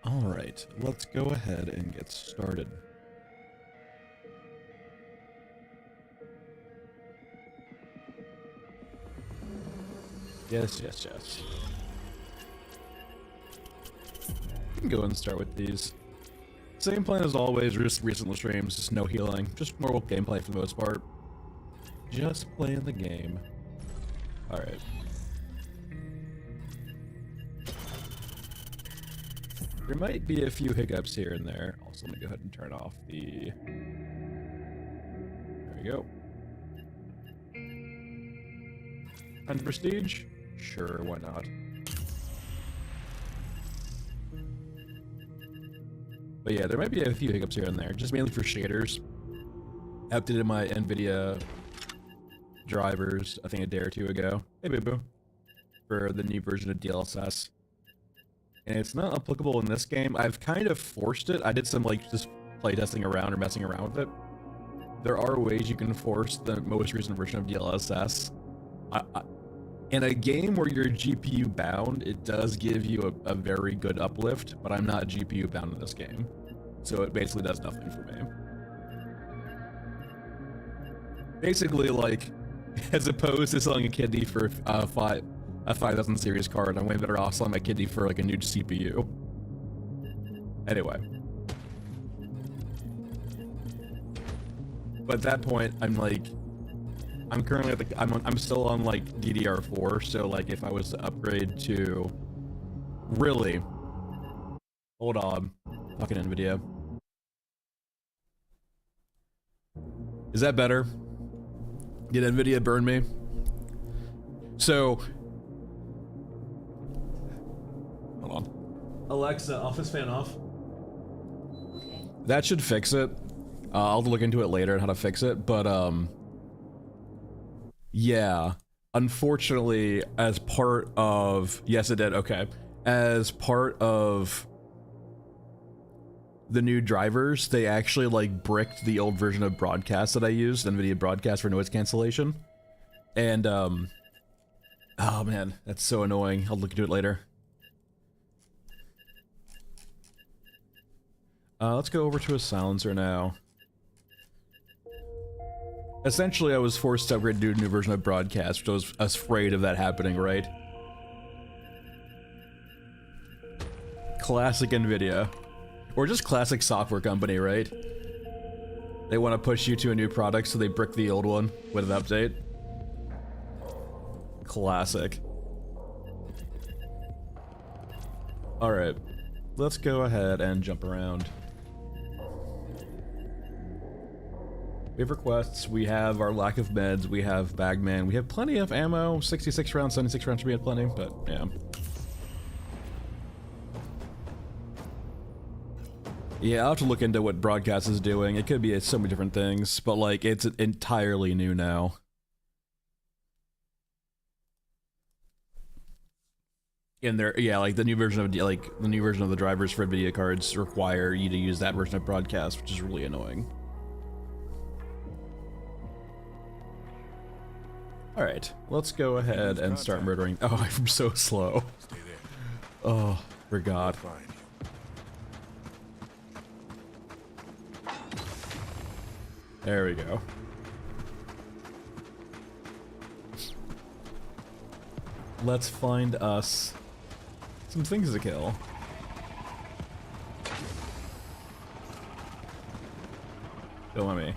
Alright, let's go ahead and get started. Yes. We can go and start with these. Same plan as always, just recent streams, just no healing, just normal gameplay for the most part. Just playing the game. Alright. There might be a few hiccups here and there. Also, let me go ahead and turn off the... There we go. And prestige? Sure, why not? But yeah, there might be a few hiccups here and there, just mainly for shaders. I updated my NVIDIA drivers, I think a day or two ago. Hey, boo-boo. For the new version of DLSS. And it's not applicable in this game. I've kind of forced it. I did some, like, just playtesting around or messing around with it. There are ways you can force the most recent version of DLSS. In a game where you're GPU bound, it does give you a very good uplift, but I'm not GPU bound in this game. So it basically does nothing for me. Basically, like, as opposed to selling a kidney for a 5000 series card, I'm way better off selling my kidney for like a new CPU. Anyway. But at that point, I'm like, I'm currently at the, I'm still on like DDR4, so like if I was to upgrade to, really, hold on, fucking NVIDIA. Is that better? Did NVIDIA burn me? So, hold on. Alexa, office fan off. That should fix it. I'll look into it later on how to fix it, but yeah, unfortunately, as part of... Yes, it did, okay. As part of the new drivers, they actually, like, bricked the old version of Broadcast that I used, NVIDIA Broadcast for noise cancellation. And, oh man, that's so annoying. I'll look into it later. Let's go over to a silencer now. Essentially, I was forced to upgrade to a new version of Broadcast, which I was afraid of that happening, right? Classic NVIDIA. Or just classic software company, right? They want to push you to a new product, so they brick the old one with an update. Classic. Alright, let's go ahead and jump around. We have requests, we have our lack of meds, we have Bagman, we have plenty of ammo, 66 rounds, 76 rounds should be at plenty, but yeah. Yeah, I'll have to look into what Broadcast is doing. It could be so many different things, but like, it's entirely new now. And there, yeah, like the new version of the drivers for NVIDIA cards require you to use that version of Broadcast, which is really annoying. Alright, let's go ahead and start murdering. Oh, I'm so slow. Oh, forgot. There we go. Let's find us some things to kill. Don't let me.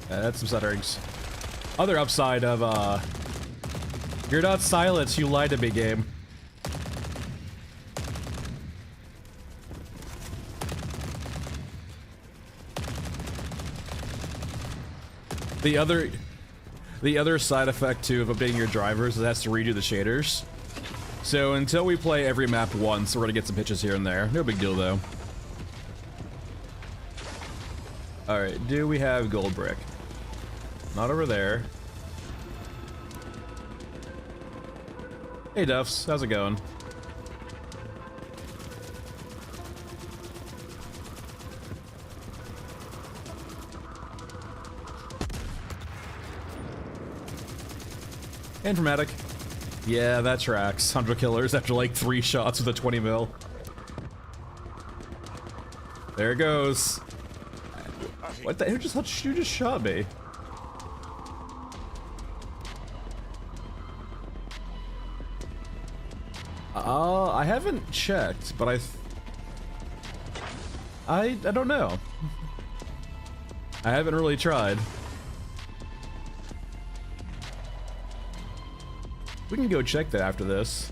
That's some stutterings. Other upside of, you're not silenced, you lied to me, game. The other side effect, too, of updating your drivers is it has to redo the shaders. So until we play every map once, we're gonna get some hitches here and there. No big deal, though. Alright, do we have gold brick? Not over there. Hey Duffs, how's it going? Informatic. Yeah, that tracks. 100 killers after like 3 shots with a 20 mil. There it goes. What the? Who just shot me? I haven't checked, but I don't know. I haven't really tried. We can go check that after this.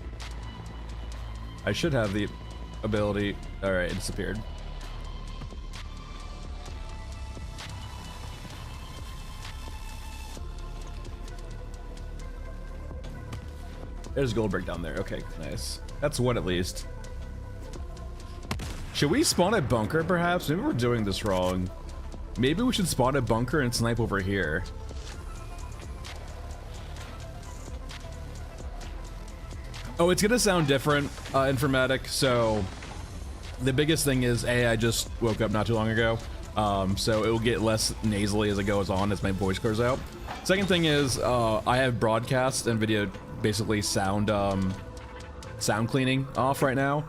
I should have the ability. Alright, it disappeared. There's a gold brick down there. Okay, nice. That's one at least. Should we spawn a bunker perhaps? Maybe we're doing this wrong. Maybe we should spawn a bunker and snipe over here. Oh, it's gonna sound different, Informatic. So the biggest thing is, I just woke up not too long ago. So it will get less nasally as it goes on, as my voice clears out. Second thing is, I have broadcast and video basically sound cleaning off right now.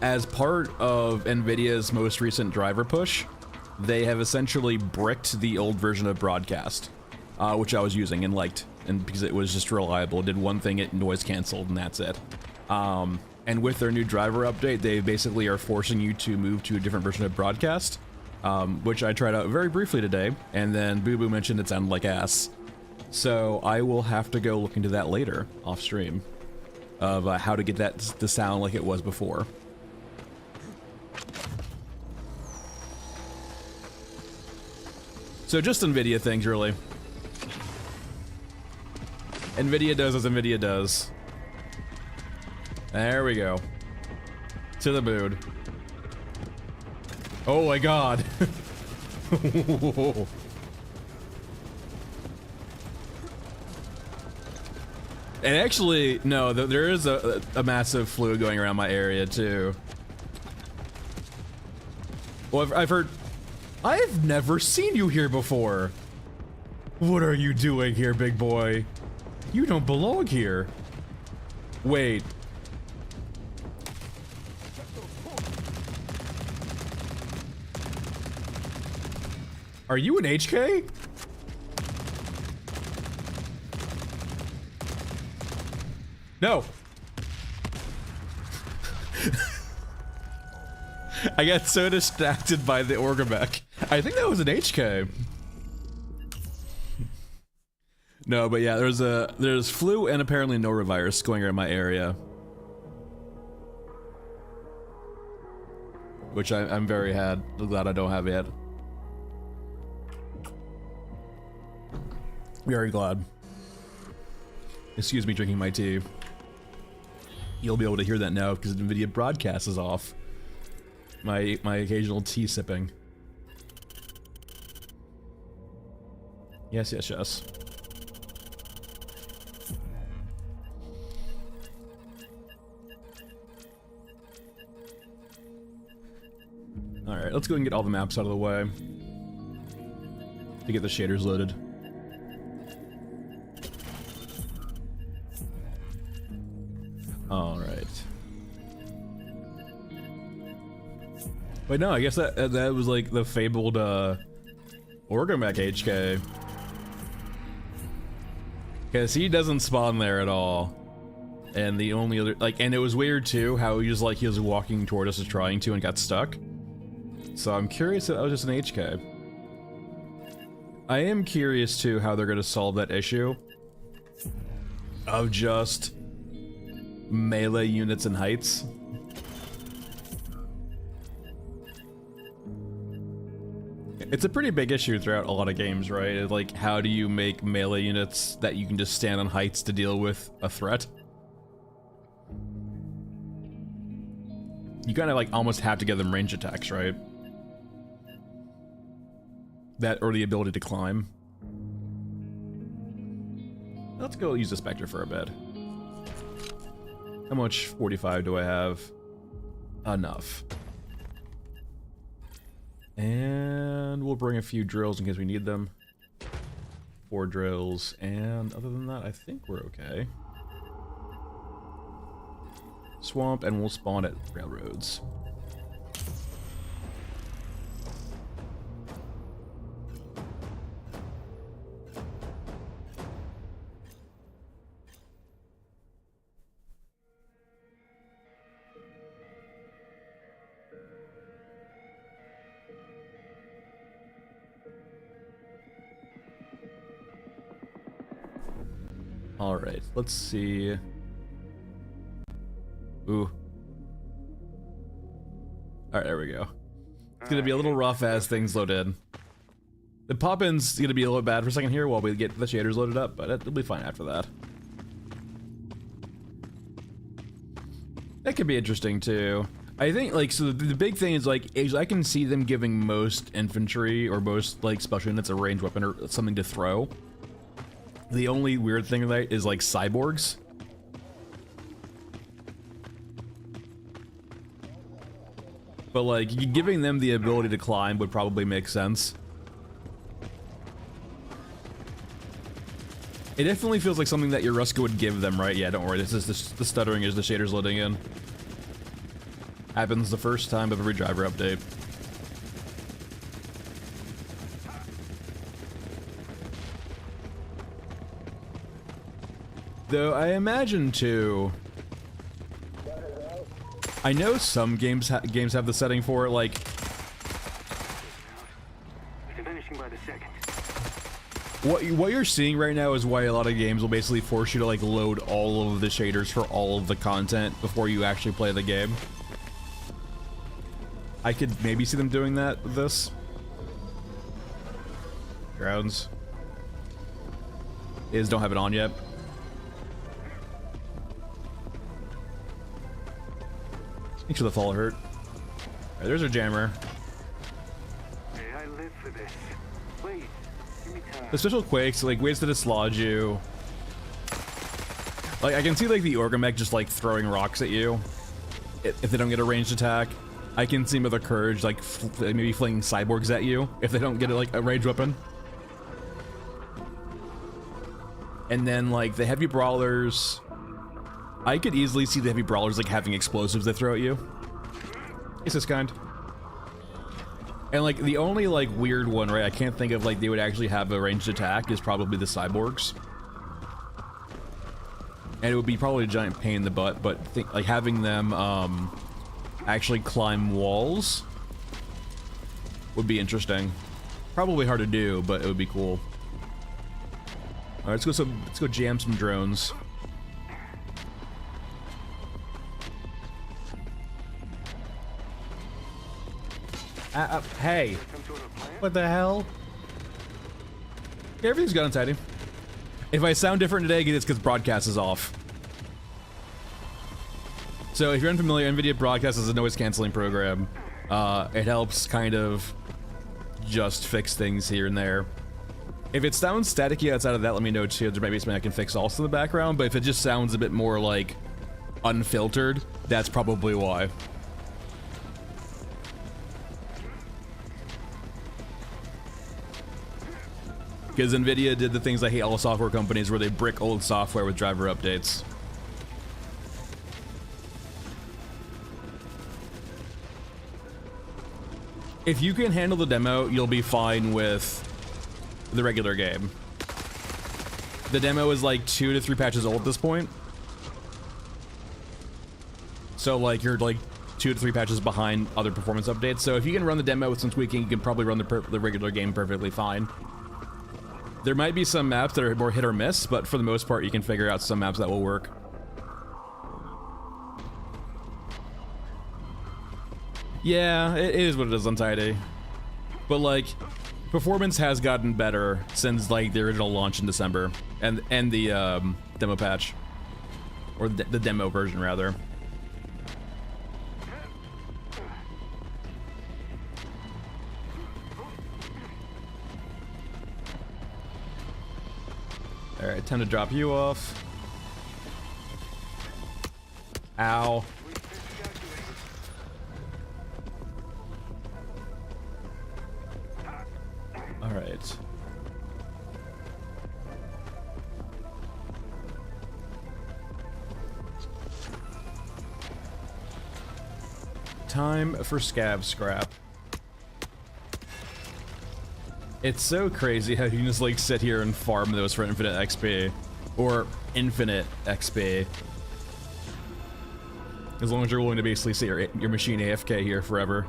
As part of NVIDIA's most recent driver push, they have essentially bricked the old version of broadcast, which I was using and liked, and because it was just reliable. It did one thing, it noise canceled, and that's it. And with their new driver update, they basically are forcing you to move to a different version of broadcast, which I tried out very briefly today, and then Boo Boo mentioned it sounded like ass. So I will have to go look into that later, off stream, of how to get that to sound like it was before. So just NVIDIA things, really. NVIDIA does as NVIDIA does. There we go. To the mood. Oh my god. And actually, no, there is a massive flu going around my area too. Well, I've heard... I've never seen you here before. What are you doing here, big boy? You don't belong here. Wait. Are you an HK? No. I got so distracted by the Orgamech. I think that was an HK. No, but yeah, there's flu and apparently norovirus going around my area, which I'm very glad I don't have yet. Very glad. Excuse me drinking my tea. You'll be able to hear that now because NVIDIA broadcast is off. My occasional tea sipping. Yes, yes, yes. Alright, let's go and get all the maps out of the way to get the shaders loaded. Alright. Wait, no, I guess that was like the fabled Orgamech HK. Because he doesn't spawn there at all. And the only other, like, and it was weird too, how he was walking toward us, trying to, and got stuck. So I'm curious if that was just an HK. I am curious too how they're gonna solve that issue of just melee units and heights. It's a pretty big issue throughout a lot of games, right? It's like, how do you make melee units that you can just stand on heights to deal with a threat? You kind of like almost have to give them range attacks, right? That or the ability to climb. Let's go use the Spectre for a bit. How much 45 do I have? Enough. And we'll bring a few drills in case we need them. 4 drills, and other than that, I think we're okay. Swamp, and we'll spawn at railroads. Alright, let's see. Ooh. Alright, there we go. It's gonna be a little rough as things load in. The pop-in's gonna be a little bad for a second here while we get the shaders loaded up, but it'll be fine after that. That could be interesting too. I think, like, so the big thing is, like, I can see them giving most infantry or most, like, special units a ranged weapon or something to throw. The only weird thing of that is, like, cyborgs. But, like, giving them the ability to climb would probably make sense. It definitely feels like something that your Ruska would give them, right? Yeah, don't worry, this is the stuttering is the shaders loading in. Happens the first time of every driver update. Though I imagine too, I know some games have the setting for it, like what you're seeing right now is why a lot of games will basically force you to, like, load all of the shaders for all of the content before you actually play the game. I could maybe see them doing that with this. Grounds is don't have it on yet. Make sure the fall hurt. Alright, there's our jammer. Hey, I live for this. Please, give me time. The special quakes, like, ways to dislodge you. Like, I can see, like, the Orgamech just, like, throwing rocks at you if they don't get a ranged attack. I can see with a Courage, like, maybe flinging cyborgs at you if they don't get, like, a ranged weapon. And then, like, the heavy brawlers, I could easily see the heavy brawlers, like, having explosives they throw at you. It's this kind. And, like, the only, like, weird one, right, I can't think of, like, they would actually have a ranged attack is probably the cyborgs. And it would be probably a giant pain in the butt, but like, having them, actually climb walls would be interesting. Probably hard to do, but it would be cool. All right, let's go jam some drones. Hey, what the hell? Yeah, everything's gone inside him. If I sound different today, it's because broadcast is off. So if you're unfamiliar, NVIDIA Broadcast is a noise canceling program. It helps kind of just fix things here and there. If it sounds staticky outside of that, let me know too. There might be something I can fix also in the background, but if it just sounds a bit more like unfiltered, that's probably why. Because NVIDIA did the things I hate all software companies where they brick old software with driver updates. If you can handle the demo, you'll be fine with the regular game. The demo is like 2 to 3 patches old at this point. So like you're like 2 to 3 patches behind other performance updates. So if you can run the demo with some tweaking, you can probably run the regular game perfectly fine. There might be some maps that are more hit or miss, but for the most part, you can figure out some maps that will work. Yeah, it is what it is, Untidy. But like, performance has gotten better since like the original launch in December, and the demo patch, or the demo version rather. All right, time to drop you off. Ow. All right. Time for scab scrap. It's so crazy how you can just like sit here and farm those for infinite XP. Or infinite XP. As long as you're willing to basically sit your machine AFK here forever.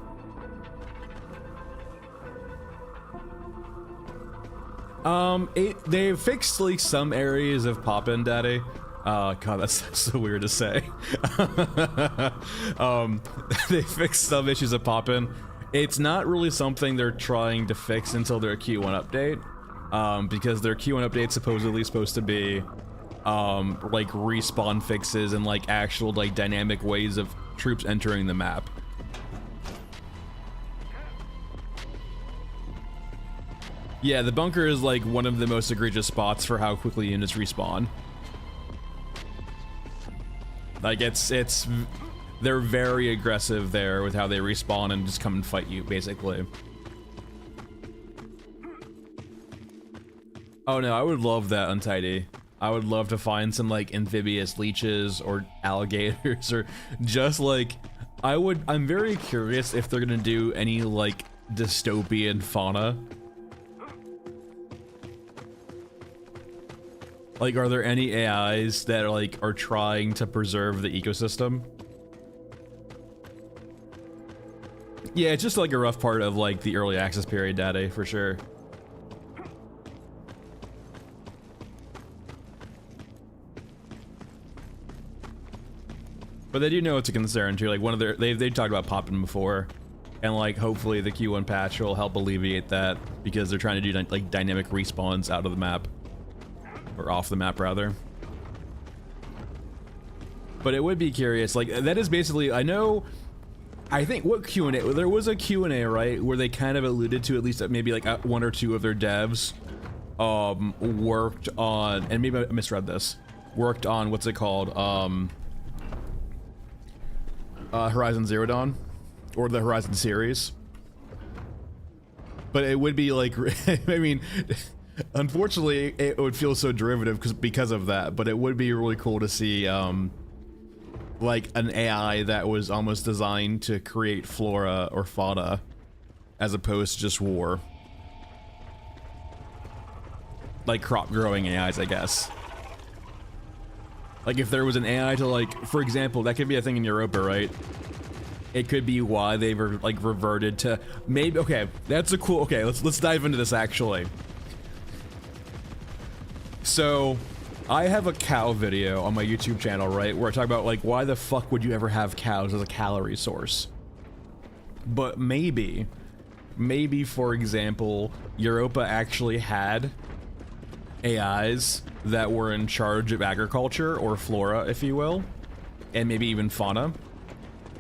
They fixed like some areas of Poppin' Daddy. God, that's so weird to say. They fixed some issues of Poppin'. It's not really something they're trying to fix until their Q1 update. Because their Q1 update's supposedly supposed to be, like respawn fixes and like actual like dynamic ways of troops entering the map. Yeah, the bunker is like one of the most egregious spots for how quickly units respawn. Like they're very aggressive there with how they respawn and just come and fight you, basically. Oh no, I would love that, Untidy. I would love to find some like amphibious leeches or alligators or just like, I'm very curious if they're gonna do any like dystopian fauna. Like, are there any AIs that are trying to preserve the ecosystem? Yeah, it's just like a rough part of like the early access period, Daddy, for sure. But they do know it's a concern too. Like one of their, they talked about Poppin' before, and like hopefully the Q1 patch will help alleviate that because they're trying to do like dynamic respawns out of the map. Or off the map, rather. But it would be curious, like, that is basically, I think, what Q&A, there was a Q&A, right, where they kind of alluded to at least maybe like one or two of their devs worked on, and maybe I misread this, worked on, what's it called, Horizon Zero Dawn, or the Horizon series. But it would be like, I mean, unfortunately, it would feel so derivative because of that, but it would be really cool to see, like, an AI that was almost designed to create flora or fauna, as opposed to just war. Like crop-growing AIs, I guess. Like, if there was an AI to, like, for example, that could be a thing in Europa, right? It could be why they were, like, reverted to, maybe, okay, that's a cool, okay, let's dive into this, actually. So, I have a cow video on my YouTube channel, right, where I talk about, like, why the fuck would you ever have cows as a calorie source? But maybe, for example, Europa actually had AIs that were in charge of agriculture, or flora, if you will, and maybe even fauna.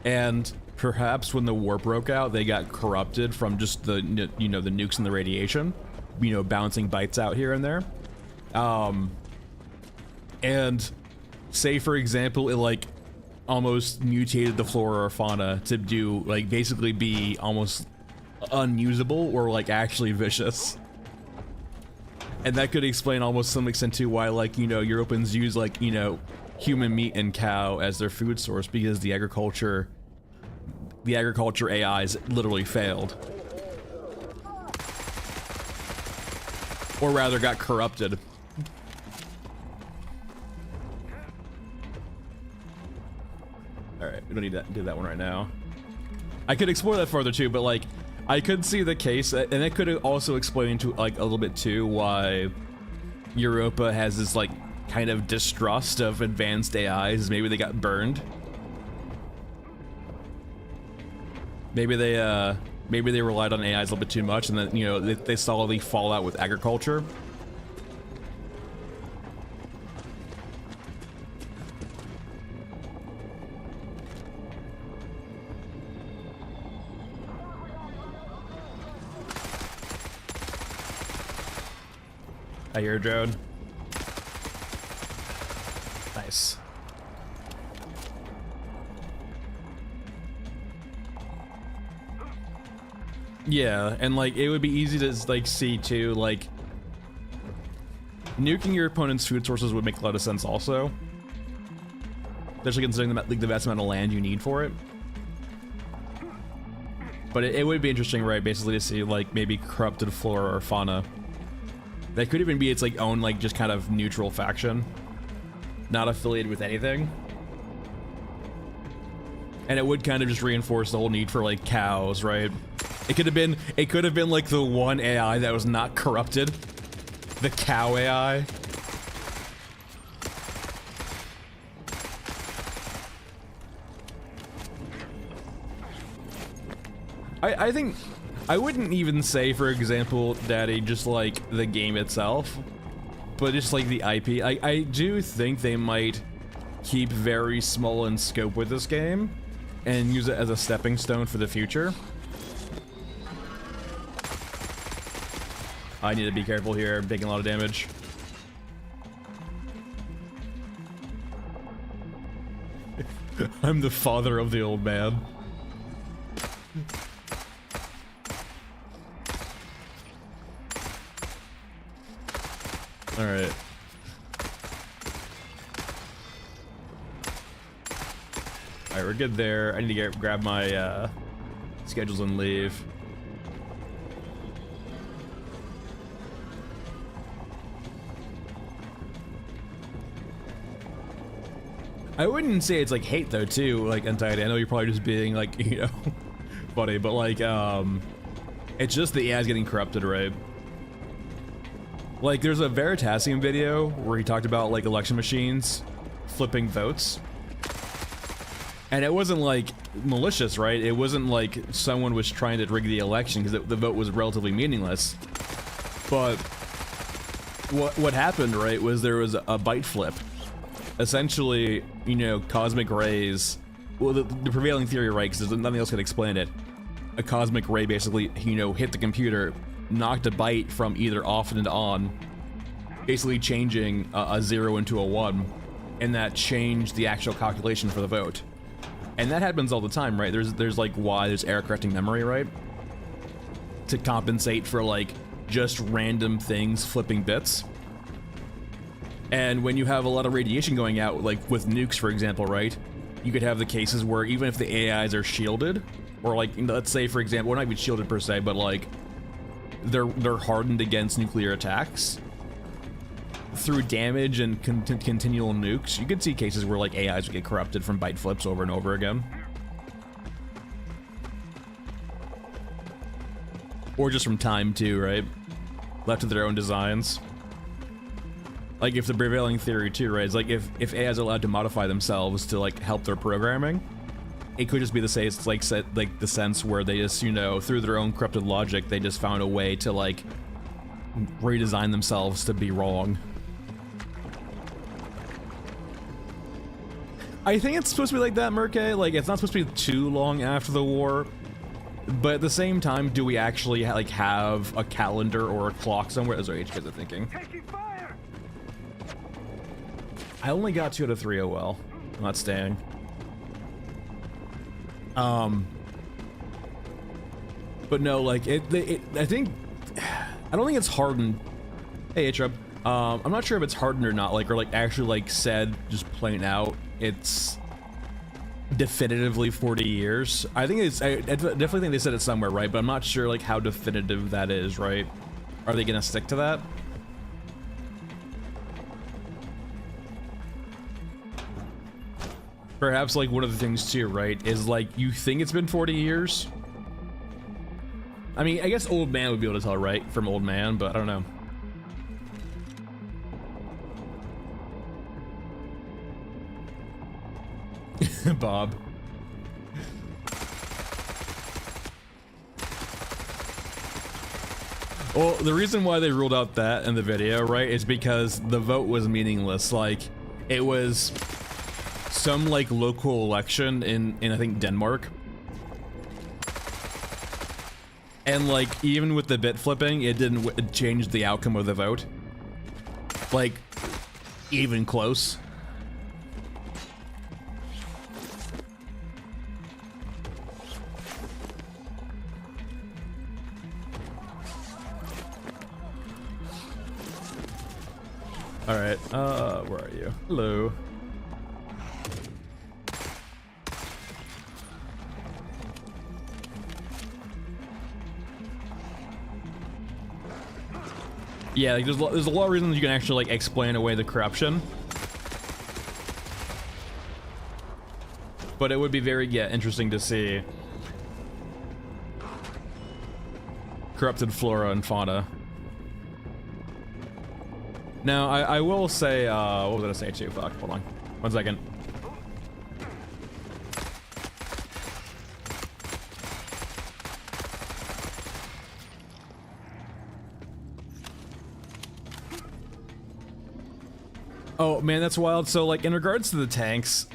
And perhaps when the war broke out, they got corrupted from just the, you know, the nukes and the radiation, you know, bouncing bites out here and there. And say for example, it like almost mutated the flora or fauna to do like basically be almost unusable or like actually vicious. And that could explain almost some extent to why, like, you know, Europans use like, you know, human meat and cow as their food source, because the agriculture AIs literally failed. Or rather got corrupted. Alright, we don't need to do that one right now. I could explore that further too, but like, I could see the case, and it could also explain to like a little bit too why Europa has this like kind of distrust of advanced AIs. Maybe they got burned. Maybe they relied on AIs a little bit too much, and then, you know, they saw the fallout with agriculture. I hear a drone. Nice. Yeah, and like it would be easy to like see too, like nuking your opponent's food sources would make a lot of sense also. Especially considering the vast amount of land you need for it. But it would be interesting, right, basically to see like maybe corrupted flora or fauna. That could even be its like own like just kind of neutral faction. Not affiliated with anything. And it would kind of just reinforce the whole need for like cows, right? It could have been like the one AI that was not corrupted. The cow AI. I think I wouldn't even say, for example, Daddy, just like the game itself, but just like the IP. I do think they might keep very small in scope with this game and use it as a stepping stone for the future. I need to be careful here. I'm taking a lot of damage. I'm the father of the old man. All right. All right, we're good there. I need to grab my schedules and leave. I wouldn't say it's like hate though, too, like Untidy. I know you're probably just being like, you know, funny, but like, it's just the AI's getting corrupted, right? Like, there's a Veritasium video where he talked about like election machines flipping votes. And it wasn't like malicious, right? It wasn't like someone was trying to rig the election because the vote was relatively meaningless. But what happened, right, was there was a byte flip. Essentially, you know, cosmic rays, well, the prevailing theory, right, because there's nothing else can explain it. A cosmic ray basically, you know, hit the computer, knocked a byte from either off into on, basically changing a 0 into a 1, and that changed the actual calculation for the vote. And that happens all the time, right? There's like there's error correcting memory, right? To compensate for like just random things flipping bits. And when you have a lot of radiation going out, like with nukes, for example, right? You could have the cases where even if the AIs are shielded, or like, let's say, for example, well, not even shielded per se, but like they're hardened against nuclear attacks through damage and continual nukes. You could see cases where like AIs would get corrupted from byte flips over and over again. Or just from time too, right? Left to their own designs. Like if the prevailing theory too, right, is like if AIs are allowed to modify themselves to like help their programming, it could just be the say it's like the sense where they just, you know, through their own corrupted logic, they just found a way to like redesign themselves to be wrong. I think it's supposed to be like that, Merke. Like it's not supposed to be too long after the war, but at the same time, do we actually like have a calendar or a clock somewhere? That's what HKs are thinking. Taking fire! I only got 2 out of 3. Oh well, I'm not staying. But no, like I think I don't think it's hardened. Hey, Atrub. I'm not sure if it's hardened or not, like, or like actually like said just plain out. It's definitively 40 years. I think it's. I definitely think they said it somewhere, right? But I'm not sure like how definitive that is, right? Are they gonna stick to that? Perhaps like one of the things too, right, is like you think it's been 40 years. I mean, I guess Old Man would be able to tell, right, from Old Man, but I don't know. Bob. Well, the reason why they ruled out that in the video, right, is because the vote was meaningless. Like, it was some like local election in I think Denmark. And like even with the bit flipping, it didn't change the outcome of the vote. Like even close. All right, where are you? Hello. Yeah, like there's a lot of reasons you can actually like explain away the corruption. But it would be very, interesting to see corrupted flora and fauna. Now, I will say, what was I gonna say too? Fuck, hold on. 1 second. Oh man, that's wild. So like in regards to the tanks,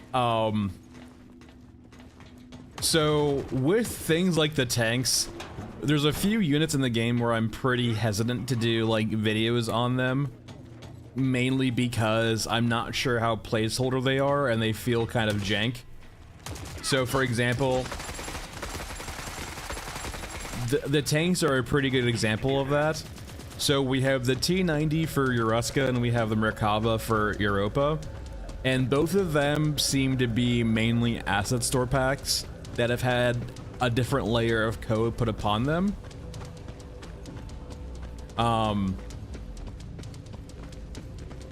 so with things like the tanks, there's a few units in the game where I'm pretty hesitant to do like videos on them, mainly because I'm not sure how placeholder they are and they feel kind of jank. So for example, the tanks are a pretty good example of that. So we have the T90 for Yoruska and we have the Merkava for Europa, and both of them seem to be mainly asset store packs that have had a different layer of code put upon them.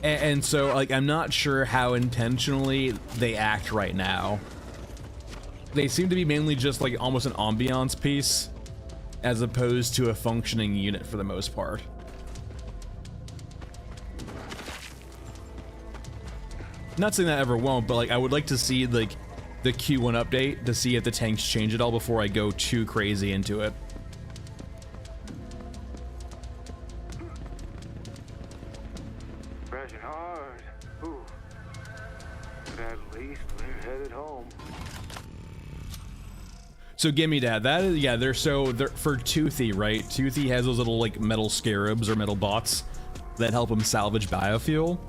And so like I'm not sure how intentionally they act right now. They seem to be mainly just like almost an ambiance piece as opposed to a functioning unit for the most part. Not saying that ever won't, but like I would like to see like the Q1 update to see if the tanks change at all before I go too crazy into it. Crashing hard. Ooh. But at least we're headed home. So gimme that. That is, yeah, they're for Toothy, right? Toothy has those little like metal scarabs or metal bots that help him salvage biofuel.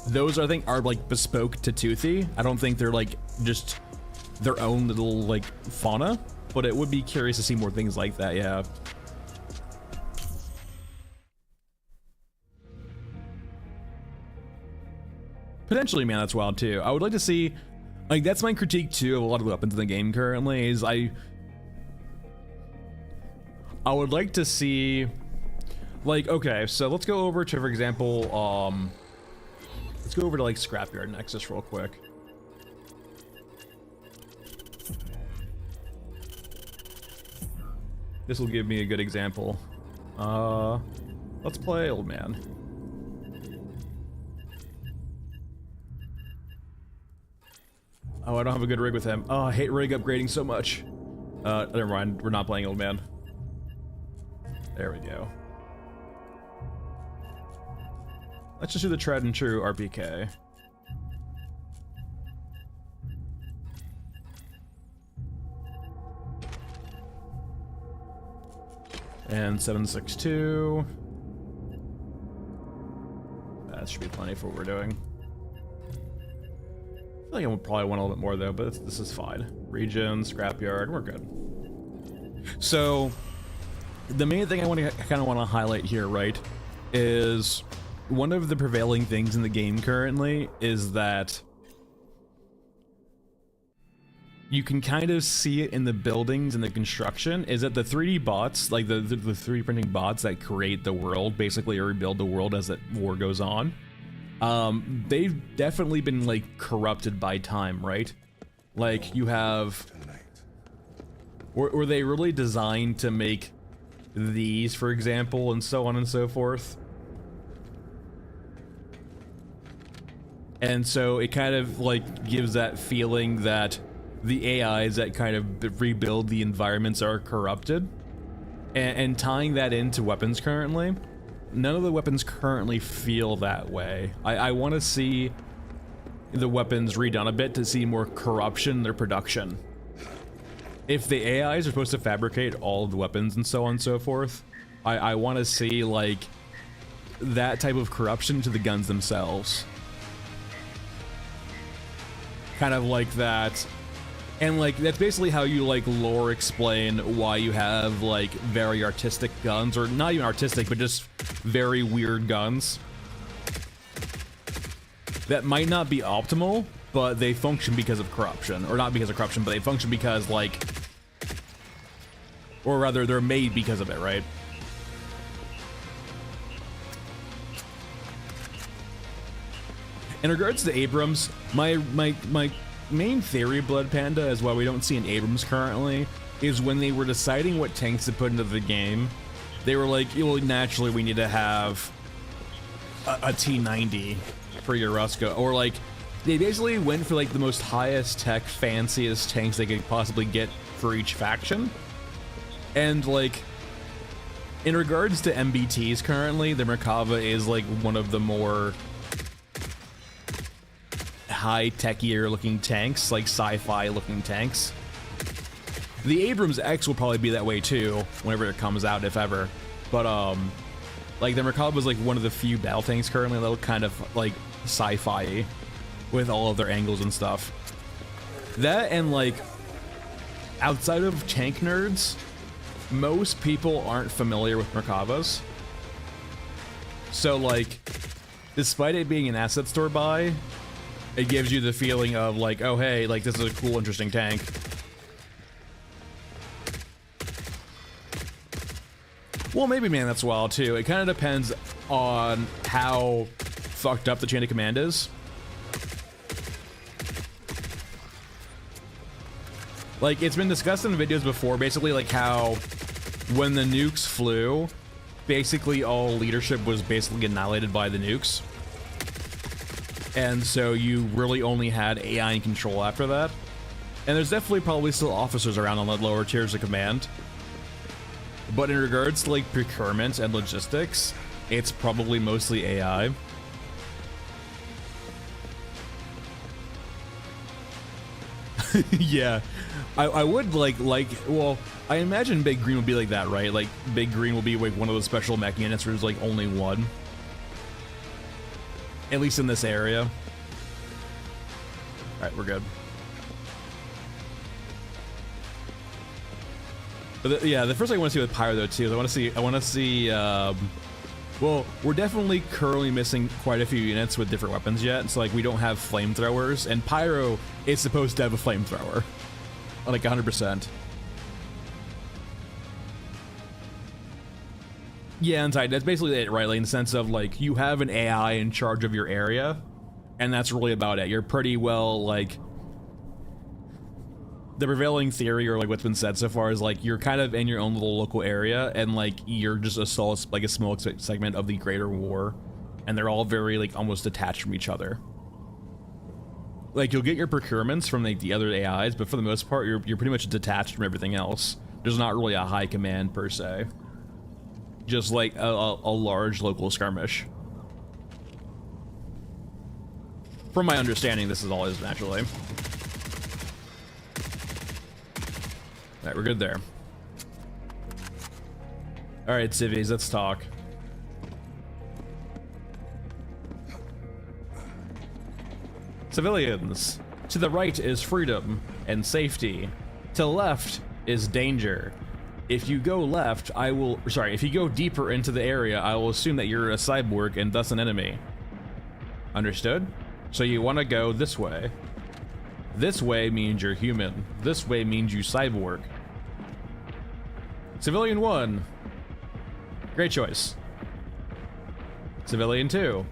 Those I think are like bespoke to Toothy. I don't think they're like just their own little like fauna, but it would be curious to see more things like that, yeah. Potentially, man, that's wild too. I would like to see, like, that's my critique too of a lot of the weapons in the game currently, is I would like to see, like, okay, so let's go over to, for example, let's go over to like Scrapyard Nexus real quick. This will give me a good example. Let's play Old Man. Oh, I don't have a good rig with him. Oh, I hate rig upgrading so much. Never mind, we're not playing Old Man. There we go. Let's just do the tried and true RPK. And 762. That should be plenty for what we're doing. I feel like I would probably want a little bit more though, but this is fine. Region, Scrapyard, we're good. So, the main thing I kind of want to highlight here, right, is one of the prevailing things in the game currently is that you can kind of see it in the buildings and the construction, is that the 3D bots, like the 3D printing bots that create the world, basically, or rebuild the world as that war goes on, they've definitely been like corrupted by time, right? Like you have, were they really designed to make these, for example, and so on and so forth? And so it kind of like gives that feeling that the AIs that kind of rebuild the environments are corrupted. And tying that into weapons currently, none of the weapons currently feel that way. I want to see the weapons redone a bit to see more corruption in their production. If the AIs are supposed to fabricate all of the weapons and so on and so forth, I want to see like that type of corruption to the guns themselves. Kind of like that. And like that's basically how you like lore explain why you have like very artistic guns, or not even artistic, but just very weird guns. that might not be optimal, but they function because of corruption. Or not because of corruption, but they function because, like... Or rather, they're made because of it, right? In regards to Abrams, my main theory, Blood Panda, is why we don't see an Abrams currently, is when they were deciding what tanks to put into the game, they were like, well, naturally we need to have a T90 for your Ruska, or like, they basically went for like the most highest tech, fanciest tanks they could possibly get for each faction. And like, in regards to MBTs currently, the Merkava is like one of the more high-techier looking tanks, like sci-fi looking tanks. The Abrams X will probably be that way too, whenever it comes out, if ever. But like the Merkava was like one of the few battle tanks currently that look kind of like sci-fi with all of their angles and stuff. That, and like outside of tank nerds, most people aren't familiar with Merkavas. So like, despite it being an asset store buy, it gives you the feeling of like, oh hey, like this is a cool, interesting tank. Well, maybe man, that's wild too. It kind of depends on how fucked up the chain of command is. Like, it's been discussed in videos before, basically like how when the nukes flew, basically all leadership was basically annihilated by the nukes. And so you really only had AI in control after that. And there's definitely probably still officers around on the lower tiers of command. But in regards to like procurement and logistics, it's probably mostly AI. Yeah, I would like, well, I imagine Big Green would be like that, right? Like, Big Green will be like one of those special mech units where there's like only one. At least in this area. Alright, we're good. But yeah, the first thing I want to see with Pyro though too is I want to see well, we're definitely currently missing quite a few units with different weapons yet. So like, we don't have flamethrowers, and Pyro is supposed to have a flamethrower. Like 100%. Yeah, and that's basically it, right? Like in the sense of like, you have an AI in charge of your area, and that's really about it. You're pretty well like, the prevailing theory, or like what's been said so far, is like you're kind of in your own little local area, and like you're just a small segment of the greater war, and they're all very like almost detached from each other. Like, you'll get your procurements from like the other AIs, but for the most part, you're pretty much detached from everything else. There's not really a high command per se. Just like a large local skirmish. From my understanding, this is all it is naturally. Alright, we're good there. Alright, civvies, let's talk. Civilians. To the right is freedom and safety. To the left is danger. If you go left, if you go deeper into the area, I will assume that you're a cyborg and thus an enemy. Understood? So you want to go this way. This way means you're human. This way means you cyborg. Civilian 1. Great choice. Civilian 2.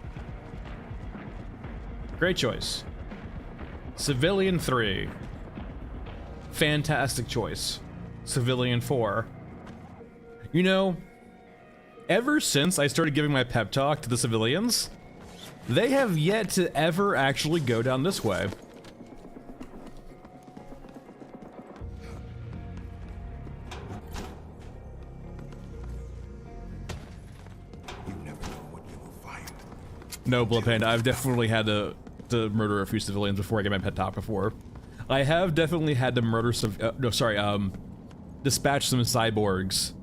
Great choice. Civilian 3. Fantastic choice. Civilian 4. You know, ever since I started giving my pep talk to the civilians, they have yet to ever actually go down this way. You never know what you will find. No, Blood Panda, I've definitely had to murder a few civilians before I get my pet talk before. I have definitely had to murder some, dispatch some cyborgs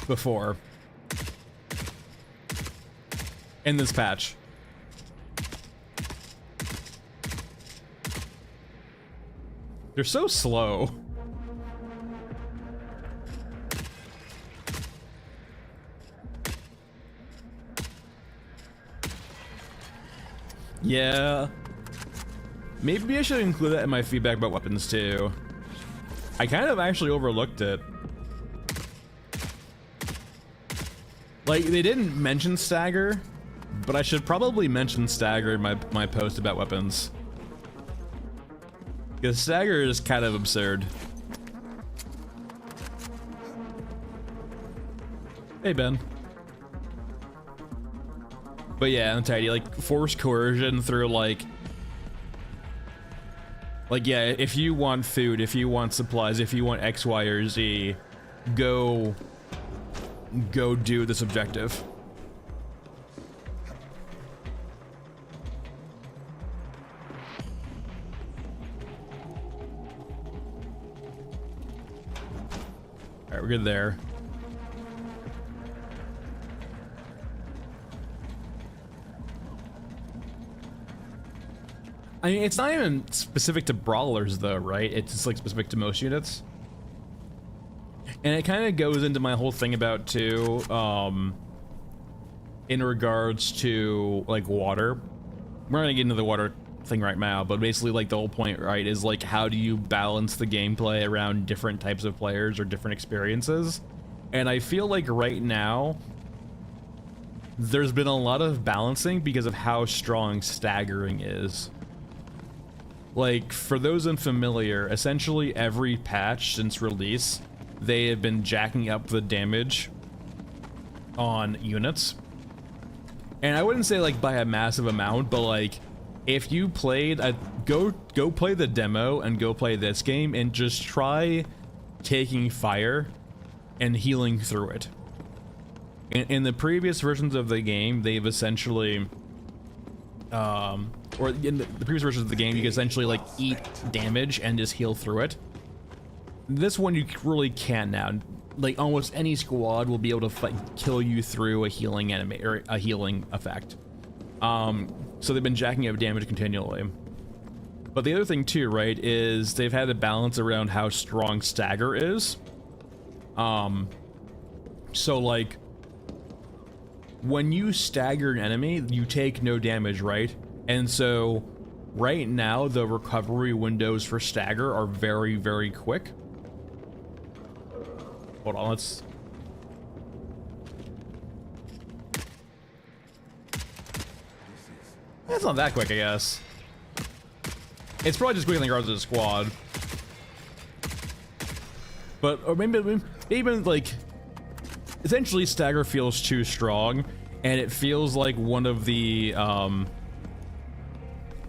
before in this patch. They're so slow. Yeah. Maybe I should include that in my feedback about weapons too. I kind of actually overlooked it. Like, they didn't mention stagger, but I should probably mention stagger in my post about weapons. Because stagger is kind of absurd. Hey, Ben. But yeah, Untidy, like, forced coercion through, like, yeah, if you want food, if you want supplies, if you want X, Y, or Z, go do this objective. Alright, we're good there. I mean, it's not even specific to brawlers though, right? It's just like specific to most units. And it kind of goes into my whole thing about too, in regards to like water. We're gonna get into the water thing right now, but basically like the whole point, right, is like how do you balance the gameplay around different types of players or different experiences? And I feel like right now, there's been a lot of balancing because of how strong staggering is. Like, for those unfamiliar, essentially every patch since release, they have been jacking up the damage on units. And I wouldn't say like by a massive amount, but like if you played go play the demo and go play this game and just try taking fire and healing through it. In the previous versions of the game, they've essentially or in the previous versions of the game, you can essentially like eat damage and just heal through it. This one you really can't now. Like almost any squad will be able to kill you through a healing enemy or a healing effect. So they've been jacking up damage continually. But the other thing too, right, is they've had a balance around how strong stagger is. So like when you stagger an enemy, you take no damage, right? And so right now the recovery windows for stagger are very, very quick. Hold on, let's... It's not that quick, I guess. It's probably just quicker than regards to the squad. But, or maybe even like, essentially stagger feels too strong, and it feels like one of the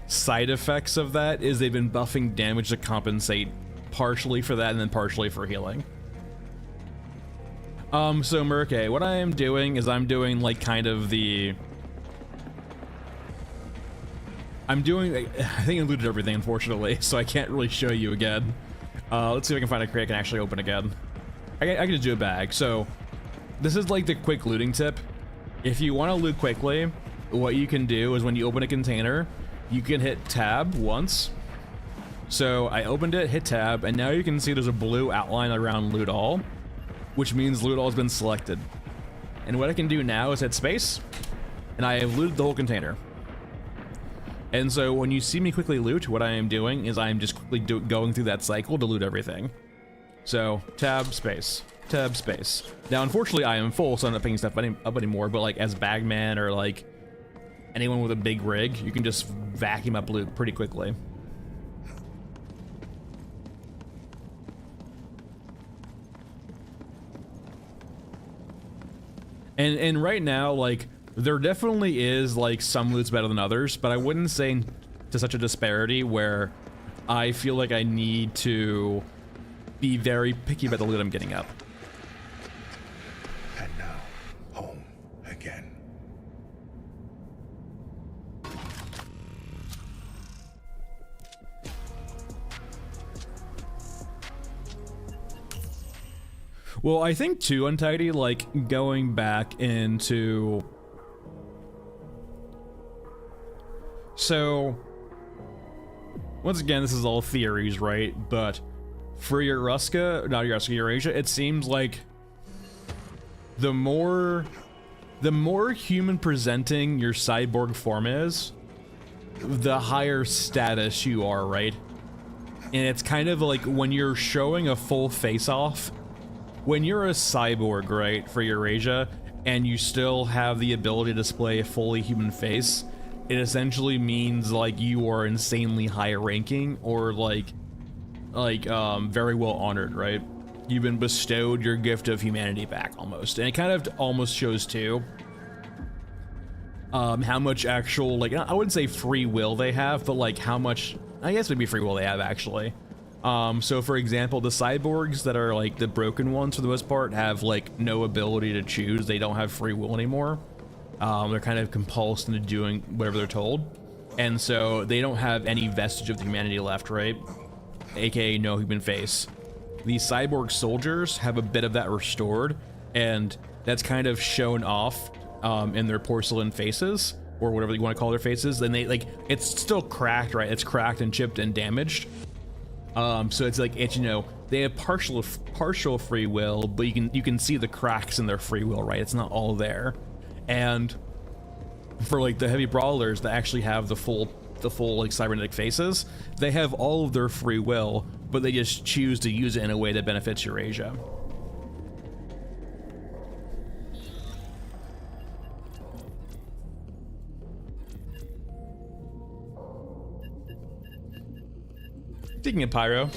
side effects of that is they've been buffing damage to compensate partially for that and then partially for healing. So Murke, what I am doing is I'm doing like kind of the... I think I included everything, unfortunately, so I can't really show you again. Let's see if I can find a crate I can actually open again. I can just do a bag. So this is like the quick looting tip. If you want to loot quickly, what you can do is when you open a container, you can hit tab once. So I opened it, hit tab, and now you can see there's a blue outline around loot all, which means loot all has been selected. And what I can do now is hit space, and I have looted the whole container. And so when you see me quickly loot, what I am doing is I am just quickly going through that cycle to loot everything. So tab, space, tab, space. Now unfortunately I am full, so I'm not picking stuff up anymore, but like as Bagman or like anyone with a big rig, you can just vacuum up loot pretty quickly. And right now, like, there definitely is, like, some loot's better than others, but I wouldn't say to such a disparity where I feel like I need to be very picky about the loot I'm getting up. And now, home again. Well, I think too, Untidy, like, going back into... So, once again, this is all theories, right? But for Eurasia, it seems like the more human presenting your cyborg form is, the higher status you are, right? And it's kind of like when you're showing a full face-off, when you're a cyborg, right, for Eurasia, and you still have the ability to display a fully human face, it essentially means like you are insanely high ranking or like very well honored, right? You've been bestowed your gift of humanity back almost. And it kind of almost shows too how much actual, like, I wouldn't say free will they have, but like how much, I guess maybe free will they have actually. So for example, the cyborgs that are like the broken ones for the most part have like no ability to choose. They don't have free will anymore. They're kind of compulsed into doing whatever they're told. And so they don't have any vestige of the humanity left, right? AKA no human face. These cyborg soldiers have a bit of that restored, and that's kind of shown off in their porcelain faces, or whatever you want to call their faces. Then they, like, it's still cracked, right? It's cracked and chipped and damaged. So it's like, it's, you know, they have partial free will, but you can see the cracks in their free will, right? It's not all there. And for like the heavy brawlers that actually have the full like cybernetic faces, they have all of their free will, but they just choose to use it in a way that benefits Eurasia. Speaking of Pyro,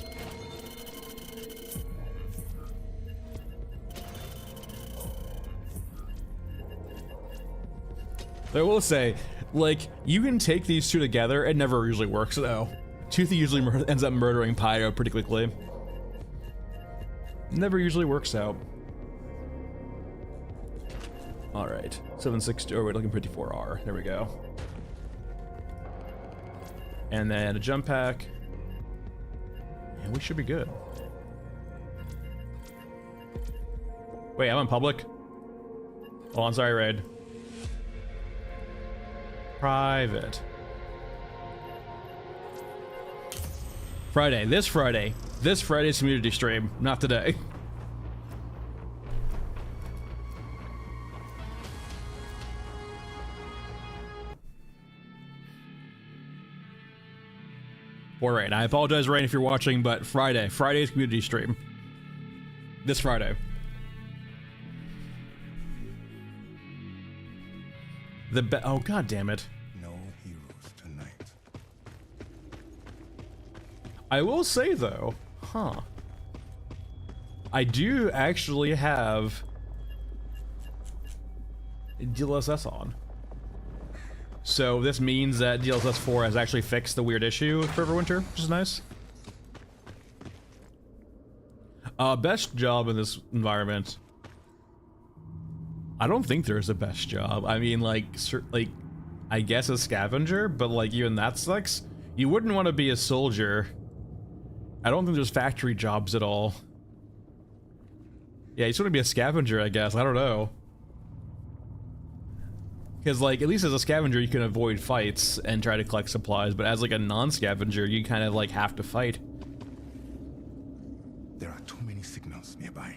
I will say, like, you can take these two together. It never usually works though. Toothy usually ends up murdering Pyro pretty quickly. Never usually works out. All right, 760. Oh, we're looking 54R. There we go. And then a jump pack. And we should be good. Wait, I'm on public? Hold on, sorry, Raid. Private. Friday, this Friday's community stream, not today. Or Rain, I apologize, Rain, if you're watching, but Friday's community stream. This Friday. Oh, god damn it. No heroes tonight. I will say though, I do actually have DLSS on. So this means that DLSS 4 has actually fixed the weird issue with Everwinter, which is nice. Best job in this environment. I don't think there's a best job. I mean, like, I guess a scavenger, but like even that sucks. You wouldn't want to be a soldier. I don't think there's factory jobs at all. Yeah, you just want to be a scavenger, I guess. I don't know. Because, like, at least as a scavenger, you can avoid fights and try to collect supplies, but as, like, a non-scavenger, you kind of, like, have to fight. There are too many signals nearby.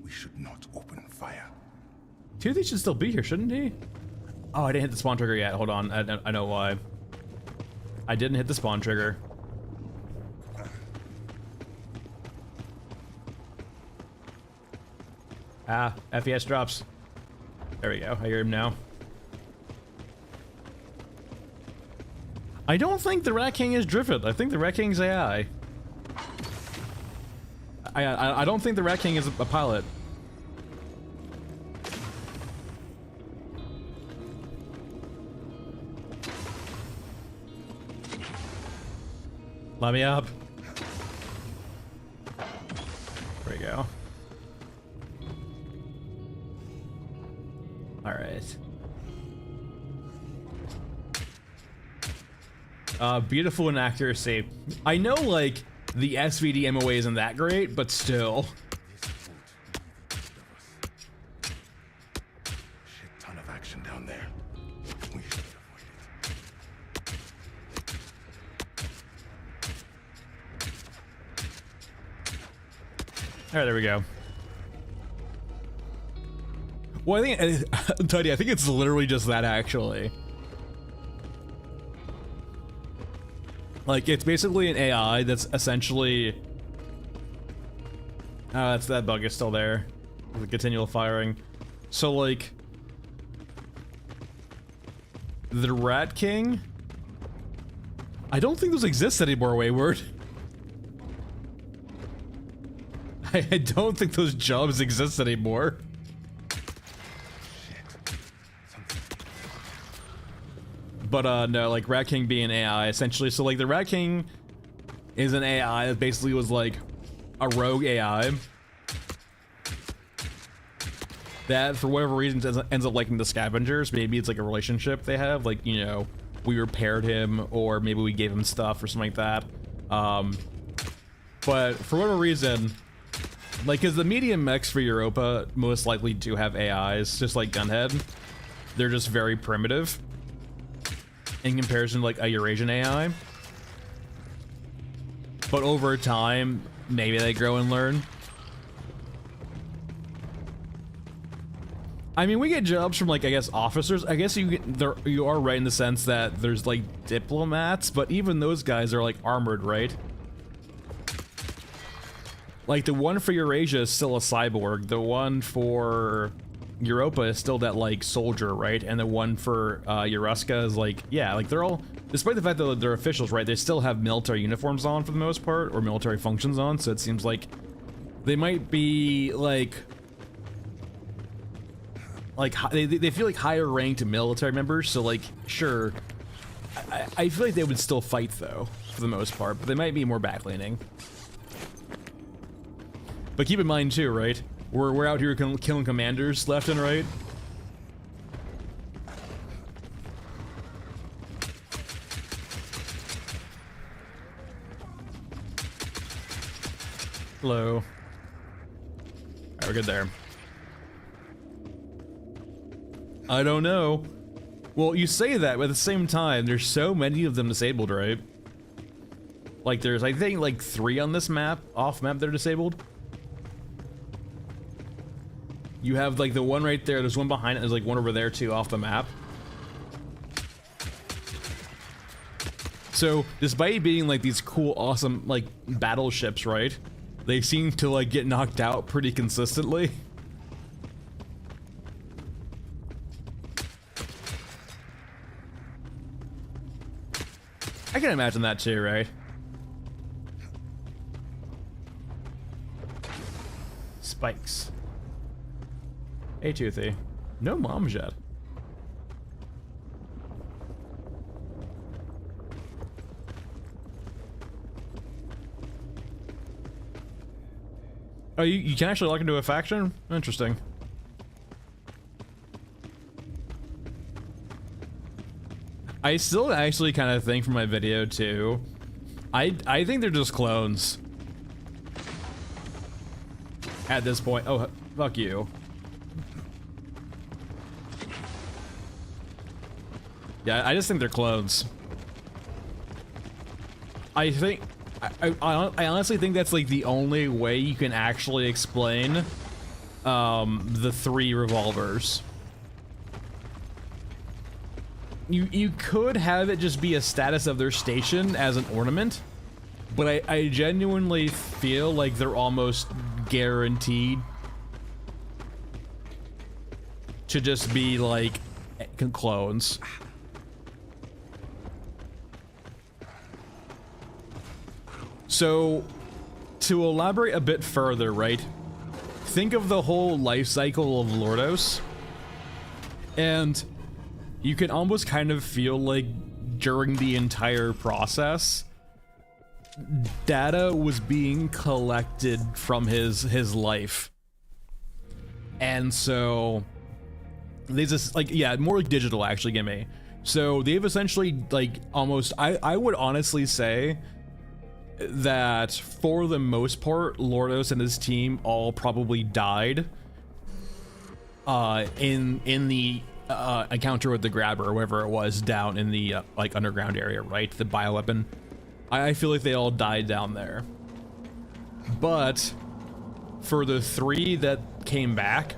We should not open fire. Toothy should still be here, shouldn't he? Oh, I didn't hit the spawn trigger yet. Hold on. I know why. I didn't hit the spawn trigger. Ah, FES drops. There we go. I hear him now. I don't think the Rat King is driven. I think the Rat King's AI. I don't think the Rat King is a pilot. Let me up. There we go. All right. Beautiful inaccuracy. I know, like, the SVD MOA isn't that great, but still. Shit ton of action down there. We should avoid it. All right, there we go. Well, I think, Teddy, I think it's literally just that, actually. Like, it's basically an AI that's essentially... that bug is still there. The continual firing. So, like... The Rat King? I don't think those exist anymore, Wayward. I don't think those jobs exist anymore. But no, like Rat King being AI essentially. So like the Rat King is an AI that basically was like a rogue AI that for whatever reason ends up liking the scavengers. Maybe it's like a relationship they have, like, you know, we repaired him or maybe we gave him stuff or something like that. But for whatever reason, like, because the medium mechs for Europa most likely do have AIs, just like Gunhead. They're just very primitive in comparison to like a Eurasian AI. But over time, maybe they grow and learn. I mean, we get jobs from like, I guess, officers. I guess you are right in the sense that there's like diplomats, but even those guys are like armored, right? Like the one for Eurasia is still a cyborg. The one for Europa is still that like soldier, right? And the one for Euruska is like, yeah, like they're all, despite the fact that they're officials, right? They still have military uniforms on for the most part, or military functions on. So it seems like they might be like they feel like higher ranked military members. So like, sure, I feel like they would still fight though for the most part, but they might be more backleaning. But keep in mind too, right? We're out here killing commanders left and right. Hello. All right, we're good there. I don't know. Well, you say that, but at the same time, there's so many of them disabled, right? Like there's, I think, like 3 on this map, off map, that are disabled. You have like the one right there, there's one behind it, there's like one over there too off the map. So despite being like these cool, awesome like battleships, right? They seem to like get knocked out pretty consistently. I can imagine that too, right? Spikes. Hey, Toothy. No moms yet. Oh, you can actually lock into a faction? Interesting. I still actually kind of think from my video too, I think they're just clones. At this point. Oh, fuck you. Yeah, I just think they're clones. I think, I honestly think that's like the only way you can actually explain the 3 revolvers. You could have it just be a status of their station as an ornament, but I genuinely feel like they're almost guaranteed to just be like clones. So, to elaborate a bit further, right? Think of the whole life cycle of Lordos, and you can almost kind of feel like during the entire process, data was being collected from his life. And so, there's this, like, yeah, more like digital actually, gimme. So, they've essentially, like, almost, I would honestly say that for the most part, Lordos and his team all probably died in the encounter with the grabber or whatever it was down in the like underground area, right? The bioweapon. I feel like they all died down there. But for the 3 that came back,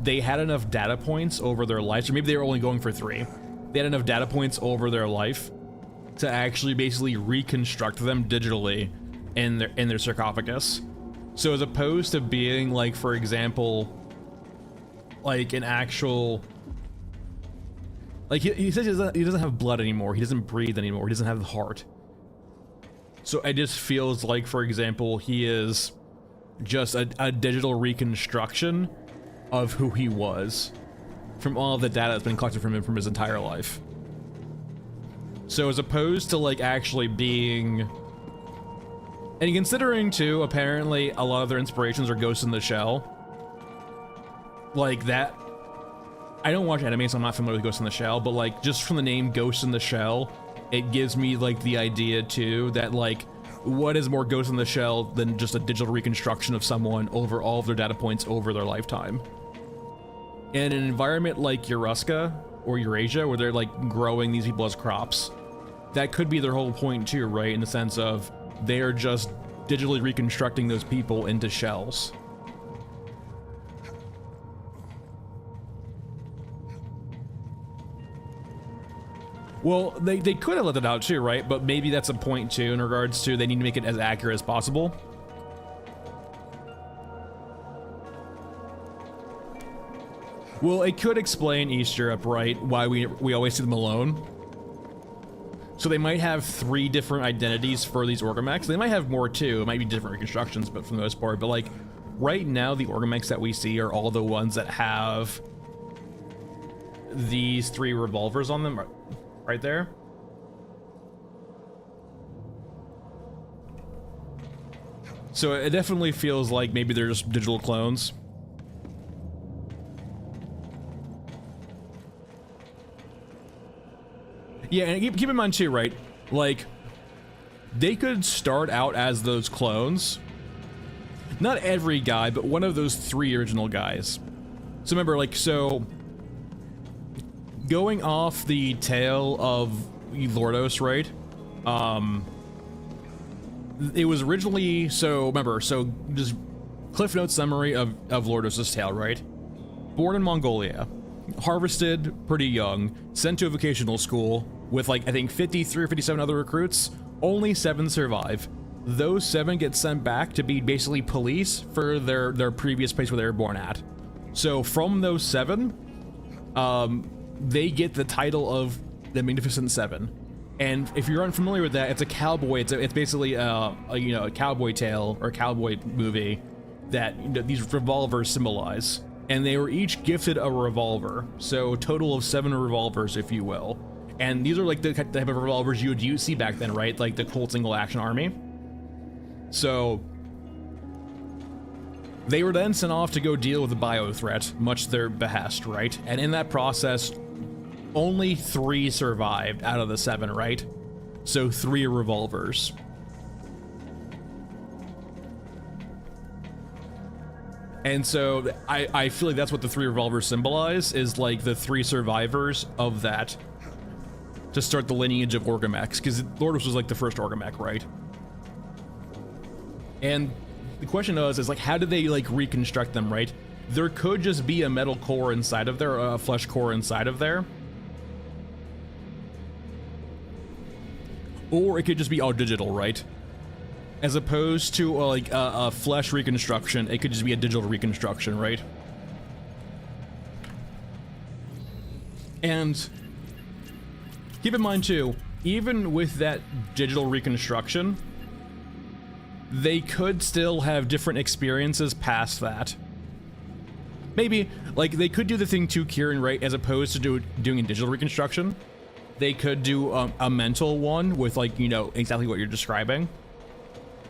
they had enough data points over their lives, or maybe they were only going for 3. They had enough data points over their life to actually basically reconstruct them digitally in their sarcophagus. So as opposed to being like, for example, like an actual, like he says he doesn't have blood anymore, he doesn't breathe anymore, he doesn't have the heart. So it just feels like, for example, he is just a digital reconstruction of who he was from all of the data that's been collected from him from his entire life. So as opposed to like actually being, and considering too, apparently a lot of their inspirations are Ghost in the Shell, like that, I don't watch anime so I'm not familiar with Ghost in the Shell, but like just from the name Ghost in the Shell, it gives me like the idea too that like, what is more Ghost in the Shell than just a digital reconstruction of someone over all of their data points over their lifetime? In an environment like Euraska or Eurasia, where they're like growing these people as crops, that could be their whole point too, right? In the sense of they're just digitally reconstructing those people into shells. Well, they could have let it out too, right? But maybe that's a point too in regards to they need to make it as accurate as possible. Well, it could explain East Europe, right? Why we always see them alone. So they might have 3 different identities for these Orgamechs. They might have more too. It might be different reconstructions, but for the most part. But like, right now, the Orgamechs that we see are all the ones that have these 3 revolvers on them, right there. So it definitely feels like maybe they're just digital clones. Yeah, and keep in mind too, right? Like, they could start out as those clones. Not every guy, but one of those 3 original guys. So remember, like, so going off the tale of Lordos, right? It was originally, so remember, so just Cliff Notes summary of Lordos' tale, right? Born in Mongolia, harvested pretty young, sent to a vocational school with like, I think 53 or 57 other recruits, only 7 survive. Those 7 get sent back to be basically police for their previous place where they were born at. So from those 7, they get the title of the Magnificent Seven. And if you're unfamiliar with that, it's a cowboy. It's basically a cowboy tale or a cowboy movie that these revolvers symbolize. And they were each gifted a revolver, so a total of 7 revolvers, if you will. And these are like the type of revolvers you would see back then, right? Like the Colt Single Action Army. So they were then sent off to go deal with the bio threat, much to their behest, right? And in that process, only 3 survived out of the 7, right? So 3 revolvers. And so I feel like that's what the 3 revolvers symbolize, is like the 3 survivors of that to start the lineage of Orgamechs, because Lordos was like the first Orgamech, right? And the question is like, how did they like reconstruct them, right? There could just be a metal core inside of there, a flesh core inside of there. Or it could just be all digital, right? As opposed to like a flesh reconstruction, it could just be a digital reconstruction, right? And keep in mind too, even with that digital reconstruction, they could still have different experiences past that. Maybe, like, they could do the thing too, Kieran, right? As opposed to doing a digital reconstruction, they could do a mental one with, like, you know, exactly what you're describing.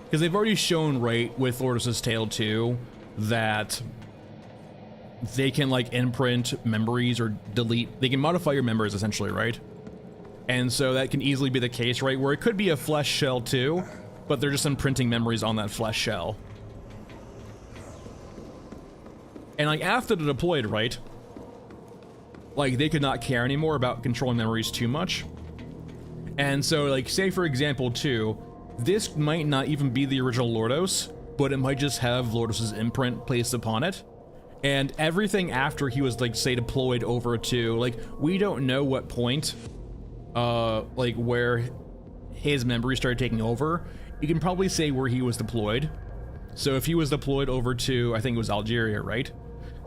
Because they've already shown, right, with Lordos' Tale 2, that they can, like, imprint memories or delete. They can modify your members, essentially, right? And so that can easily be the case, right? Where it could be a flesh shell, too, but they're just imprinting memories on that flesh shell. And, like, after they're deployed, right? Like, they could not care anymore about controlling memories too much. And so, like, say, for example, too, this might not even be the original Lordos, but it might just have Lordos' imprint placed upon it. And everything after he was, like, say, deployed over to, like, we don't know what point, like, where his memory started taking over, you can probably say where he was deployed. So if he was deployed over to, I think it was Algeria, right?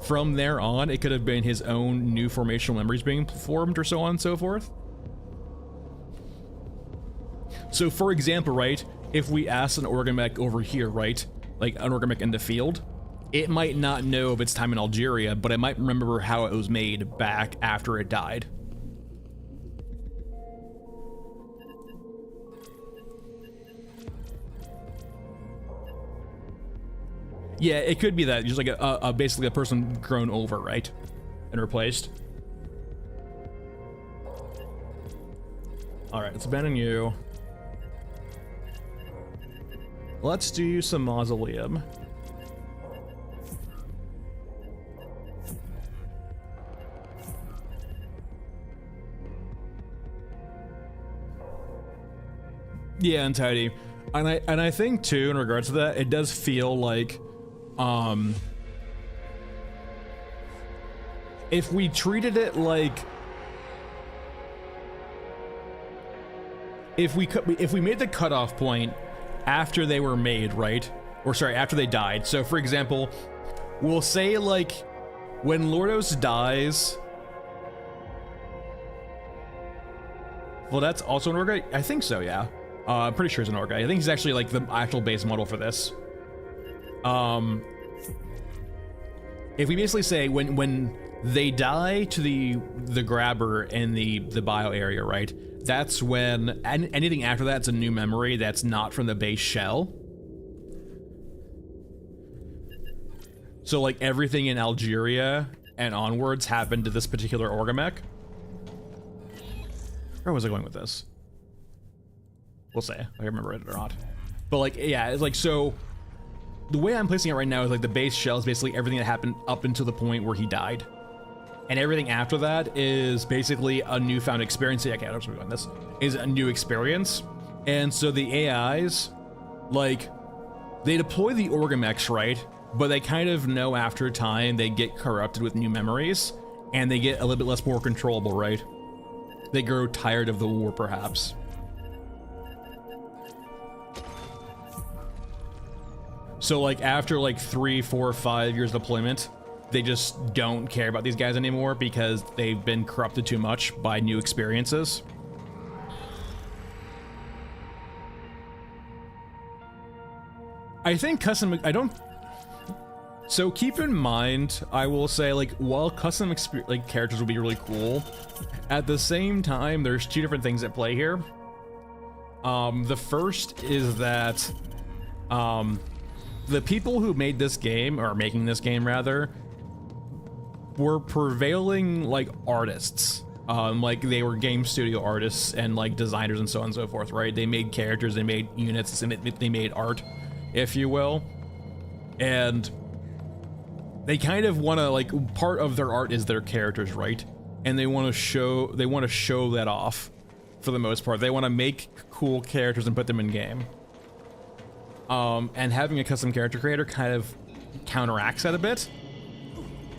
From there on, it could have been his own new formational memories being formed or so on and so forth. So for example, right, if we ask an Orgamech over here, right, like an Orgamech in the field, it might not know of its time in Algeria, but it might remember how it was made back after it died. Yeah, it could be that, just like basically a person grown over, right? And replaced. Alright, let's abandon you. Let's do some mausoleum. Yeah, untidy. And I think too, in regards to that, it does feel like if we treated it like if we made the cutoff point after they were made, right? Or sorry, after they died. So for example, we'll say like when Lordos dies. Well, that's also an Orga? I think so, yeah. I'm pretty sure it's an Orga. I think he's actually like the actual base model for this. If we basically say when they die to the grabber in the bio area, right? That's when anything after that's a new memory that's not from the base shell. So like everything in Algeria and onwards happened to this particular Orgamech. Where was I going with this? We'll say, I remember it or not. But like, yeah, it's like, so the way I'm placing it right now is like the base shell is basically everything that happened up until the point where he died. And everything after that is basically a newfound experience. Yeah, okay, I don't know this is a new experience. And so the AIs, like, they deploy the Orgamechs, right? But they kind of know after time they get corrupted with new memories and they get a little bit less more controllable, right? They grow tired of the war, perhaps. So like after like 3, 4, 5 years deployment, they just don't care about these guys anymore because they've been corrupted too much by new experiences. I think custom, so keep in mind, I will say, like, while custom characters will be really cool, at the same time, there's two different things at play here. The first is that, the people who made this game, or making this game rather, were prevailing like artists. Like they were game studio artists and like designers and so on and so forth, right? They made characters, they made units, and they made art, if you will. And they kind of want to, like, part of their art is their characters, right? And they want to show that off for the most part. They want to make cool characters and put them in game. And having a custom character creator kind of counteracts that a bit.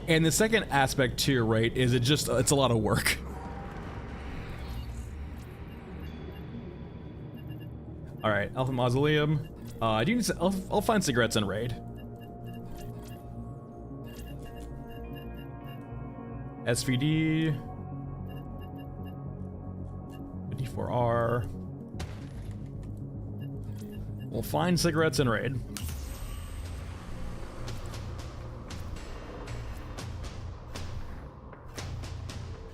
And the second aspect too, right, is it's a lot of work. All right, Alpha Mausoleum. I do need to, I'll find cigarettes in raid. SVD. 54R. We'll find cigarettes in raid.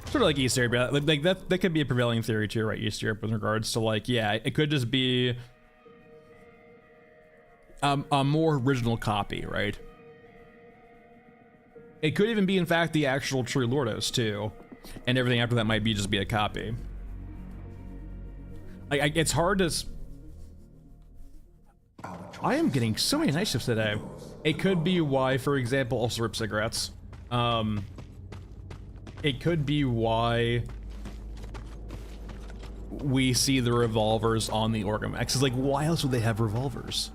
Sort of like East Europe, like that could be a prevailing theory too, right? East Europe, in regards to, like, yeah, it could just be a more original copy, right? It could even be, in fact, the actual true Lordos too, and everything after that might be just be a copy. Like, it's hard to. I am getting so many night shifts today. It could be why, for example, also rip cigarettes. It could be why we see the revolvers on the Orgamechs. It's like, why else would they have revolvers?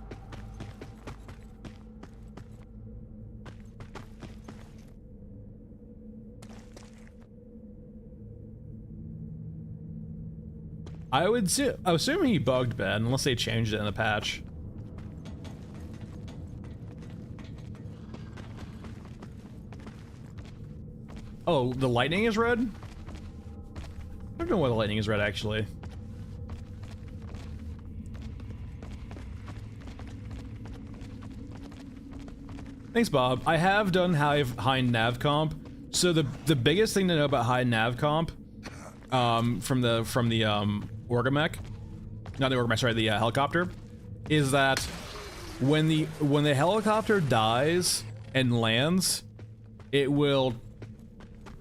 I would assume he bugged Ben, unless they changed it in the patch. Oh, the lightning is red? I don't know why the lightning is red, actually. Thanks, Bob. I have done high nav comp. So the biggest thing to know about high nav comp, from the Orgamech, not the Orgamech, sorry, the helicopter, is that when the helicopter dies and lands, it will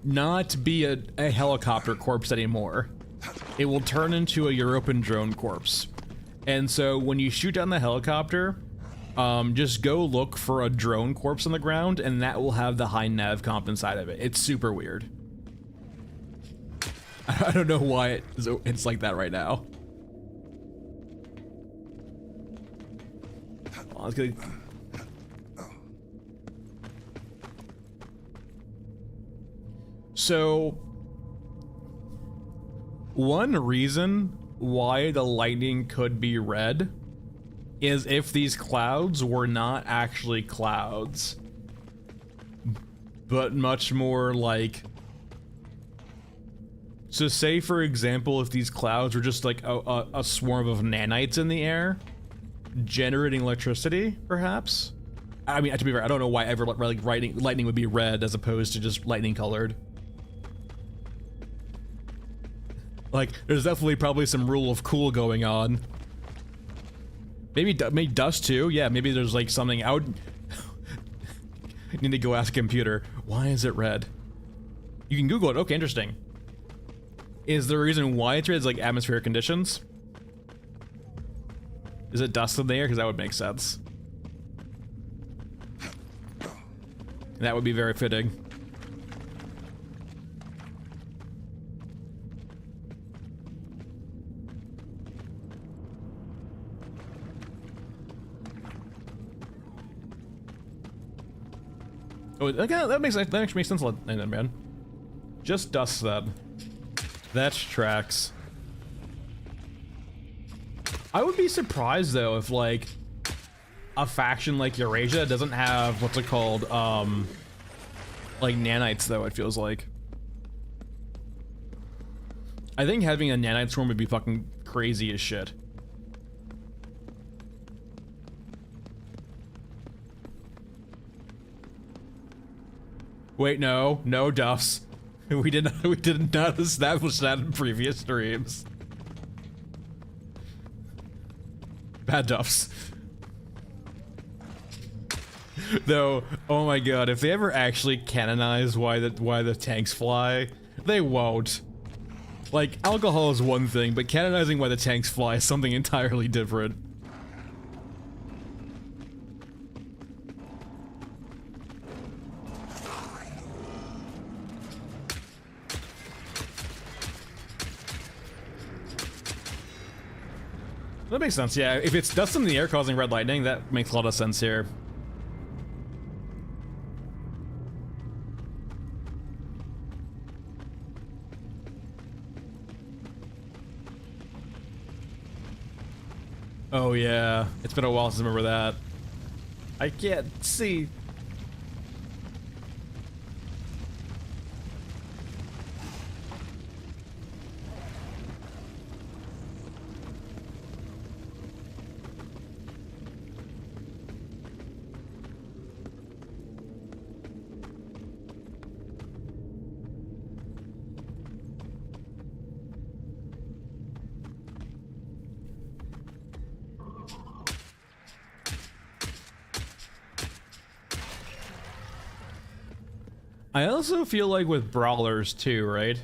not be a helicopter corpse anymore. It will turn into a European drone corpse. And so when you shoot down the helicopter, just go look for a drone corpse on the ground, and that will have the high nav comp inside of it. It's super weird. I don't know why it's like that right now. Oh, it's gonna... So, one reason why the lightning could be red is if these clouds were not actually clouds, but much more like... So say, for example, if these clouds were just like a swarm of nanites in the air, generating electricity, perhaps? I mean, to be fair, I don't know why ever like lightning would be red as opposed to just lightning colored. Like, there's definitely probably some rule of cool going on. Maybe dust too. Yeah, maybe there's like something out. Need to go ask a computer. Why is it red? You can Google it. Okay, interesting. Is the reason why it's red is like atmospheric conditions? Is it dust in the air? Because that would make sense. That would be very fitting. Oh, okay, that actually makes sense, man. Just dust then. That tracks. I would be surprised though if like a faction like Eurasia doesn't have what's it called, like nanites though. It feels like. I think having a nanite swarm would be fucking crazy as shit. Wait, no, Duffs. We did not establish that in previous streams. Bad Duffs. Though, oh my god, if they ever actually canonize why the tanks fly, they won't. Like, alcohol is one thing, but canonizing why the tanks fly is something entirely different. That makes sense, yeah. If it's dust in the air causing red lightning, that makes a lot of sense here. Oh yeah, it's been a while since I remember that. I can't see. I also feel like with brawlers too, right?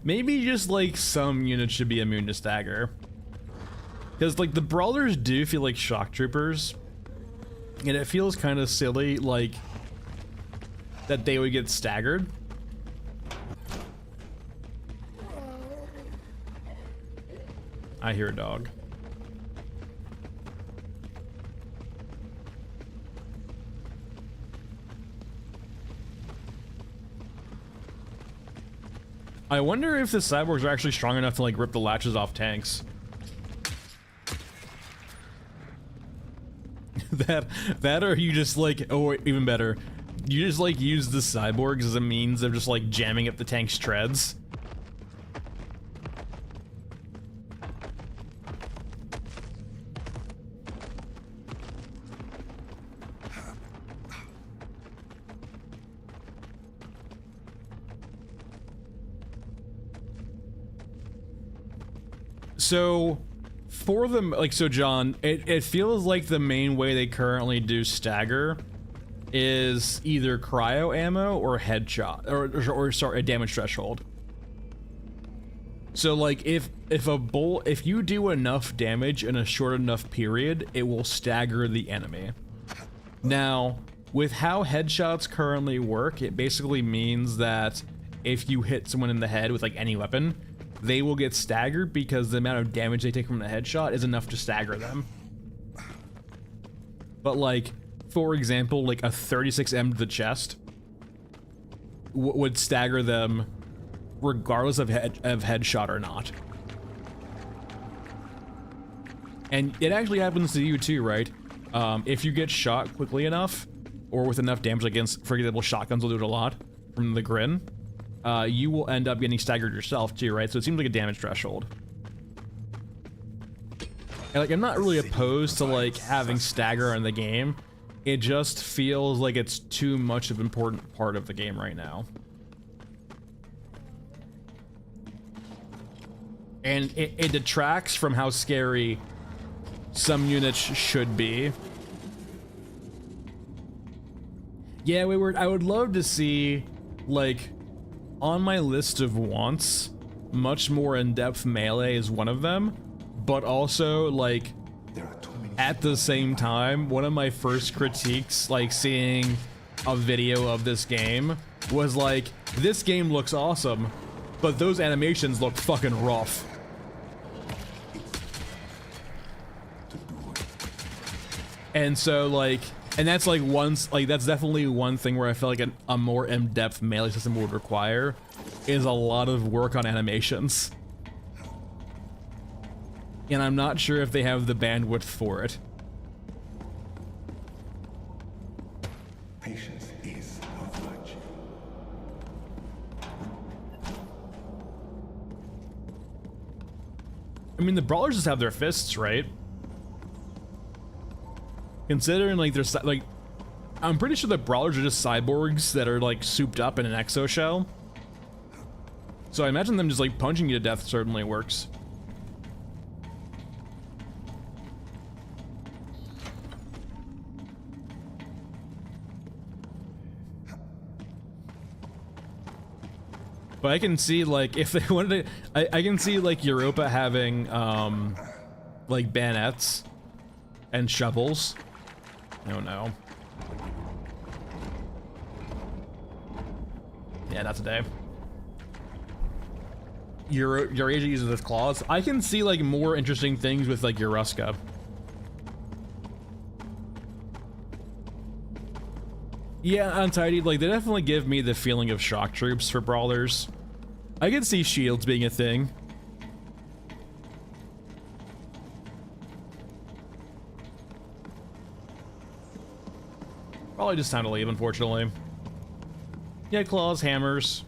Maybe just like some units should be immune to stagger. Because like the brawlers do feel like shock troopers. And it feels kind of silly like that they would get staggered. I hear a dog. I wonder if the cyborgs are actually strong enough to like rip the latches off tanks. that or you just like, or even better, you just like use the cyborgs as a means of just like jamming up the tank's treads. So for them, like, so John, it feels like the main way they currently do stagger is either cryo ammo or headshot, or sorry, a damage threshold. So like if you do enough damage in a short enough period, it will stagger the enemy. Now, with how headshots currently work, it basically means that if you hit someone in the head with like any weapon, they will get staggered because the amount of damage they take from the headshot is enough to stagger them. But like, for example, like a 36M to the chest would stagger them regardless of headshot or not. And it actually happens to you too, right? If you get shot quickly enough, or with enough damage against, for example, shotguns will do it a lot from the Grin, you will end up getting staggered yourself too, right? So it seems like a damage threshold. And like, I'm not really opposed to like having stagger in the game. It just feels like it's too much of an important part of the game right now. And it detracts from how scary some units should be. Yeah, I would love to see, like, on my list of wants, much more in-depth melee is one of them, but also, like, at the same time, one of my first critiques, like, seeing a video of this game, was like, this game looks awesome, but those animations look fucking rough. And so, like, and that's like that's definitely one thing where I feel like a more in-depth melee system would require is a lot of work on animations. And I'm not sure if they have the bandwidth for it. Patience is a virtue. I mean, the brawlers just have their fists, right? Considering, like, there's, like, I'm pretty sure the brawlers are just cyborgs that are, like, souped up in an exoshell. So I imagine them just, like, punching you to death certainly works. But I can see, like, if they wanted to, I can see, like, Europa having, like, bayonets and shovels. Oh no. Yeah, not today. Eurasia uses its claws. I can see like more interesting things with like Yoruska. Yeah, Untidy, like they definitely give me the feeling of shock troops for brawlers. I can see shields being a thing. Probably just time to leave, unfortunately. Yeah, claws, hammers,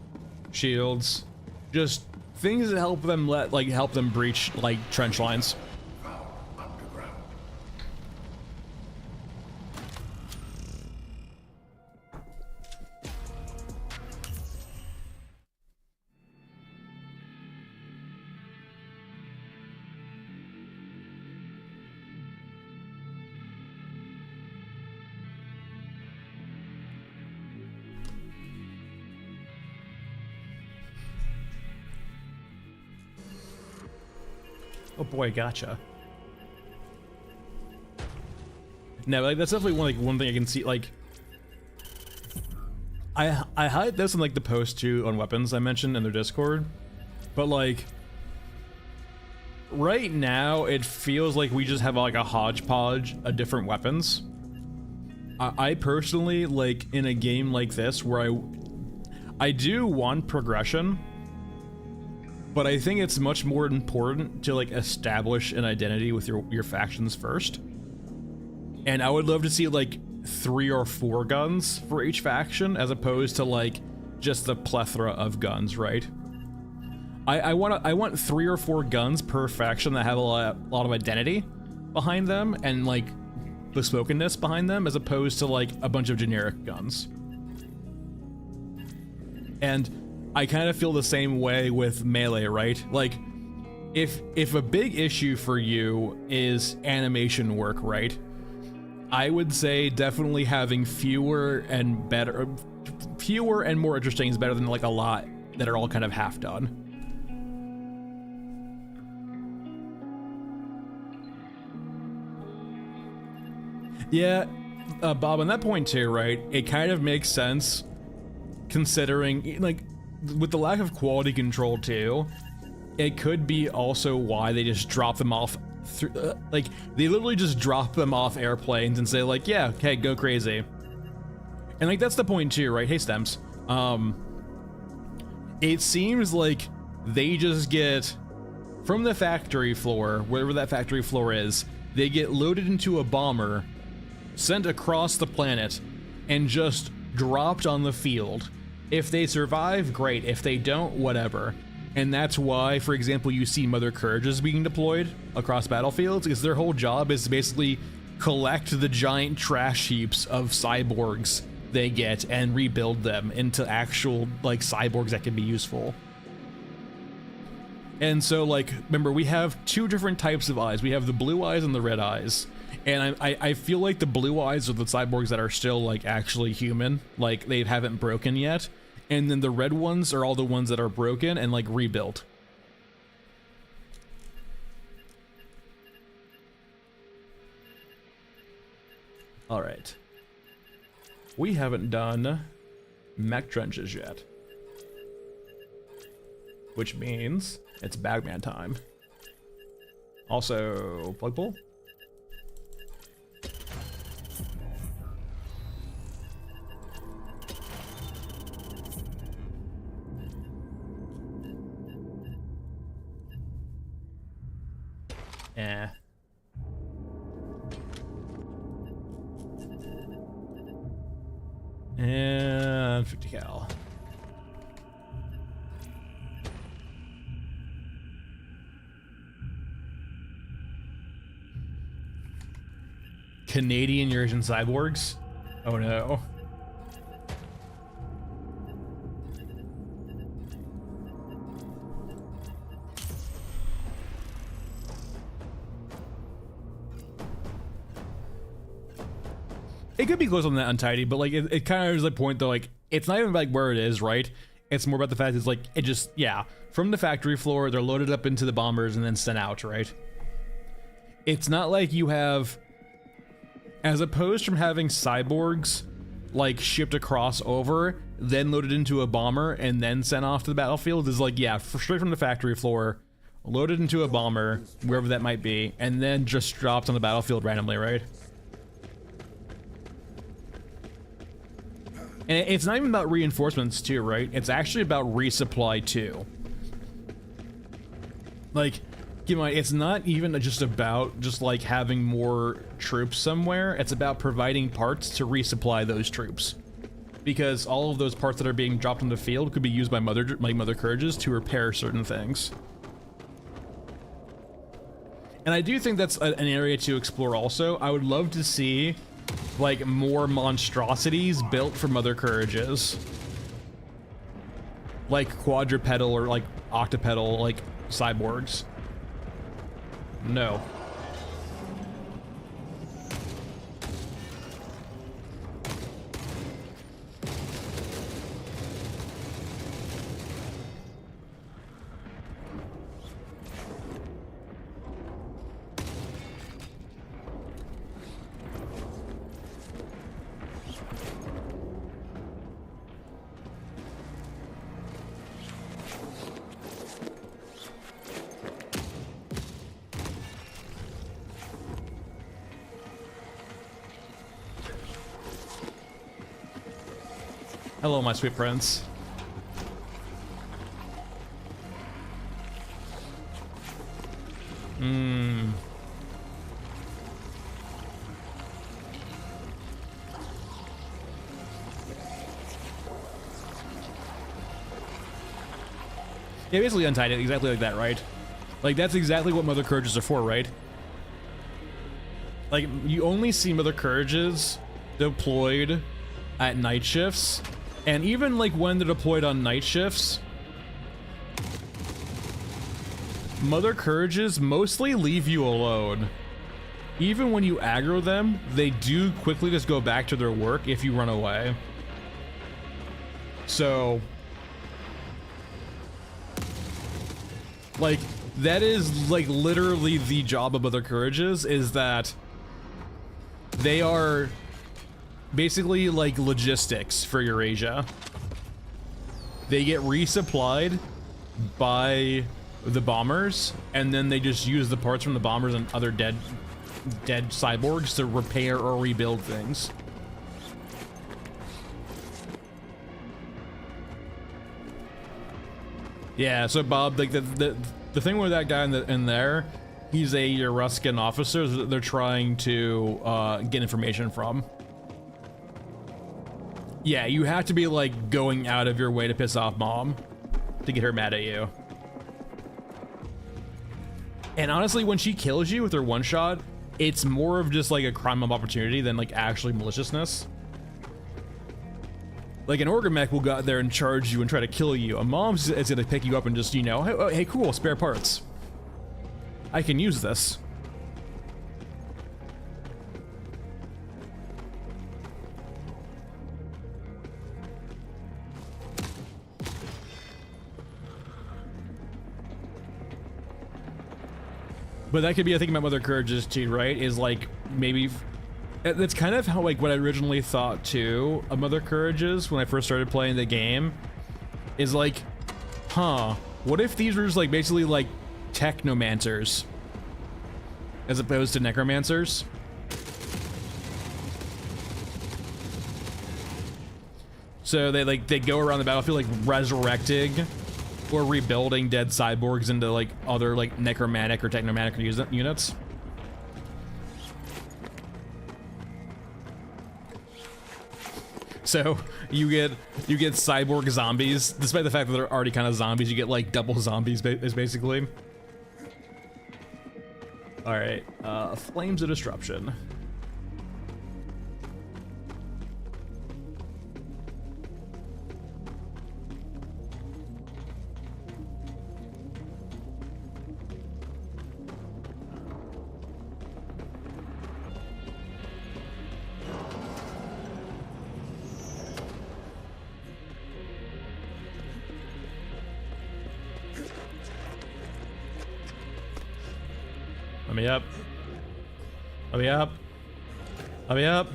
shields, just things that help them help them breach like trench lines. Oh boy, gotcha. No, like that's definitely one thing I can see. Like, I hide this in like the post too on weapons I mentioned in their Discord, but like right now it feels like we just have like a hodgepodge of different weapons. I personally, like in a game like this where I do want progression, but I think it's much more important to like establish an identity with your factions first. And I would love to see like 3 or 4 guns for each faction, as opposed to like just the plethora of guns, right? I want 3 or 4 guns per faction that have a lot of identity behind them and like bespokenness behind them, as opposed to like a bunch of generic guns. And I kind of feel the same way with melee, right? Like, if a big issue for you is animation work, right? I would say definitely having fewer and more interesting is better than like a lot that are all kind of half done. Yeah, Bob, on that point too, right? It kind of makes sense considering, like, with the lack of quality control too, it could be also why they just drop them off like, they literally just drop them off airplanes and say like, yeah, okay, go crazy. And like, that's the point too, right? Hey, Stems. It seems like they just get from the factory floor, wherever that factory floor is, they get loaded into a bomber, sent across the planet, and just dropped on the field. If they survive, great. If they don't, whatever. And that's why, for example, you see Mother Courages being deployed across battlefields, because their whole job is to basically collect the giant trash heaps of cyborgs they get and rebuild them into actual, like, cyborgs that can be useful. And so, like, remember, we have 2 different types of eyes. We have the blue eyes and the red eyes. And I feel like the blue eyes are the cyborgs that are still, like, actually human. Like, they haven't broken yet. And then the red ones are all the ones that are broken and, like, rebuilt. All right. We haven't done mech trenches yet. Which means it's Bagman time. Also, plug pull? Eh. And 50 cal. Canadian Eurasian cyborgs? Oh no. It could be close on that Untidy, but like it kind of is the point though, like it's not even like where it is, right? It's more about the fact it's like it just, yeah, from the factory floor, they're loaded up into the bombers and then sent out, right? It's not like you have, as opposed from having cyborgs like shipped across over, then loaded into a bomber and then sent off to the battlefield, is like, yeah, straight from the factory floor, loaded into a bomber, wherever that might be, and then just dropped on the battlefield randomly, right? And it's not even about reinforcements too, right? It's actually about resupply too. Like, keep in mind, it's not even just about just like having more troops somewhere. It's about providing parts to resupply those troops. Because all of those parts that are being dropped on the field could be used by Mother Courages to repair certain things. And I do think that's an area to explore also. I would love to see like more monstrosities built for Mother Courages, like quadrupedal or like octopedal, like cyborgs. No. Hello, my sweet prince. Hmm. Yeah, basically untied it exactly like that, right? Like, that's exactly what Mother Courages are for, right? Like, you only see Mother Courages deployed at night shifts, and even, like, when they're deployed on night shifts, Mother Courages mostly leave you alone. Even when you aggro them, they do quickly just go back to their work if you run away. So... like, that is, like, literally the job of Mother Courages, is that they are basically, like, logistics for Eurasia. They get resupplied by the bombers, and then they just use the parts from the bombers and other dead cyborgs to repair or rebuild things. Yeah, so Bob, like the thing with that guy in there, he's a Euruscan officer that they're trying to get information from. Yeah, you have to be like going out of your way to piss off Mom to get her mad at you. And honestly, when she kills you with her one shot, it's more of just like a crime of opportunity than like actually maliciousness. Like an Orgamech will go out there and charge you and try to kill you. A Mom's is gonna pick you up and just, you know, hey, oh, hey, cool, spare parts. I can use this. But that could be a thing about Mother Courage's too, right? Is like maybe that's kind of how like what I originally thought too of Mother Courage's when I first started playing the game. Is like, huh? What if these were just like basically like technomancers as opposed to necromancers? So they go around the battlefield like resurrecting or rebuilding dead cyborgs into like other like necromantic or technomantic units. So you get cyborg zombies, despite the fact that they're already kind of zombies. You get like double zombies, is basically. All right, Flames of Disruption. Let me up. Let me up. Let me up.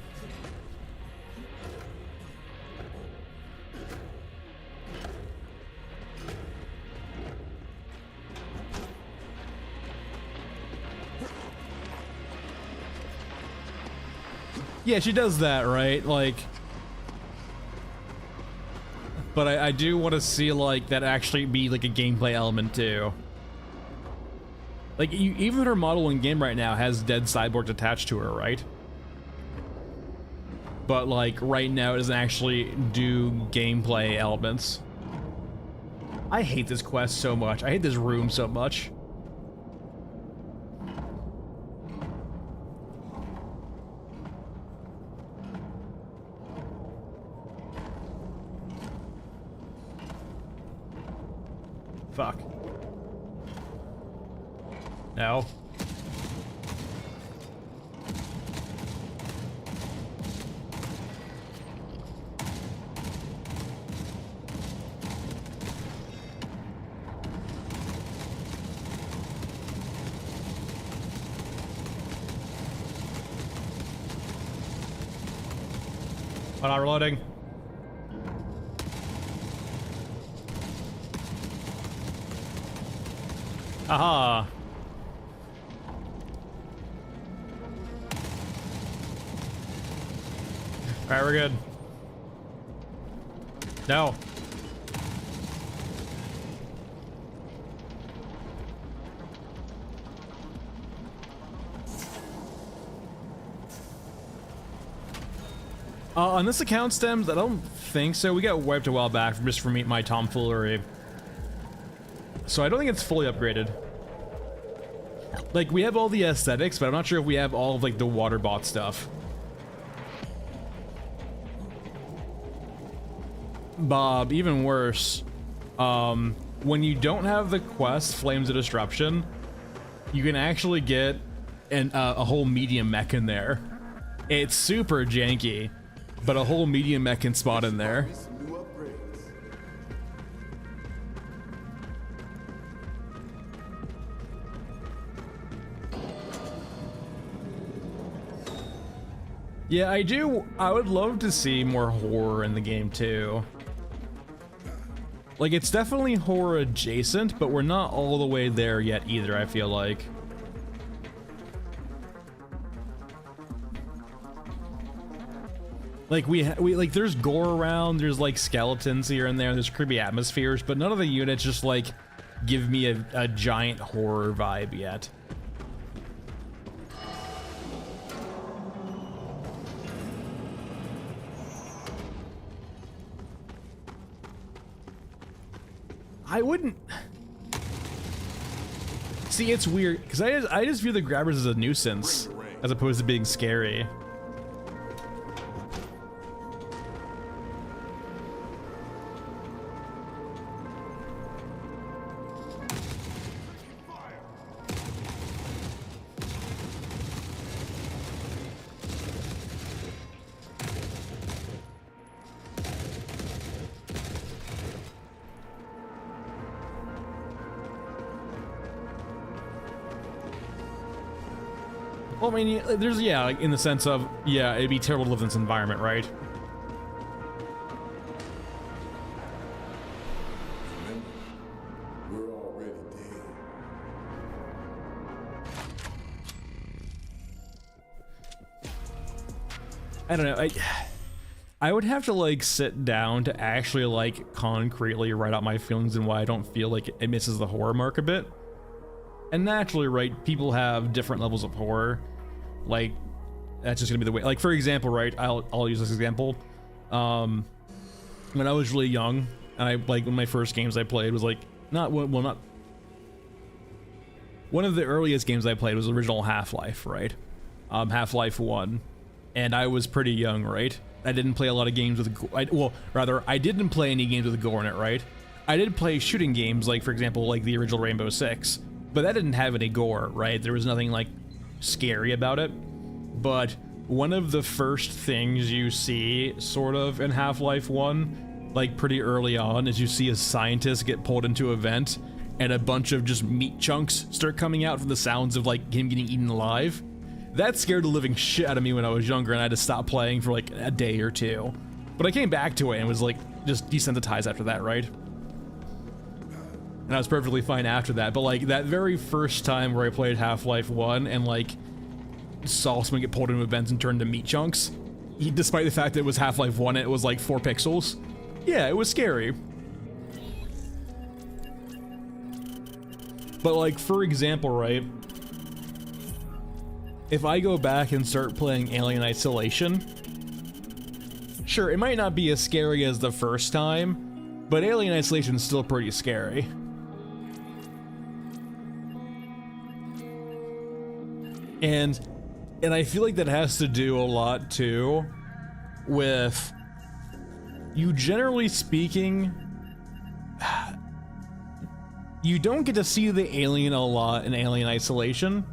Yeah, she does that, right? Like, but I do want to see like that actually be like a gameplay element too. Like, even her model in game right now has dead cyborgs attached to her, right? But, like, right now it doesn't actually do gameplay elements. I hate this quest so much. I hate this room so much. Fuck. No. I'm not reloading. Aha. Alright, we're good. No. On this account, Stems, I don't think so. We got wiped a while back just for my tomfoolery. So I don't think it's fully upgraded. Like, we have all the aesthetics, but I'm not sure if we have all of, like, the water bot stuff. Bob, even worse. When you don't have the quest, Flames of Disruption, you can actually get a whole medium mech in there. It's super janky, but a whole medium mech can spot in there. Yeah, I would love to see more horror in the game too. Like, it's definitely horror adjacent, but we're not all the way there yet either, I feel like. Like, we like, there's gore around, there's like skeletons here and there, there's creepy atmospheres, but none of the units just like give me a giant horror vibe yet. I wouldn't... See, it's weird, because I just view the grabbers as a nuisance, as opposed to being scary. Well, I mean, there's, yeah, like, in the sense of, yeah, it'd be terrible to live in this environment, right? Remember, we're already dead. I don't know, I would have to, like, sit down to actually, like, concretely write out my feelings and why I don't feel like it misses the horror mark a bit. And naturally, right, people have different levels of horror. Like, that's just gonna be the way. Like, for example, right, I'll use this example. When I was really young, and I, like, one of my first games I played was, like, not one of the earliest games I played was original Half-Life, right? Half-Life 1. And I was pretty young, right? I didn't play a lot of games with, I didn't play any games with gore in it, right? I did play shooting games, like, for example, like the original Rainbow Six, but that didn't have any gore, right? There was nothing, like, scary about it. But one of the first things you see, sort of, in Half-Life 1, like, pretty early on, is you see a scientist get pulled into a vent, and a bunch of just meat chunks start coming out from the sounds of, like, him getting eaten alive. That scared the living shit out of me when I was younger, and I had to stop playing for, like, a day or two. But I came back to it and was, like, just desensitized after that, right? And I was perfectly fine after that, but, like, that very first time where I played Half-Life 1 and, like, saw someone get pulled into events and turned to meat chunks, despite the fact that it was Half-Life 1 and it was, like, 4 pixels, yeah, it was scary. But, like, for example, right, if I go back and start playing Alien Isolation, sure, it might not be as scary as the first time, but Alien Isolation is still pretty scary. And I feel like that has to do a lot, too, with you, generally speaking, you don't get to see the alien a lot in Alien Isolation.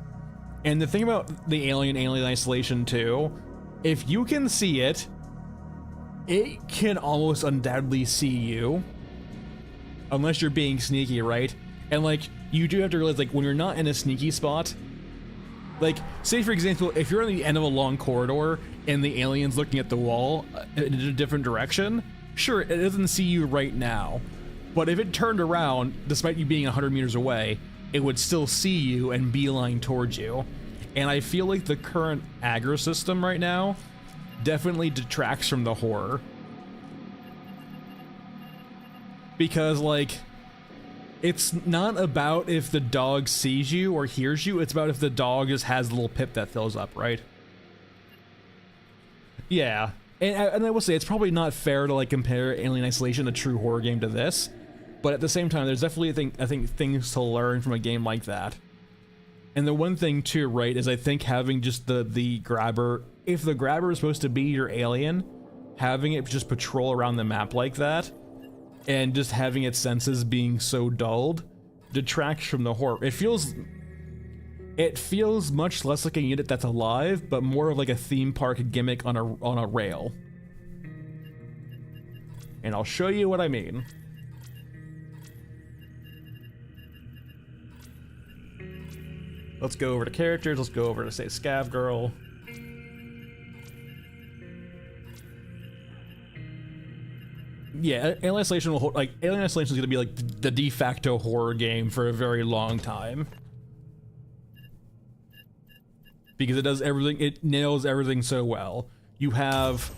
And the thing about the Alien Isolation 2, if you can see it, it can almost undoubtedly see you. Unless you're being sneaky, right? And, like, you do have to realize, like, when you're not in a sneaky spot, like, say for example, if you're on the end of a long corridor and the alien's looking at the wall in a different direction, sure, it doesn't see you right now. But if it turned around, despite you being 100 meters away, it would still see you and beeline towards you. And I feel like the current aggro system right now definitely detracts from the horror. Because, like, it's not about if the dog sees you or hears you, it's about if the dog just has a little pip that fills up, right? Yeah, And I will say, it's probably not fair to like compare Alien Isolation, a true horror game, to this, but at the same time, there's definitely I think things to learn from a game like that. And the one thing too, right, is I think having just the grabber, if the grabber is supposed to be your alien, having it just patrol around the map like that, and just having its senses being so dulled, detracts from the horror. It feels much less like a unit that's alive, but more of like a theme park gimmick on a rail. And I'll show you what I mean. Let's go over to characters. Let's go over to, say, Scav Girl. Yeah, Alien Isolation will hold, like, Alien Isolation is going to be like the de facto horror game for a very long time. Because it does everything, it nails everything so well. You have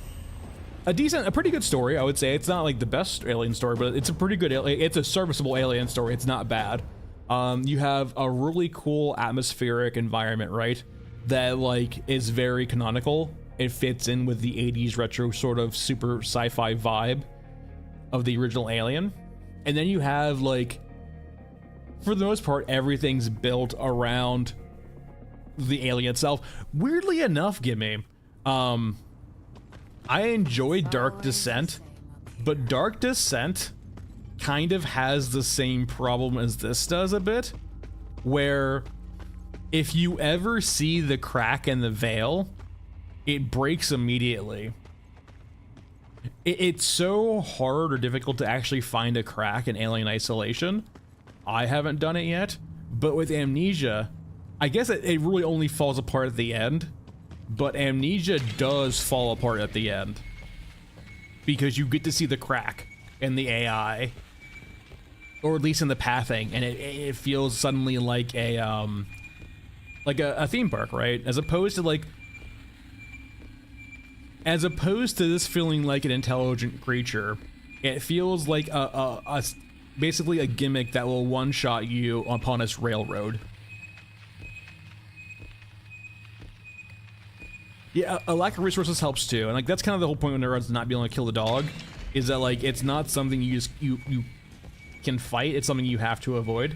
a pretty good story, I would say. It's not like the best Alien story, but it's a pretty good, it's a serviceable Alien story. It's not bad. You have a really cool atmospheric environment, right? That like is very canonical. It fits in with the 80s retro sort of super sci-fi vibe of the original Alien. And then you have like, for the most part, everything's built around the alien itself. Weirdly enough, Gimme, I enjoyed Dark Descent, but Dark Descent kind of has the same problem as this does a bit, where if you ever see the crack in the veil, it breaks immediately. It's so hard or difficult to actually find a crack in Alien Isolation. I haven't done it yet, but with Amnesia, I guess it really only falls apart at the end, but Amnesia does fall apart at the end because you get to see the crack in the AI, or at least in the pathing, and it feels suddenly like a theme park, right? As opposed to this feeling like an intelligent creature, it feels like basically a gimmick that will one-shot you upon its railroad. Yeah, a lack of resources helps too, and like that's kind of the whole point when everyone's not being able to kill the dog, is that like it's not something you can fight, it's something you have to avoid.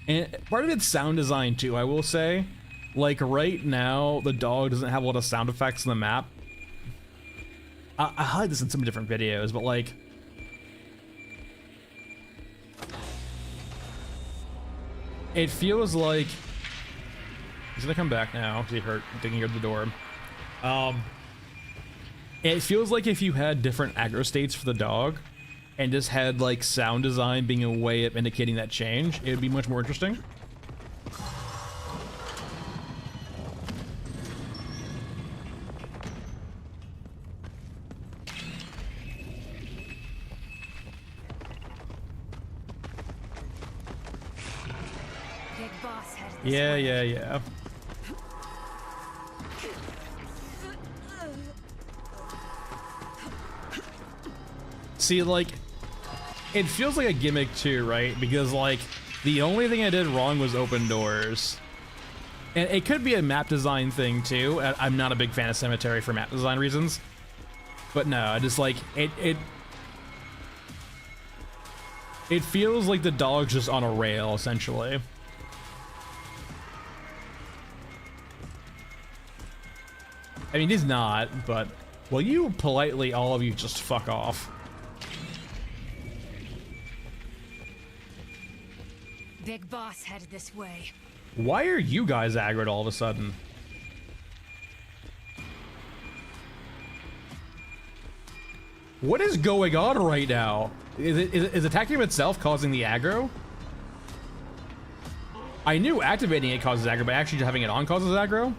And part of it's sound design too, I will say. Like right now, the dog doesn't have a lot of sound effects on the map. I highlight this in some different videos, but like, it feels like he's gonna come back now. He hurt digging at the door. It feels like if you had different aggro states for the dog, and just had like sound design being a way of indicating that change, it would be much more interesting. Yeah. See, like, it feels like a gimmick too, right? Because, like, the only thing I did wrong was open doors. And it could be a map design thing too. I'm not a big fan of Cemetery for map design reasons. But no, I just like, it feels like the dog's just on a rail, essentially. I mean, he's not, but will you politely, all of you, just fuck off? Big Boss headed this way. Why are you guys aggroed all of a sudden? What is going on right now? Is attacking him itself causing the aggro? I knew activating it causes aggro, but actually having it on causes aggro?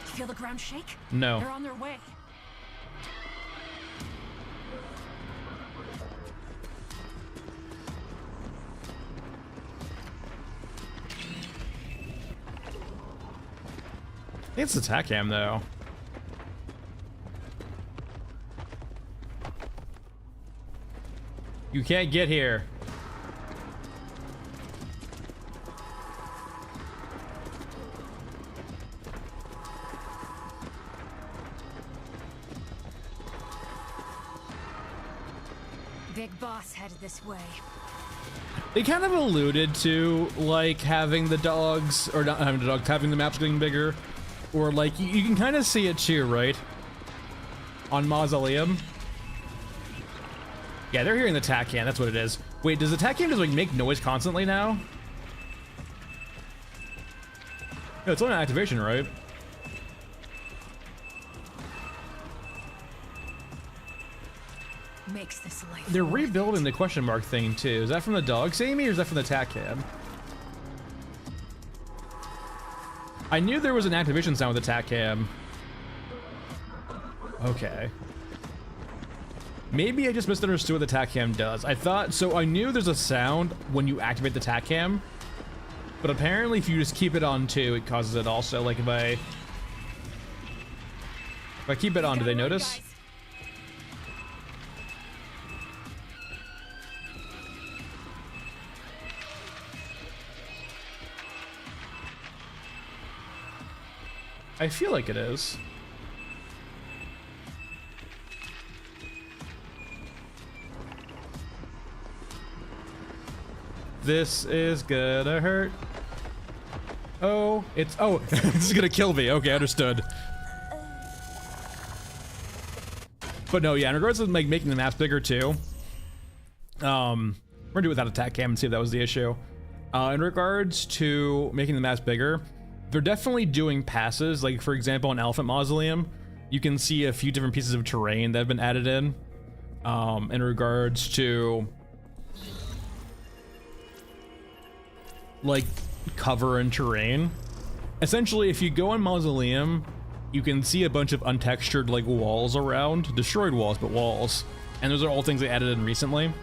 Feel the ground shake? No. They're on their way. think it's the tac cam though. You can't get here. Big Boss headed this way. They kind of alluded to like having the dogs, or not having the dogs, having the maps getting bigger, or like you can kind of see it too, right? On Mausoleum. Yeah, they're hearing the tac cam. That's what it is. Wait, does the tac cam just like make noise constantly now? No, it's only an activation, right? Makes this life. They're rebuilding the question mark thing too. Is that from the dogs, Amy, or is that from the tac cam? I knew there was an activation sound with the tac cam. Okay. Maybe I just misunderstood what the tac cam does. I thought, so I knew there's a sound when you activate the tac cam, but apparently if you just keep it on too, it causes it also. Like if I keep it on, do they notice? I feel like it is. This is gonna hurt. Oh, this is gonna kill me. Okay, understood. But no, yeah, in regards to like making the maps bigger too. We're gonna do it without a tac cam and see if that was the issue. In regards to making the maps bigger, they're definitely doing passes. Like for example, in Elephant Mausoleum, you can see a few different pieces of terrain that have been added in regards to like cover and terrain. Essentially, if you go in Mausoleum, you can see a bunch of untextured like walls around, destroyed walls, but walls. And those are all things they added in recently.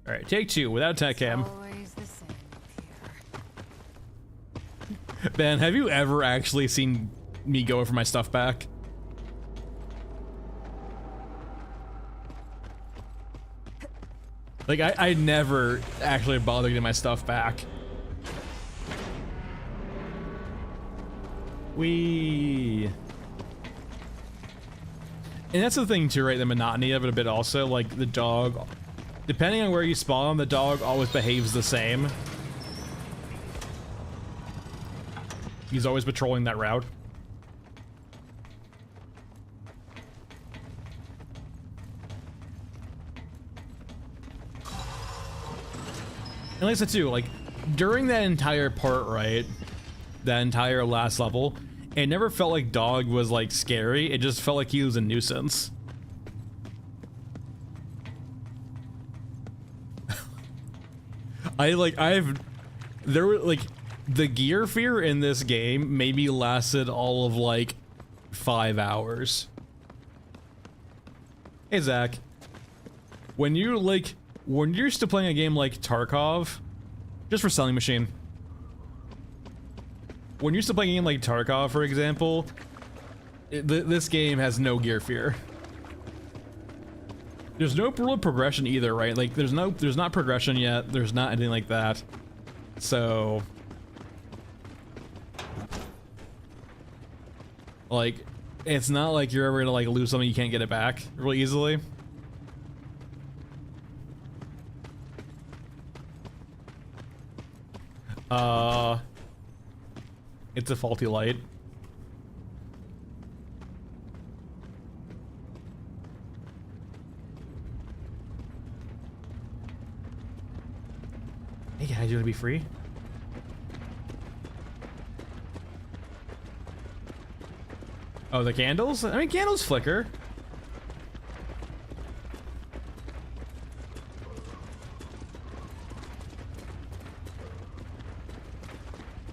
All right, take two without tac cam. Always the same here. Ben, have you ever actually seen me go for my stuff back? Like, I never actually bothered getting my stuff back. And that's the thing too, right? The monotony of it a bit also. Like, the dog, depending on where you spawn, the dog always behaves the same. He's always patrolling that route. And like I said too, like, during that entire part, right? That entire last level, it never felt like dog was like scary. It just felt like he was a nuisance. There were like, the gear fear in this game maybe lasted all of like 5 hours. Hey Zach, when you're used to playing a game like Tarkov, just for Selling Machine, when you're used to playing a game like Tarkov, for example, this game has no gear fear. There's no real progression either, right? Like, there's not progression yet. There's not anything like that. So, like, it's not like you're ever gonna like lose something, you can't get it back really easily. It's a faulty light. Hey guys, you wanna be free? Oh, the candles? I mean, candles flicker.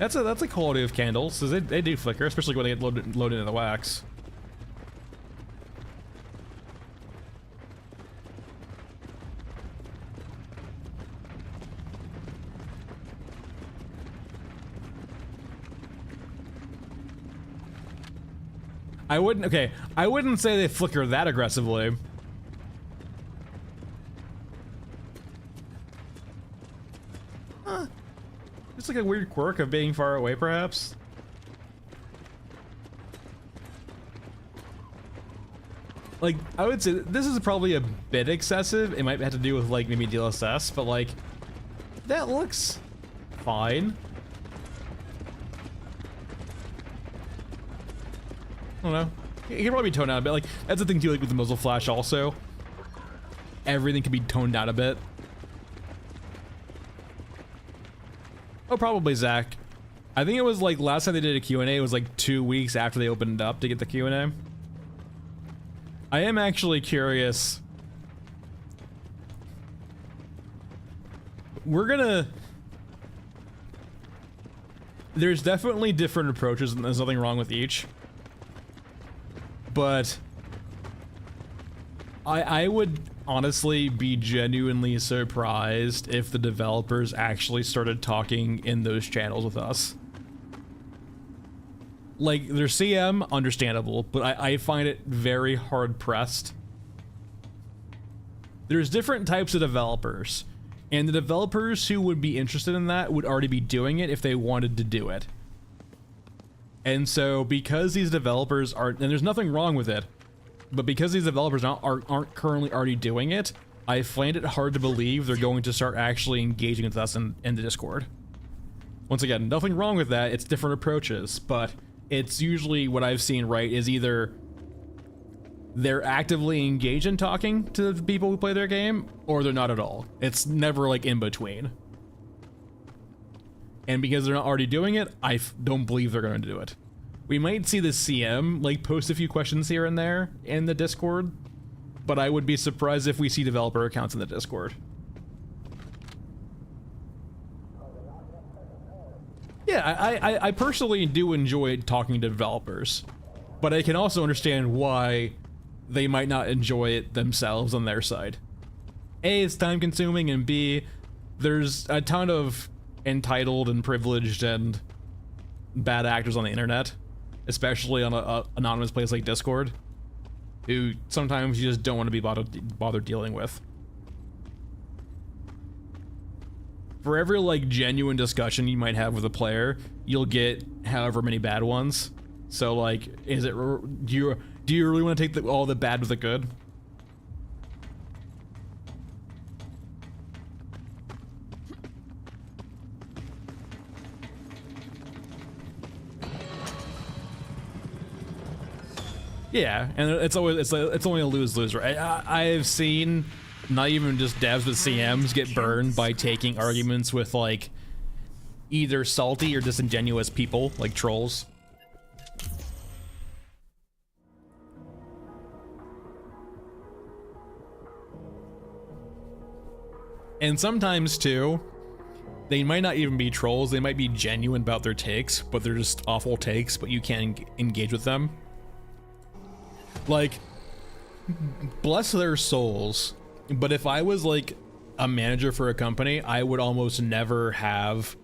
That's a quality of candles, so they do flicker, especially when they get loaded into the wax. I wouldn't say they flicker that aggressively. Huh. Just like a weird quirk of being far away, perhaps. Like, I would say this is probably a bit excessive. It might have to do with like maybe DLSS, but like, that looks fine. I don't know. It can probably be toned down a bit. Like, that's the thing too, like with the muzzle flash also. Everything can be toned down a bit. Oh, probably Zach. I think it was like last time they did a Q&A, it was like 2 weeks after they opened up to get the Q&A. I am actually curious. There's definitely different approaches and there's nothing wrong with each. But I would honestly be genuinely surprised if the developers actually started talking in those channels with us. Like, their CM, understandable, but I find it very hard pressed. There's different types of developers, and the developers who would be interested in that would already be doing it if they wanted to do it. And so, because these developers aren't, and there's nothing wrong with it, but because these developers aren't currently already doing it, I find it hard to believe they're going to start actually engaging with us in the Discord. Once again, nothing wrong with that, it's different approaches, but it's usually what I've seen, right, is either they're actively engaged in talking to the people who play their game, or they're not at all. It's never like in between. And because they're not already doing it, I don't believe they're going to do it. We might see the CM like post a few questions here and there in the Discord, but I would be surprised if we see developer accounts in the Discord. Yeah, I personally do enjoy talking to developers, but I can also understand why they might not enjoy it themselves on their side. A, it's time consuming, and B, there's a ton of entitled and privileged and bad actors on the internet, especially on a anonymous place like Discord, who sometimes you just don't want to be bothered dealing with. For every like genuine discussion you might have with a player, you'll get however many bad ones. So like, do you really want to take all the bad with the good? Yeah, and it's only a lose-lose, right? I've seen not even just devs but CMs get burned by taking arguments with like either salty or disingenuous people like trolls. And sometimes too, they might not even be trolls, they might be genuine about their takes, but they're just awful takes, but you can't engage with them. Like, bless their souls, but if I was like a manager for a company, I would almost never have...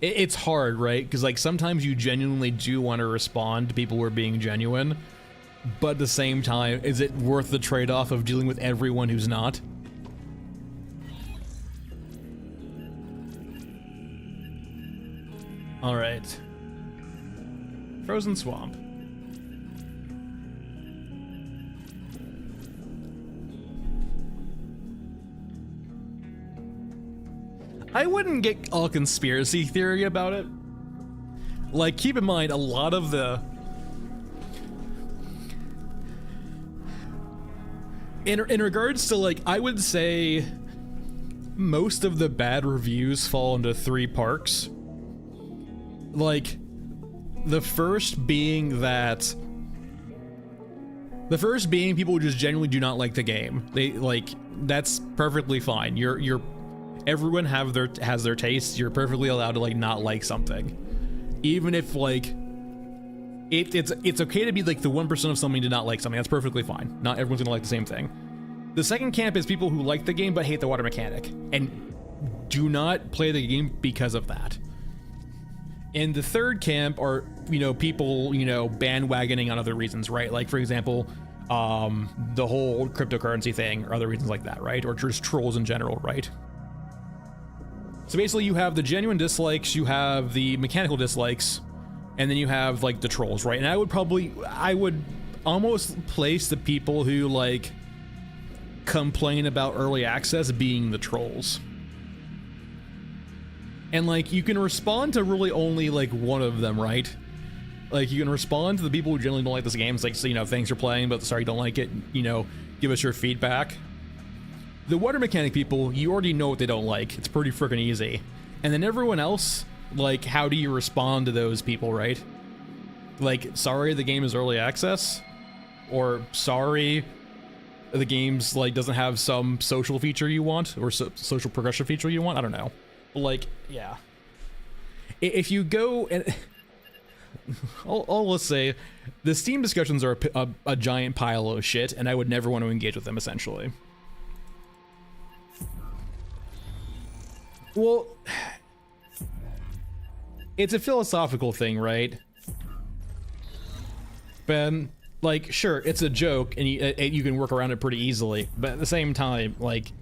It's hard, right? Because like sometimes you genuinely do want to respond to people who are being genuine, but at the same time, is it worth the trade-off of dealing with everyone who's not? All right. Frozen Swamp. I wouldn't get all conspiracy theory about it. Like, keep in mind, a lot of the... In regards to, like, I would say most of the bad reviews fall into 3 parks. Like, the first being people just genuinely do not like the game. They, like, that's perfectly fine. You're everyone has their tastes. You're perfectly allowed to like not like something, even if like it's okay to be like the 1% of something to not like something. That's perfectly fine. Not everyone's gonna like the same thing. The second camp is people who like the game but hate the water mechanic and do not play the game because of that. And the third camp are, you know, people, you know, bandwagoning on other reasons, right? Like, for example, the whole cryptocurrency thing or other reasons like that, right? Or just trolls in general, right? So basically you have the genuine dislikes, you have the mechanical dislikes, and then you have like the trolls, right? And I would almost place the people who like complain about early access being the trolls. And like you can respond to really only like one of them, right? Like you can respond to the people who generally don't like this game. It's like, so, you know, thanks for playing, but sorry you don't like it, you know, give us your feedback. The water mechanic people, you already know what they don't like. It's pretty freaking easy. And then everyone else, like, how do you respond to those people, right? Like, sorry the game is early access, or sorry the game's like doesn't have some social feature you want, or social progression feature you want. I don't know. Like, yeah, if you go and let's say the Steam discussions are a giant pile of shit, and I would never want to engage with them, essentially. Well, it's a philosophical thing, right? Ben, like, sure, it's a joke, and you can work around it pretty easily, but at the same time, like,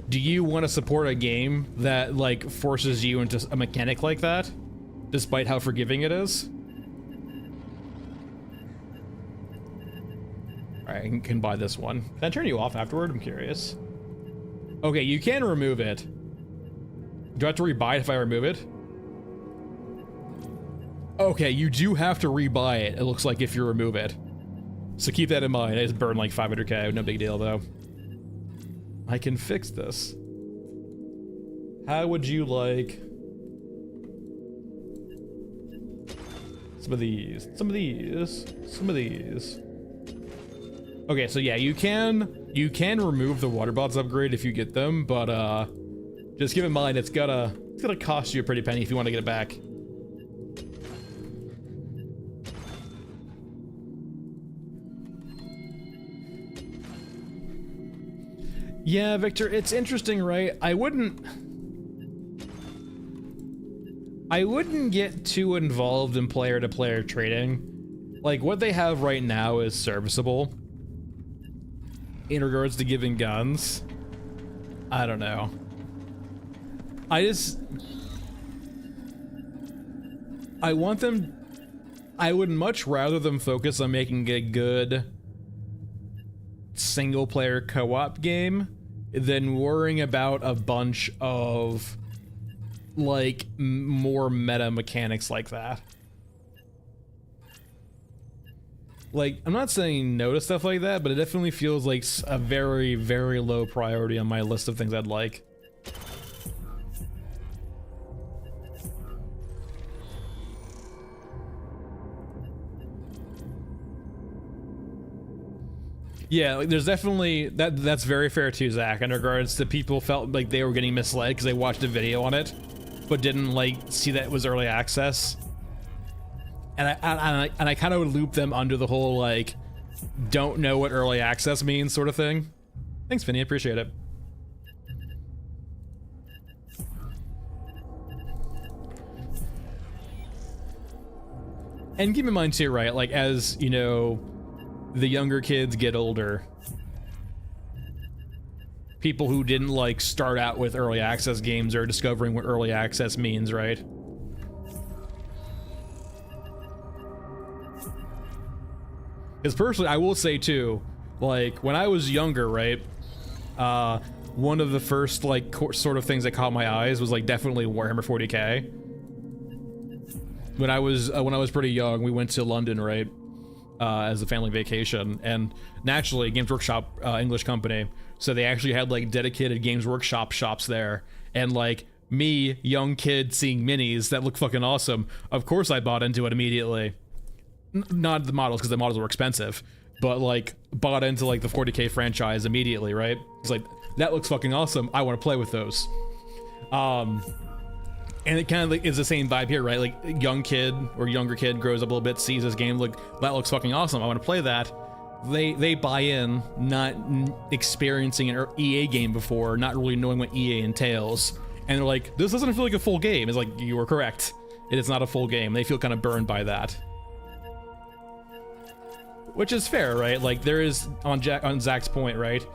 do you want to support a game that like forces you into a mechanic like that, despite how forgiving it is? All right, I can buy this one. Can I turn you off afterward? I'm curious. Okay, you can remove it. Do I have to rebuy it if I remove it? Okay, you do have to rebuy it, it looks like, if you remove it. So keep that in mind. It's burned like 500k, no big deal though. I can fix this. How would you like some of these, some of these, some of these? Okay, so yeah, you can remove the water bots upgrade if you get them, but just keep in mind it's gonna cost you a pretty penny if you want to get it back. Yeah, Victor, it's interesting, right? I wouldn't get too involved in player-to-player trading. Like, what they have right now is serviceable in regards to giving guns. I don't know. I would much rather them focus on making a good single-player co-op game than worrying about a bunch of like more meta mechanics like that. Like, I'm not saying no to stuff like that, but it definitely feels like a very, very low priority on my list of things I'd like. Yeah, like there's definitely that's very fair too, Zach, in regards to people felt like they were getting misled because they watched a video on it but didn't like see that it was early access. And I kind of would loop them under the whole like don't know what early access means sort of thing. Thanks, Vinny, I appreciate it. And keep in mind too, right, like as you know, the younger kids get older, people who didn't like start out with early access games are discovering what early access means, right? Because personally, I will say too, like when I was younger, right, one of the first like sort of things that caught my eyes was like definitely Warhammer 40k. When I was pretty young, we went to London, right, as a family vacation, and naturally Games Workshop, English company, so they actually had like dedicated Games Workshop shops there, and like me, young kid, seeing minis that look fucking awesome, of course I bought into it immediately. Not the models, because the models were expensive, but like bought into like the 40k franchise immediately, right? It's like, that looks fucking awesome, I want to play with those. And it kind of like is the same vibe here, right? Like young kid or younger kid grows up a little bit, sees this game, look, that looks fucking awesome, I want to play that. They buy in, not experiencing an EA game before, not really knowing what EA entails, and they're like, this doesn't feel like a full game. It's like, you were correct, it is not a full game. They feel kind of burned by that, which is fair, right? Like there is, on Zach's point, right,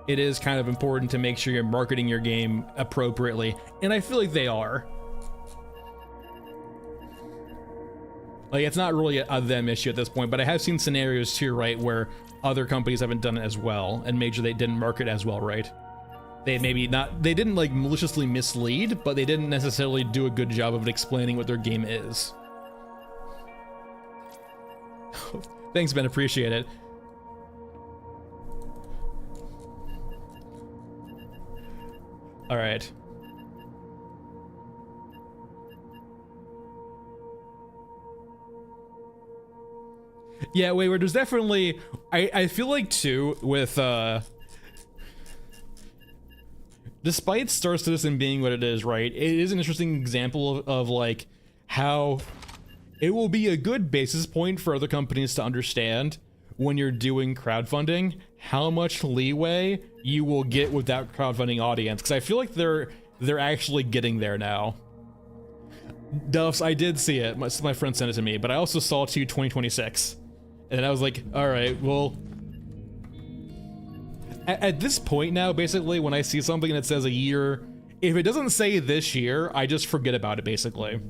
it is kind of important to make sure you're marketing your game appropriately, and I feel like they are. Like, it's not really a them issue at this point, but I have seen scenarios too, right, where other companies haven't done it as well and made sure they didn't market as well, right? They didn't like maliciously mislead, but they didn't necessarily do a good job of explaining what their game is. Thanks, Ben, appreciate it. All right. Yeah, wait, there's definitely, I feel like too, with, despite Star Citizen being what it is, right, it is an interesting example of like, how it will be a good basis point for other companies to understand when you're doing crowdfunding, how much leeway you will get with that crowdfunding audience, because I feel like they're actually getting there now. Duffs, I did see it, my friend sent it to me, but I also saw it to 2026. And I was like, all right, well, at this point now, basically, when I see something that says a year, if it doesn't say this year, I just forget about it, basically.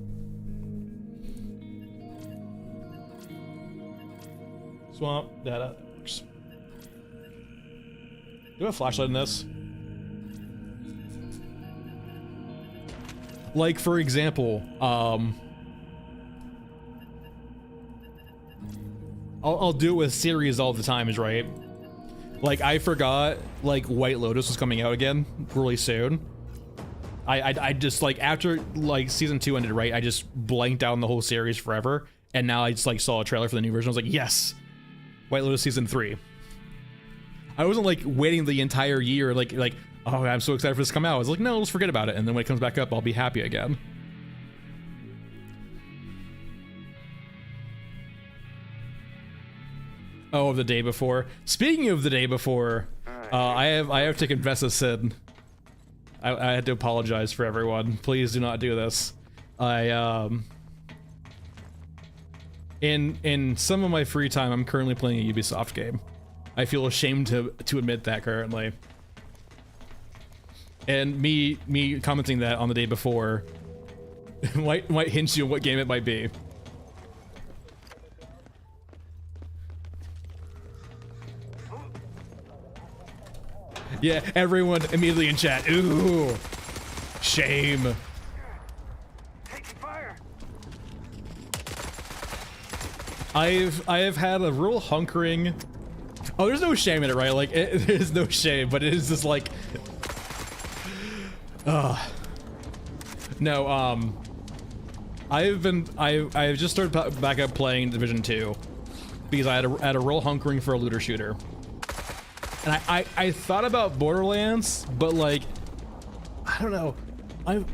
Swamp data works. Do you have a flashlight in this? Like, for example, I'll do it with series all the time, is right. Like, I forgot, like, White Lotus was coming out again really soon. I just, like, after, like, season 2 ended, right, I just blanked out on the whole series forever, and now I just, like, saw a trailer for the new version. I was like, yes! White Lotus season 3. I wasn't, like, waiting the entire year, like, oh, I'm so excited for this to come out. I was like, no, let's forget about it, and then when it comes back up, I'll be happy again. Oh, the day before. Speaking of the day before, I have to confess a sin. I had to apologize for everyone. Please do not do this. In some of my free time, I'm currently playing a Ubisoft game. I feel ashamed to admit that currently. And me commenting that on the day before might hint you what game it might be. Yeah, everyone immediately in chat. Ooh, shame. Taking fire. I have had a real hunkering. Oh, there's no shame in it, right? Like, there's no shame, but it is just like, no. I've just started back up playing Division 2 because I had a real hunkering for a looter shooter. And I thought about Borderlands, but like, I don't know.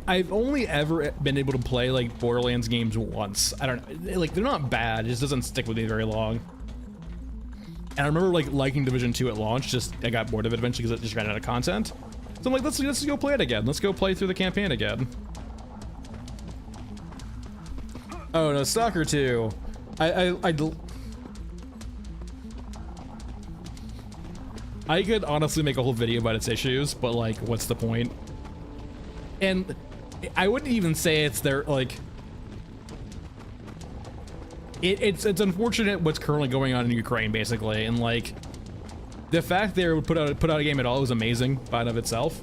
I've only ever been able to play like Borderlands games once. I don't know, like they're not bad, it just doesn't stick with me very long. And I remember like liking Division 2 at launch, just I got bored of it eventually because it just ran out of content. So I'm like, let's go play it again. Let's go play through the campaign again. Oh no, Stalker 2. I could honestly make a whole video about its issues, but like, what's the point? And I wouldn't even say it's their, like, it's unfortunate what's currently going on in Ukraine, basically, and like, the fact they would put out a game at all is amazing by and of itself.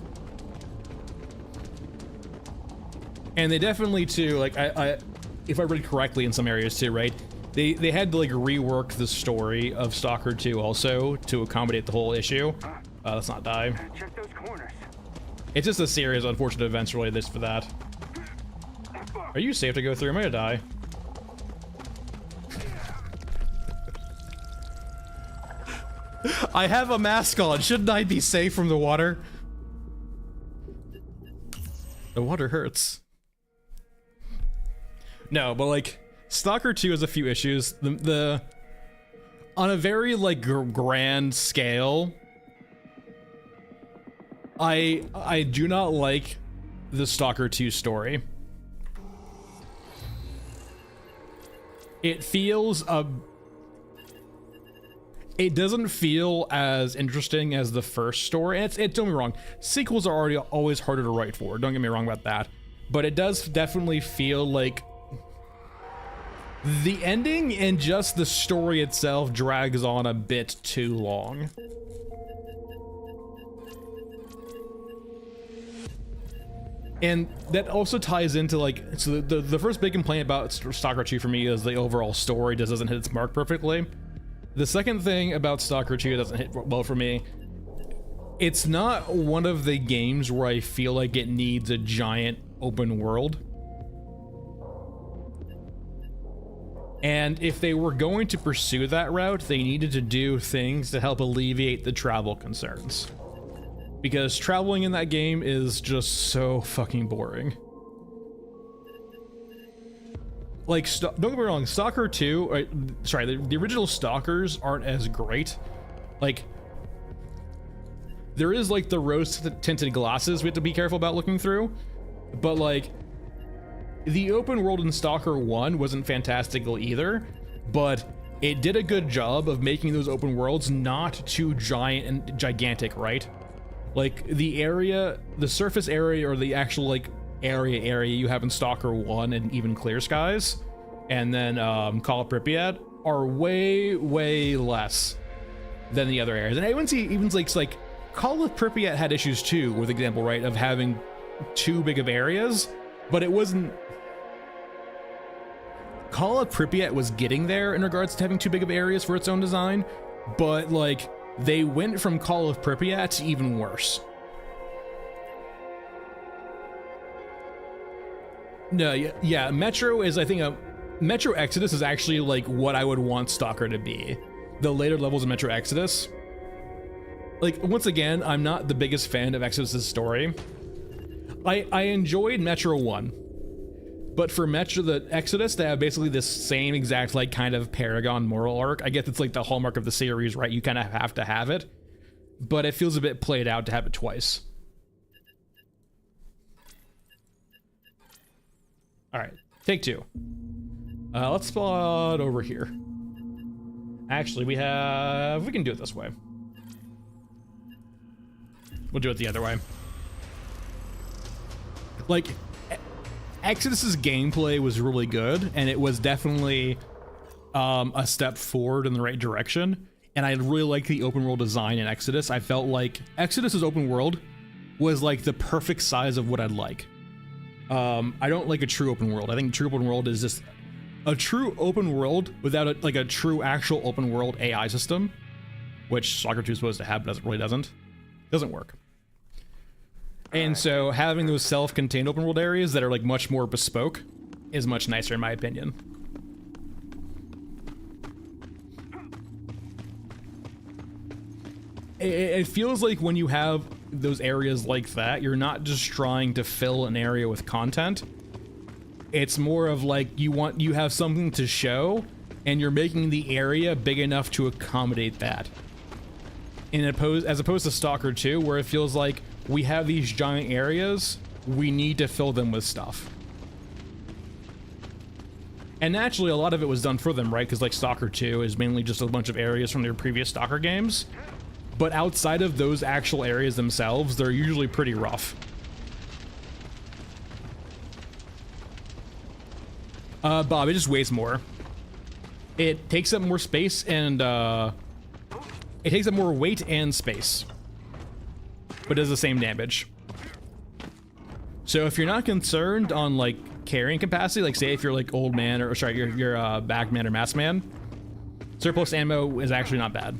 And they definitely too, like, if I read correctly in some areas too, right? They had to like rework the story of Stalker 2 also to accommodate the whole issue. Let's not die. Check those corners. It's just a series of unfortunate events related to that. Are you safe to go through? Am I gonna die? I have a mask on. Shouldn't I be safe from the water? The water hurts. No, but like Stalker 2 has a few issues. The on a very like grand scale, I do not like the Stalker 2 story. It feels it doesn't feel as interesting as the first story. And don't get me wrong, sequels are always harder to write for. Don't get me wrong about that. But it does definitely feel like the ending and just the story itself drags on a bit too long. And that also ties into like, so the first big complaint about Stalker 2 for me is the overall story just doesn't hit its mark perfectly. The second thing about Stalker 2 that doesn't hit well for me, it's not one of the games where I feel like it needs a giant open world. And if they were going to pursue that route, they needed to do things to help alleviate the travel concerns. Because traveling in that game is just so fucking boring. Like, don't get me wrong, Stalker 2, sorry, the original Stalkers aren't as great. Like, there is like the rose-tinted glasses we have to be careful about looking through, but like, the open world in Stalker 1 wasn't fantastical either, but it did a good job of making those open worlds not too giant and gigantic, right? Like, the surface area, or the actual like area you have in Stalker 1 and even Clear Skies, and then Call of Pripyat are way less than the other areas. And I wouldn't see even like Call of Pripyat had issues too, with example, right, of having too big of areas, but it wasn't. Call of Pripyat was getting there in regards to having too big of areas for its own design, but like they went from Call of Pripyat to even worse. No, yeah, Metro is, I think, Metro Exodus is actually like what I would want Stalker to be. The later levels of Metro Exodus. Like, once again, I'm not the biggest fan of Exodus's story. I enjoyed Metro 1. But for the Exodus to have basically this same exact like kind of Paragon moral arc, I guess it's like the hallmark of the series, right? You kind of have to have it, but it feels a bit played out to have it twice. All right, take two. Let's spot over here. Actually, we can do it this way. We'll do it the other way. Like, Exodus's gameplay was really good, and it was definitely a step forward in the right direction. And I really liked the open world design in Exodus. I felt like Exodus's open world was like the perfect size of what I'd like. I don't like a true open world. I think true open world is just a true open world without a true actual open world AI system, which Stalker 2 is supposed to have, but doesn't work. And so having those self-contained open world areas that are like much more bespoke is much nicer in my opinion. It feels like when you have those areas like that, you're not just trying to fill an area with content. It's more of like you have something to show and you're making the area big enough to accommodate that. As opposed to Stalker 2, where it feels like we have these giant areas, we need to fill them with stuff. And naturally, a lot of it was done for them, right? Because like Stalker 2 is mainly just a bunch of areas from their previous Stalker games. But outside of those actual areas themselves, they're usually pretty rough. Bob, it just weighs more. It takes up more space and, it takes up more weight and space, but does the same damage. So if you're not concerned on like carrying capacity, like say if you're like old man or sorry, you're Bagman or mass man, surplus ammo is actually not bad.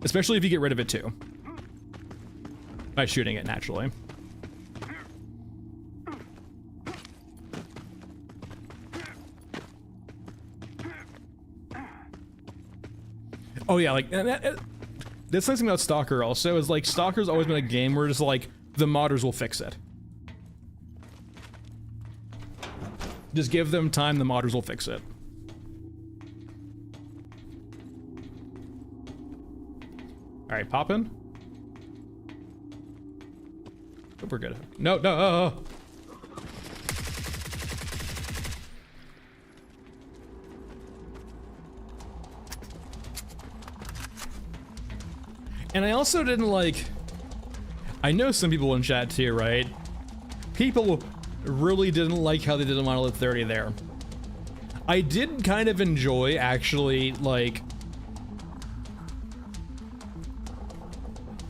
Especially if you get rid of it too. By shooting it naturally. Oh yeah, like that's something about Stalker also is like Stalker's always been a game where just like the modders will fix it. Just give them time, the modders will fix it. Alright, pop in. Oh, we're good. No, no. And I also didn't like... I know some people in chat too, right? People really didn't like how they did a Monolith 30 there. I did kind of enjoy, actually, like...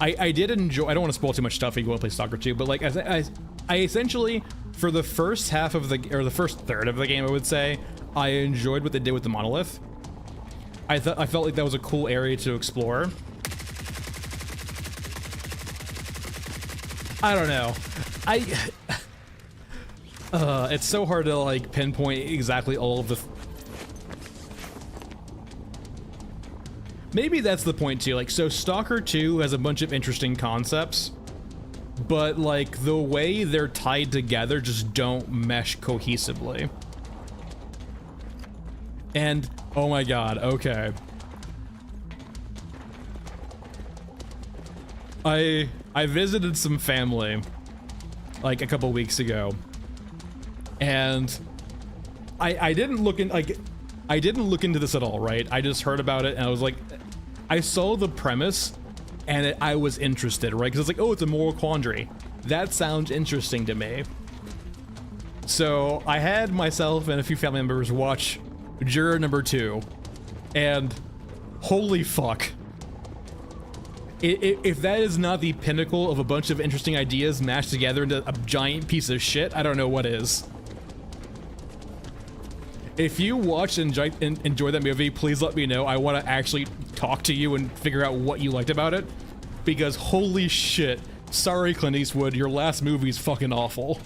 I did enjoy... I don't want to spoil too much stuff if you want to play Stalker 2, but like, I essentially, for the first half of the... or the first third of the game, I would say, I enjoyed what they did with the Monolith. I felt like that was a cool area to explore. I don't know. It's so hard to like pinpoint exactly all of the... Maybe that's the point too. Like, so Stalker 2 has a bunch of interesting concepts, but like the way they're tied together just don't mesh cohesively. And oh my god, okay. I visited some family like a couple weeks ago, and I didn't look in like I didn't look into this at all, right? I just heard about it and I was like, I saw the premise and I was interested, right? Because it's like, oh, it's a moral quandary. That sounds interesting to me. So I had myself and a few family members watch Juror number 2, and holy fuck. If that is not the pinnacle of a bunch of interesting ideas mashed together into a giant piece of shit, I don't know what is. If you watch and enjoy that movie, please let me know. I want to actually talk to you and figure out what you liked about it. Because holy shit, sorry Clint Eastwood, your last movie is fucking awful.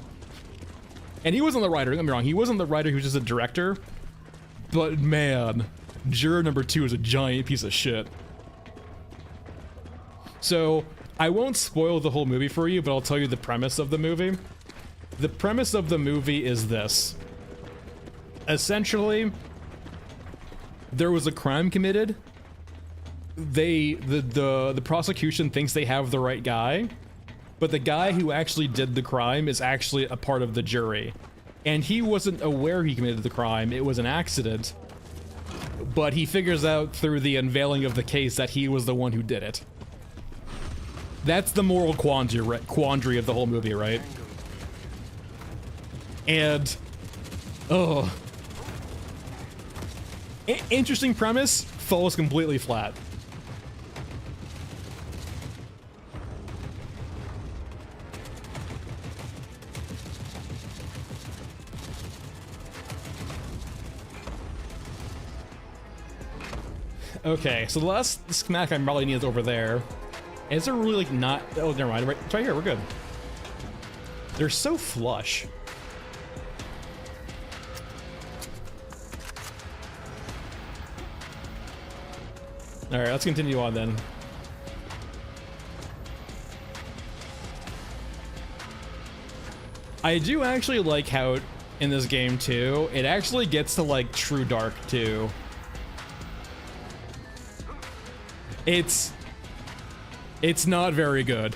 And he wasn't the writer, don't get me wrong, he wasn't the writer, he was just a director. But man, Juror number 2 is a giant piece of shit. So, I won't spoil the whole movie for you, but I'll tell you the premise of the movie. The premise of the movie is this. Essentially, there was a crime committed. The prosecution thinks they have the right guy, but the guy who actually did the crime is actually a part of the jury. And he wasn't aware he committed the crime, it was an accident. But he figures out through the unveiling of the case that he was the one who did it. That's the moral quandary of the whole movie, right? And... oh. Interesting premise, falls completely flat. Okay, so the last schematic I probably need is over there. Is there really like not... oh, never mind. It's right here. We're good. They're so flush. All right, let's continue on then. I do actually like how in this game too, it actually gets to like true dark too. It's not very good.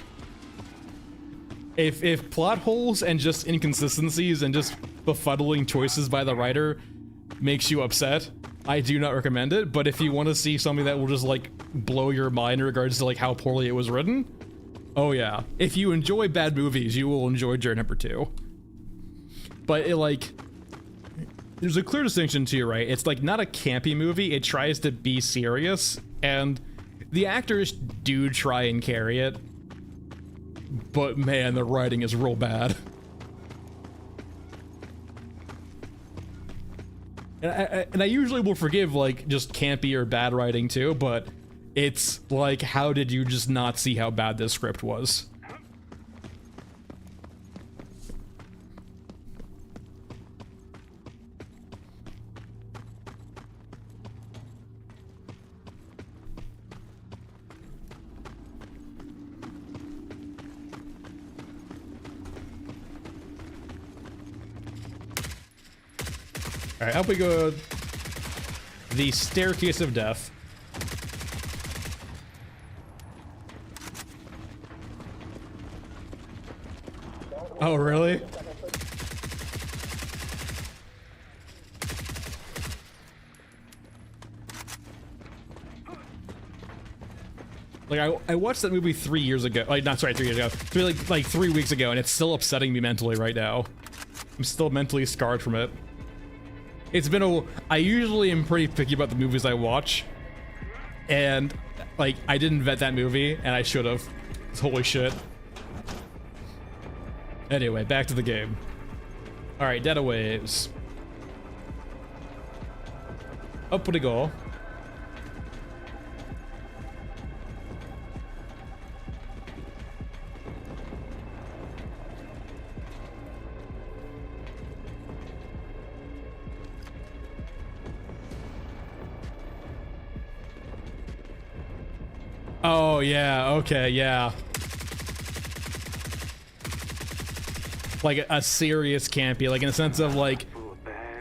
If plot holes and just inconsistencies and just befuddling choices by the writer makes you upset, I do not recommend it. But if you want to see something that will just like blow your mind in regards to like how poorly it was written, oh yeah. If you enjoy bad movies, you will enjoy Juror number 2. But it like, there's a clear distinction too, right? It's like not a campy movie. It tries to be serious, and the actors do try and carry it, but man, the writing is real bad. And I usually will forgive like just campy or bad writing too, but it's like, how did you just not see how bad this script was? All right, up we go. The staircase of death. Oh, really? Like I watched that movie 3 years ago. Like not sorry, 3 years ago. Like 3 weeks ago, and it's still upsetting me mentally right now. I'm still mentally scarred from it. It's been a. I usually am pretty picky about the movies I watch, and like I didn't vet that movie, and I should have. Holy shit. Anyway, back to the game. All right, Dead Waves. Up we go. Oh, yeah, okay, yeah. Like a serious campy, like in a sense of like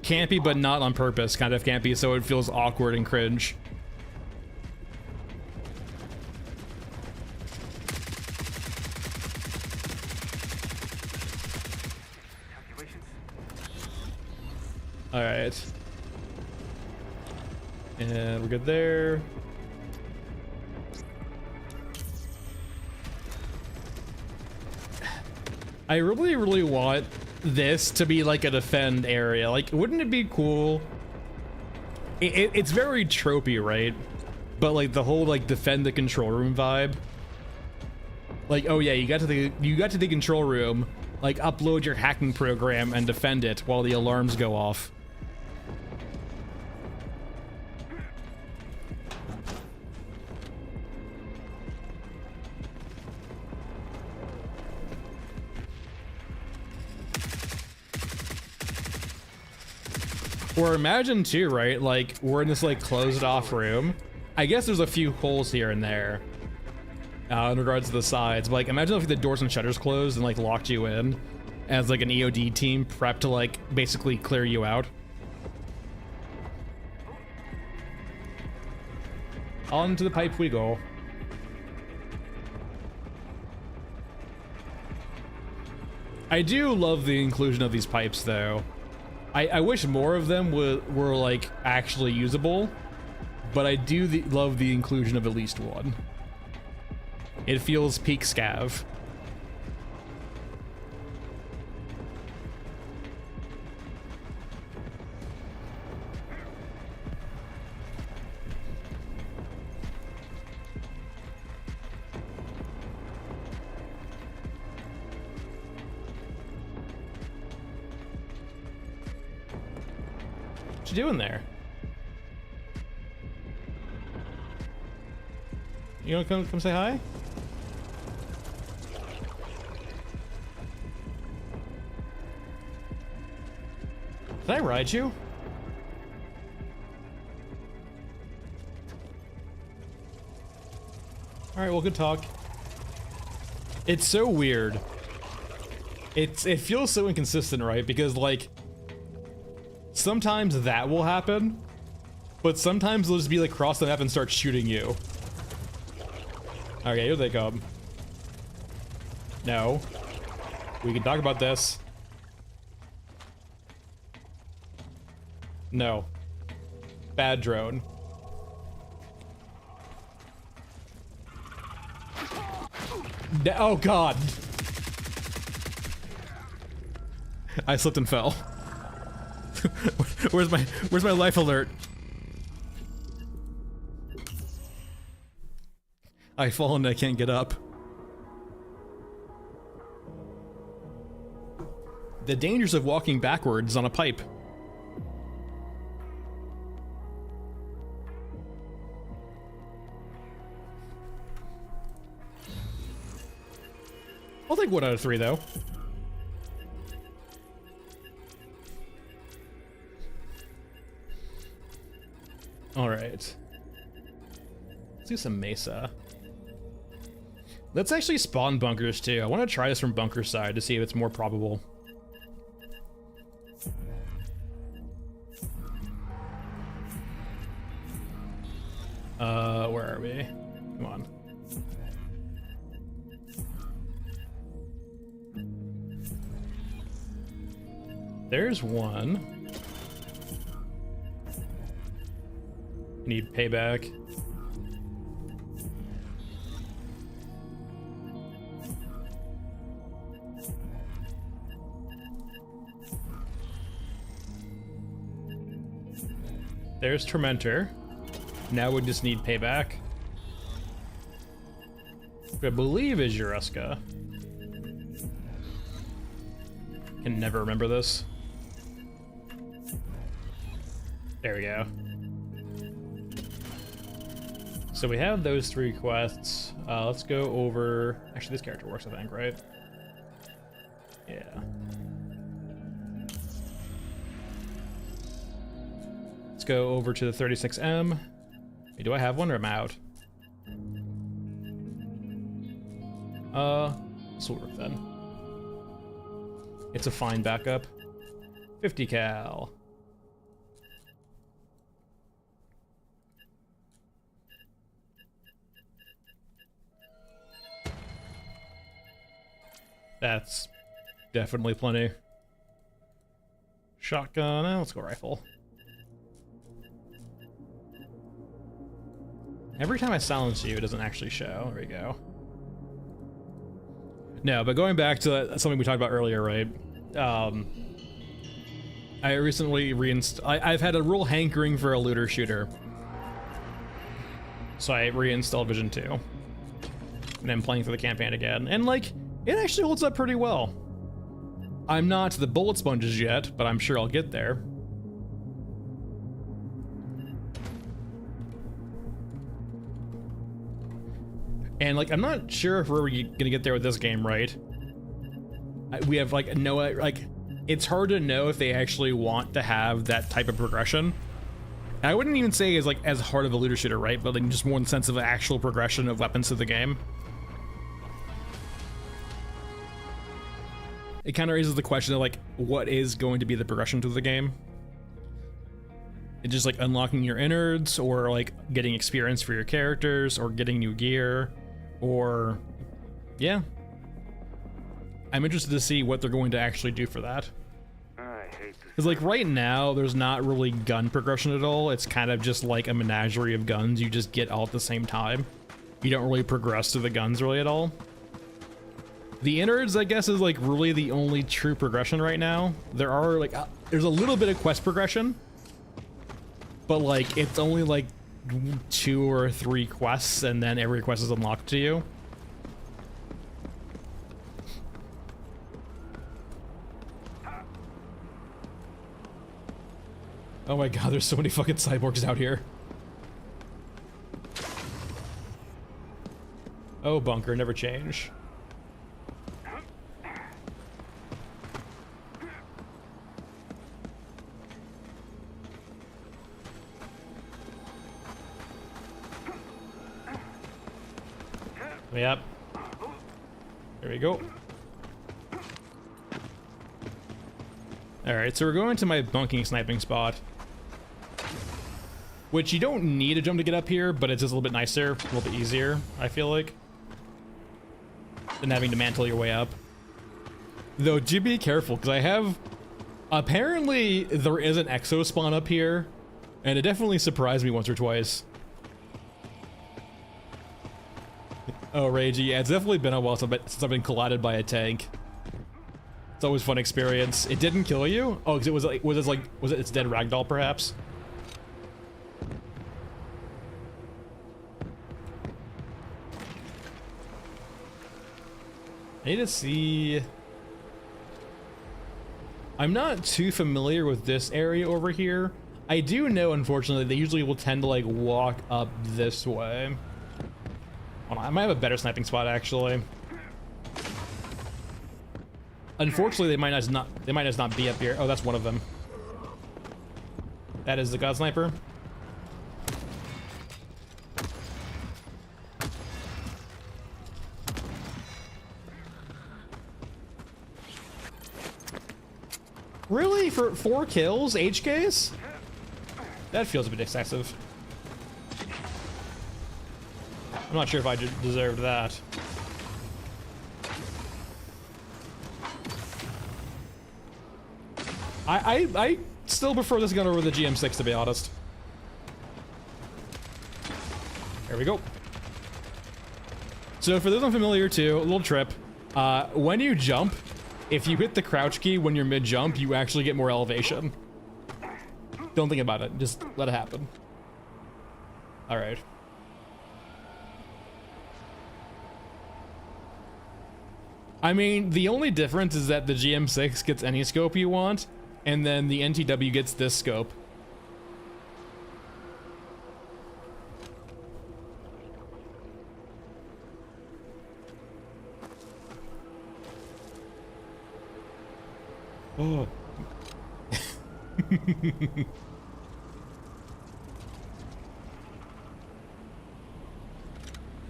campy but not on purpose kind of campy, so it feels awkward and cringe. All right. And we're good there. I really, really want this to be like a defend area. Like, wouldn't it be cool? It's very tropey, right? But like the whole like defend the control room vibe. Like, oh yeah, you got to the control room, like upload your hacking program and defend it while the alarms go off. Or imagine too, right? Like we're in this like closed off room. I guess there's a few holes here and there in regards to the sides. But like imagine if the doors and shutters closed and like locked you in as like an EOD team prepped to like basically clear you out. On to the pipe we go. I do love the inclusion of these pipes though. I wish more of them were like actually usable, but I do love the inclusion of at least one. It feels peak scav. What you doing there? You wanna come say hi? Did I ride you? Alright, well, good talk. It's so weird. It feels so inconsistent, right? Because like sometimes that will happen, but sometimes they'll just be like cross the map and start shooting you. Okay, here they come. No. We can talk about this. No. Bad drone. Oh god. I slipped and fell. Where's my life alert? I fall and I can't get up. The dangers of walking backwards on a pipe. I'll take 1 out of 3 though. All right. Let's do some Mesa. Let's actually spawn bunkers too. I want to try this from bunker side to see if it's more probable. Where are we? Come on. There's one. Need payback. There's Tormentor. Now we just need payback. I believe is Jureska. Can never remember this. There we go. So we have those 3 quests. Let's go over... Actually, this character works, I think, right? Yeah. Let's go over to the 36M. Hey, do I have one or am I out? This will work then. It's a fine backup. 50 cal. That's definitely plenty. Shotgun, let's go rifle. Every time I silence you, it doesn't actually show. There we go. No, but going back to something we talked about earlier, right? I recently I've had a real hankering for a looter shooter. So I reinstalled Vision 2. And I'm playing through the campaign again. And like, it actually holds up pretty well. I'm not to the bullet sponges yet, but I'm sure I'll get there. And like, I'm not sure if we're gonna get there with this game, right? We have like it's hard to know if they actually want to have that type of progression. And I wouldn't even say it's like as hard of a looter shooter, right? But like just more in the sense of actual progression of weapons to the game. It kind of raises the question of like, what is going to be the progression to the game? It's just like unlocking your innards, or like getting experience for your characters, or getting new gear, or yeah. I'm interested to see what they're going to actually do for that. Because like right now, there's not really gun progression at all. It's kind of just like a menagerie of guns you just get all at the same time. You don't really progress through the guns really at all. The innards, I guess, is like really the only true progression right now. There are like, there's a little bit of quest progression, but like it's only like 2 or 3 quests, and then every quest is unlocked to you. Oh my god, there's so many fucking cyborgs out here. Oh, bunker, never change. Yep. There we go. Alright, so we're going to my bunking sniping spot. Which you don't need a jump to get up here, but it's just a little bit nicer, a little bit easier, I feel like, than having to mantle your way up. Though, do be careful, because I have... Apparently, there is an exo spawn up here, and it definitely surprised me once or twice. Oh, Ragey, yeah, it's definitely been a while since I've been collided by a tank. It's always a fun experience. It didn't kill you? Oh, because it was like, was it its dead ragdoll, perhaps? I need to see... I'm not too familiar with this area over here. I do know, unfortunately, they usually will tend to like walk up this way. Hold on, I might have a better sniping spot actually. Unfortunately, they might just not be up here. Oh, that's one of them. That is the God Sniper. Really? For 4 kills, HKs? That feels a bit excessive. I'm not sure if I deserved that. I still prefer this gun over the GM6, to be honest. There we go. So for those unfamiliar too, a little trip. When you jump, if you hit the crouch key when you're mid-jump, you actually get more elevation. Don't think about it, just let it happen. All right. I mean, the only difference is that the GM6 gets any scope you want, and then the NTW gets this scope. Oh.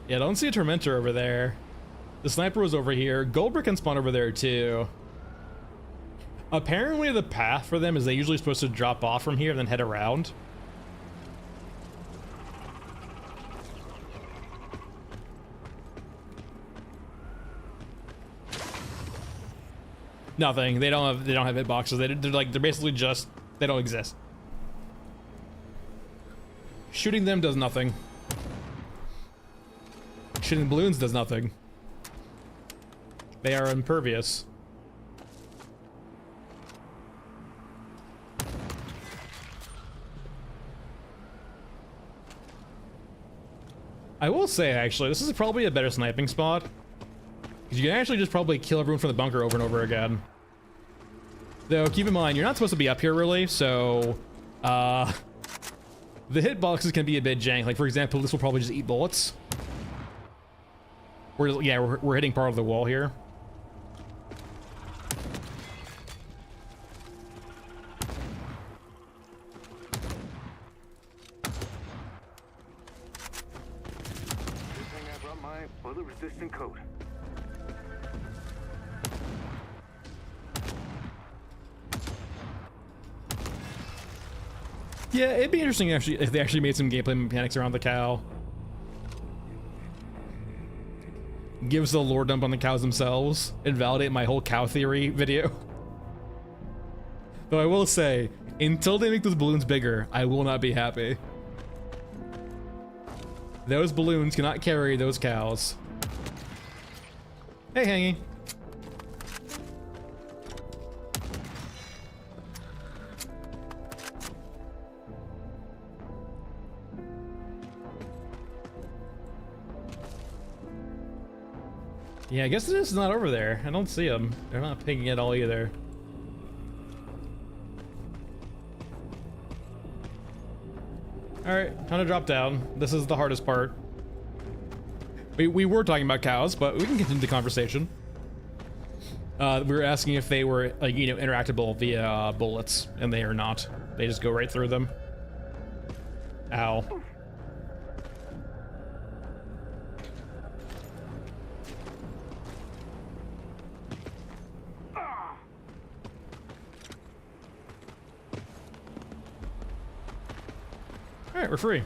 Yeah, I don't see a Tormentor over there. The sniper was over here. Goldbrick can spawn over there too. Apparently the path for them is they usually supposed to drop off from here and then head around. Nothing. They don't have hitboxes. They're basically just, they don't exist. Shooting them does nothing. Shooting balloons does nothing. They are impervious. I will say, actually, this is probably a better sniping spot. Because you can actually just probably kill everyone from the bunker over and over again. Though, keep in mind, you're not supposed to be up here, really, so... the hitboxes can be a bit jank. Like, for example, this will probably just eat bullets. We're hitting part of the wall here. Good thing I brought my bullet-resistant coat. Yeah, it'd be interesting actually if they actually made some gameplay mechanics around the cow. Gives the lore dump on the cows themselves and validate my whole cow theory video. Though I will say, until they make those balloons bigger, I will not be happy. Those balloons cannot carry those cows. Hey, Hangy. Yeah, I guess it is not over there. I don't see them. They're not pinging at all either. Alright, time to drop down. This is the hardest part. We were talking about cows, but we can continue the conversation. We were asking if they were, like, you know, interactable via bullets, and they are not. They just go right through them. Ow. All right, we're free.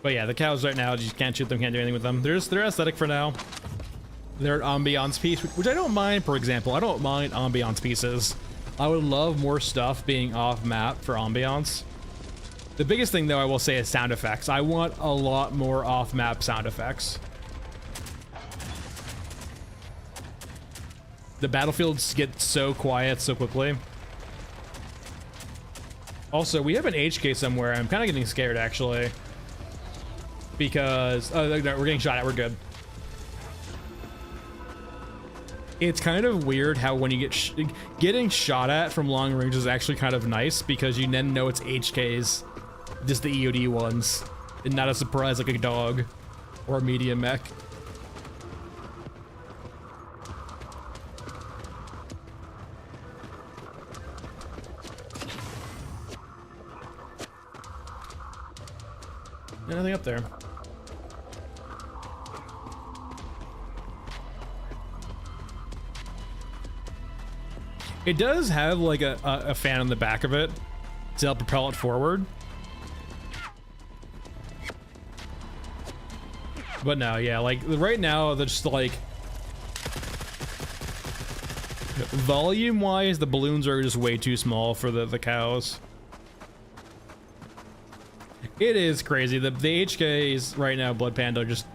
But yeah, the cows right now, you can't shoot them, can't do anything with them. They're aesthetic for now. They're an ambiance piece, which I don't mind, for example. I don't mind ambiance pieces. I would love more stuff being off map for ambiance. The biggest thing though, I will say, is sound effects. I want a lot more off map sound effects. The battlefields get so quiet so quickly. Also, we have an HK somewhere. I'm kind of getting scared, actually. Because... oh, no, we're getting shot at. We're good. It's kind of weird how when you get... getting shot at from long range is actually kind of nice, because you then know it's HKs. Just the EOD ones. And not a surprise like a dog. Or a medium mech. Nothing up there. It does have like a fan on the back of it, to help propel it forward. But no, yeah, like right now, they're just like volume-wise, the balloons are just way too small for the cows. It is crazy. The HKs right now, Blood Panda, just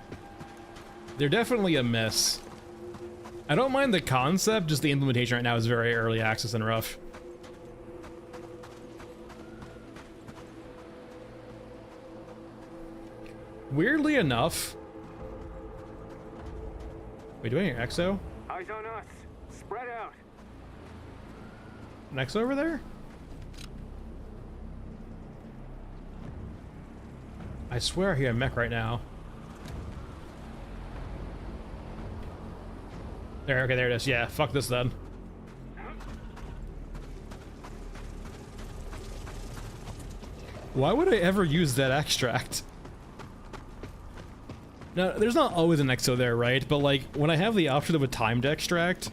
they're definitely a miss. I don't mind the concept, just the implementation right now is very early access and rough. Weirdly enough, wait, do I hear Exo? Eyes on us. Spread out. An Exo over there? I swear I hear a mech right now. There, okay, there it is. Yeah, fuck this then. Why would I ever use that extract? Now, there's not always an Exo there, right? But like, when I have the option of a timed extract,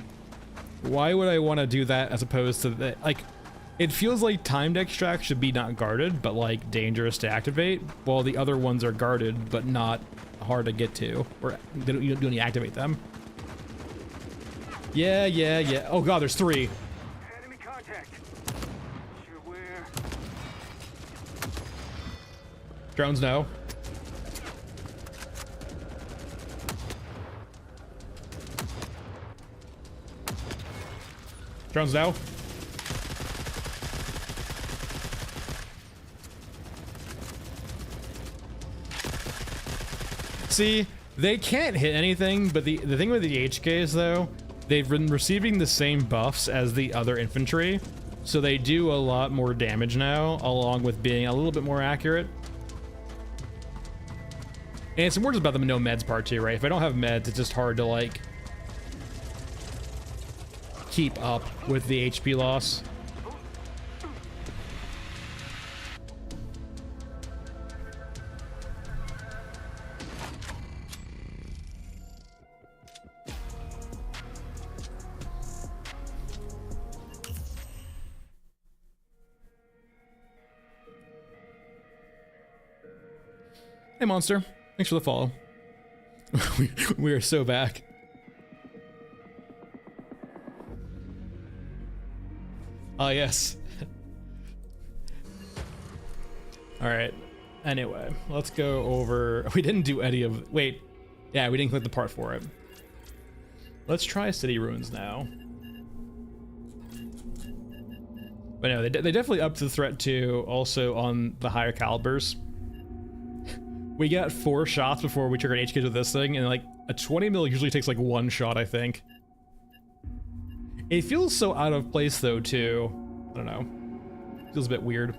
why would I want to do that as opposed to the, like, it feels like timed extract should be not guarded, but like dangerous to activate, while the other ones are guarded, but not hard to get to, or you don't need to activate them. Yeah, yeah, yeah. Oh god, there's 3. Enemy contact. Sure where. Drones, no. Drones, no. See, they can't hit anything, but the thing with the HKs though, they've been receiving the same buffs as the other infantry, so they do a lot more damage now, along with being a little bit more accurate. And it's more just about the no meds part too, right? If I don't have meds, it's just hard to like keep up with the HP loss. Hey Monster, thanks for the follow. we are so back. Oh yes. All right. Anyway, let's go over. We didn't do any of. Wait. Yeah, we didn't click the part for it. Let's try City Ruins now. But no, they definitely upped the threat too. Also on the higher calibers. We got 4 shots before we triggered HKs with this thing, and like a 20 mil usually takes like 1 shot, I think. It feels so out of place though too. I don't know. Feels a bit weird.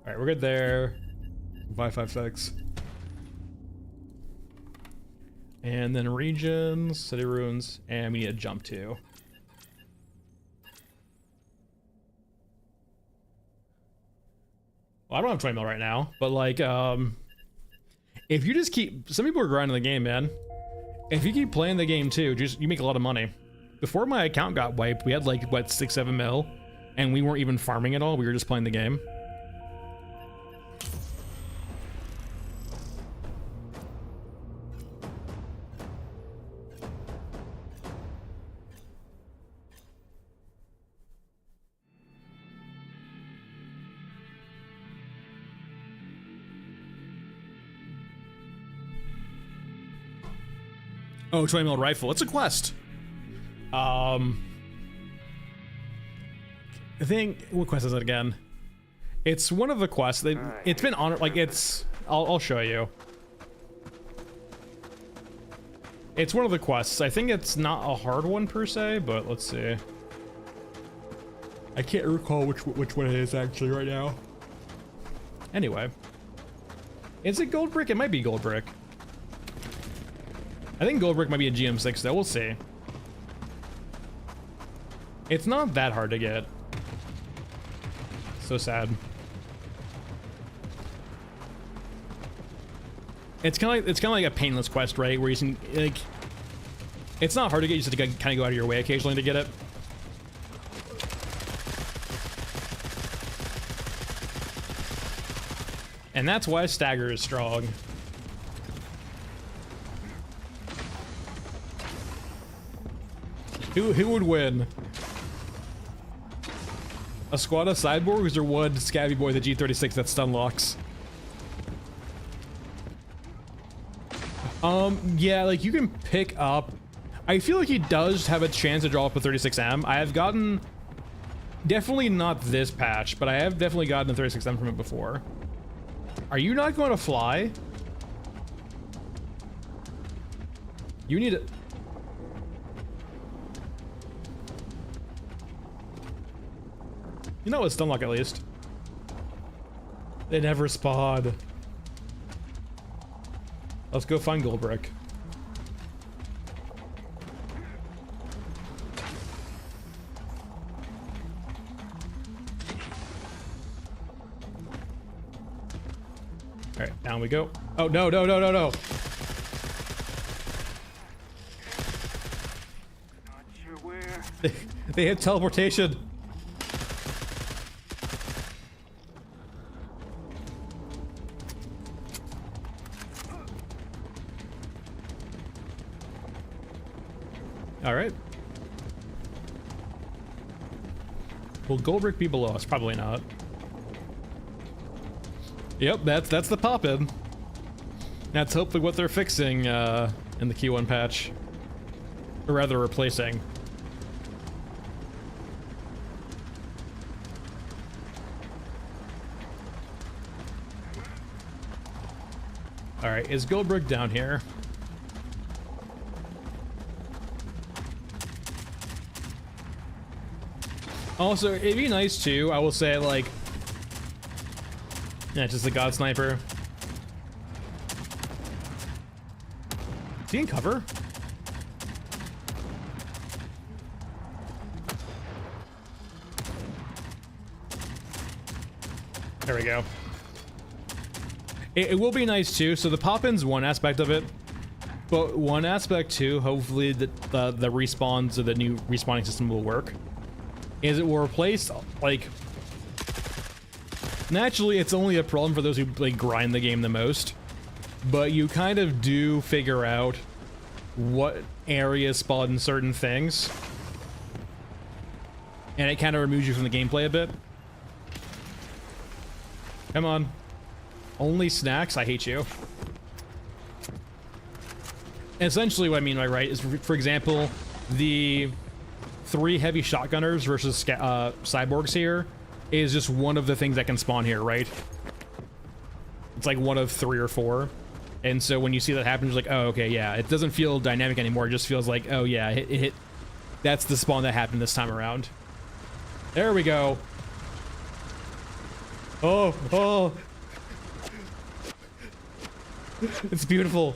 Alright, we're good there. 556. And then regions, City Ruins, and we need to jump to. Well, I don't have 20 mil right now, but like, if you just keep, some people are grinding the game, man. If you keep playing the game too, you make a lot of money. Before my account got wiped, we had like, what, 6-7 mil, and we weren't even farming at all, we were just playing the game. Oh, 20 mil rifle. It's a quest. I think, what quest is it again? It's one of the quests. It's been on, like it's, I'll show you. It's one of the quests. I think it's not a hard one per se, but let's see. I can't recall which one it is actually right now. Anyway. Is it gold brick? It might be gold brick. I think gold brick might be a GM6 though, we'll see. It's not that hard to get. So sad. It's kind of like a painless quest, right? Where you can, like, it's not hard to get, you just have to kind of go out of your way occasionally to get it. And that's why Stagger is strong. Who would win? A squad of cyborgs or one scabby boy, the G36 that stun locks? Yeah, like you can pick up. I feel like he does have a chance to draw up a 36M. I have gotten, definitely not this patch, but I have definitely gotten a 36M from it before. Are you not going to fly? You need it. You know it's Stunlock at least. They never spawn. Let's go find Goldbrick. Alright, down we go. Oh, no, no, no, no, no. Not sure where. They hit teleportation. All right. Will Goldbrick be below us? Probably not. Yep, that's the pop-in. That's hopefully what they're fixing in the Q1 patch. Or rather, replacing. All right, is Goldbrick down here? Also, it'd be nice too, I will say, like, yeah, just the God Sniper. Is he in cover? There we go. It will be nice too. So the pop-in's one aspect of it, but one aspect too, hopefully the respawns of the new respawning system will work. Is it will replace, like, naturally it's only a problem for those who like grind the game the most, but you kind of do figure out what areas spawn certain things, and it kind of removes you from the gameplay a bit. Come on. Only snacks? I hate you. Essentially what I mean by right is, for example, the 3 heavy shotgunners versus cyborgs here is just one of the things that can spawn here, right? It's like one of 3 or 4. And so when you see that happen, you're like, oh, okay, yeah. It doesn't feel dynamic anymore. It just feels like, oh, yeah, it hit. That's the spawn that happened this time around. There we go. Oh, oh. It's beautiful.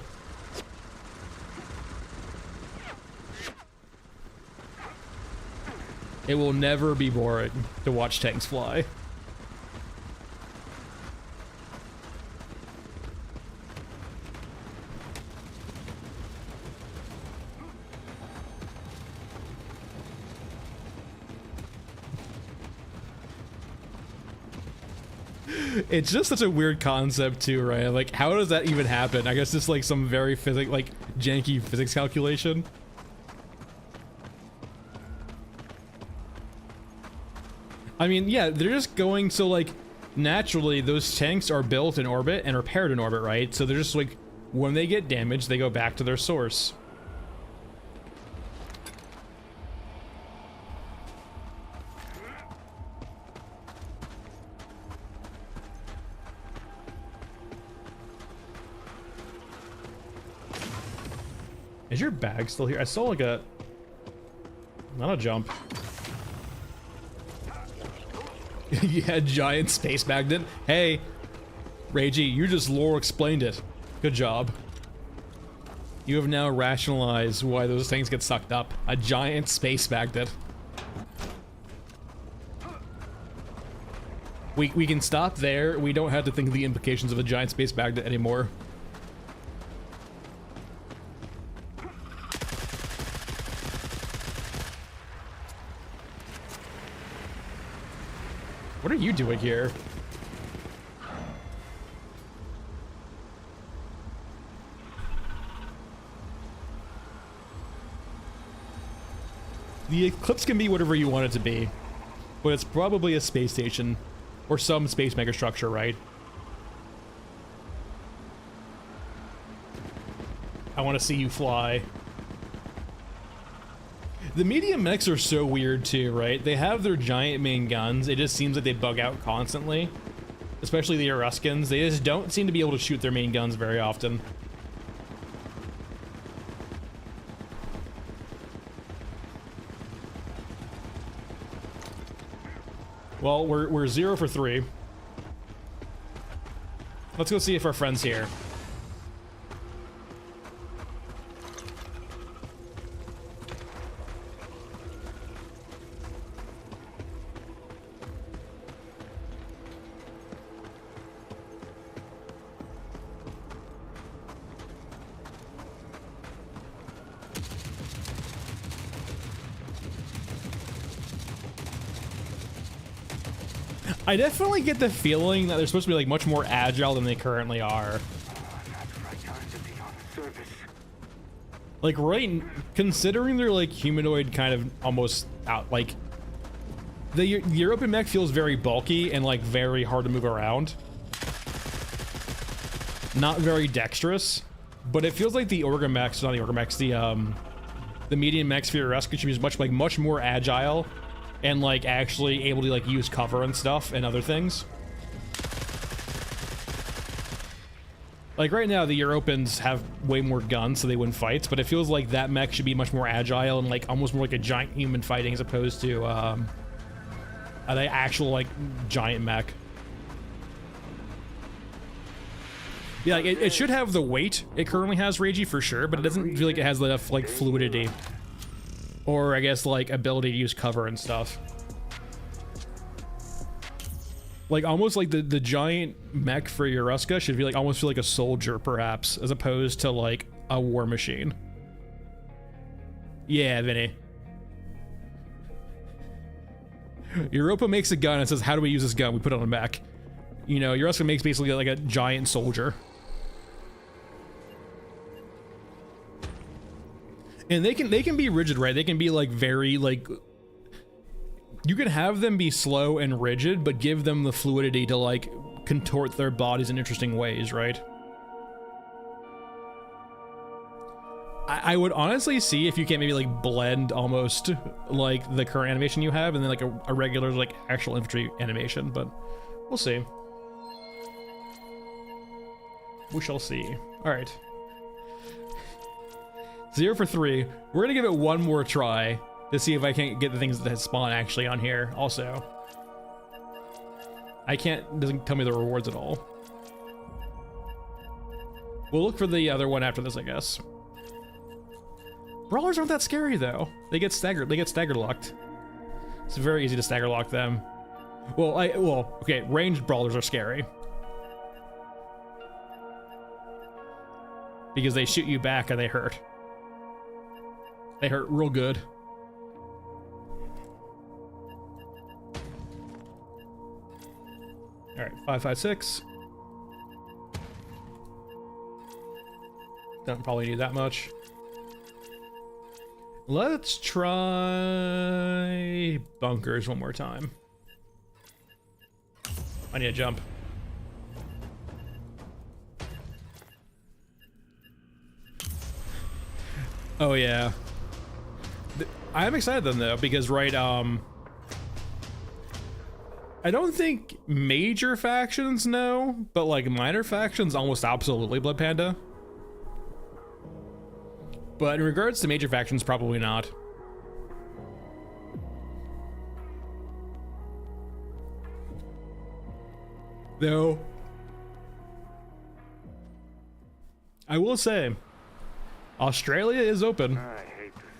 It will never be boring to watch tanks fly. It's just such a weird concept too, right? Like, how does that even happen? I guess just like some very janky physics calculation. I mean, yeah, they're just going, so like, naturally, those tanks are built in orbit and repaired in orbit, right? So they're just like, when they get damaged, they go back to their source. Is your bag still here? I saw like a... not a jump. You had giant space magnet? Hey, Reiji, you just lore explained it. Good job. You have now rationalized why those things get sucked up. A giant space magnet. We can stop there. We don't have to think of the implications of a giant space magnet anymore. What are you doing here? the Eclipse can be whatever you want it to be, but it's probably a space station or some space megastructure, right? I want to see you fly. The medium mechs are so weird too, right? They have their giant main guns. It just seems like they bug out constantly. Especially the Eruskins. They just don't seem to be able to shoot their main guns very often. Well, we're 0 for 3. Let's go see if our friend's here. I definitely get the feeling that they're supposed to be like much more agile than they currently are. Like considering they're like humanoid kind of almost out, like the European mech feels very bulky and like very hard to move around. Not very dexterous, but it feels like the Orga mechs, not the Orga mechs, the medium mechs for Eruska is much more agile. And like actually able to like use cover and stuff and other things. Like right now the Europans have way more guns so they win fights, but it feels like that mech should be much more agile and like almost more like a giant human fighting as opposed to an actual like giant mech. Yeah, like it should have the weight it currently has, Reiji, for sure, but it doesn't feel like it has enough like fluidity. Or I guess like ability to use cover and stuff. Like almost like the giant mech for Eruska should be like almost feel like a soldier perhaps, as opposed to like a war machine. Yeah, Vinny. Europa makes a gun and says, how do we use this gun? We put it on a mech. You know, Eruska makes basically like a giant soldier. And they can be rigid, right? They can be like very like, you can have them be slow and rigid, but give them the fluidity to like contort their bodies in interesting ways, right? I would honestly see if you can't maybe like blend almost like the current animation you have and then like a regular like actual infantry animation, but we'll see. We shall see. All right. 0 for 3. We're gonna give it one more try to see if I can't get the things that spawn actually on here. Also, doesn't tell me the rewards at all. We'll look for the other one after this, I guess. Brawlers aren't that scary though. They get staggered locked. It's very easy to stagger lock them. Well, okay, ranged brawlers are scary. Because they shoot you back and they hurt. They hurt real good. All right, 556. Don't probably need that much. Let's try bunkers one more time. I need a jump. Oh yeah. I'm excited then though, because right, I don't think major factions know, but like minor factions almost absolutely Blood Panda. But in regards to major factions, probably not. Though, I will say, Australia is open.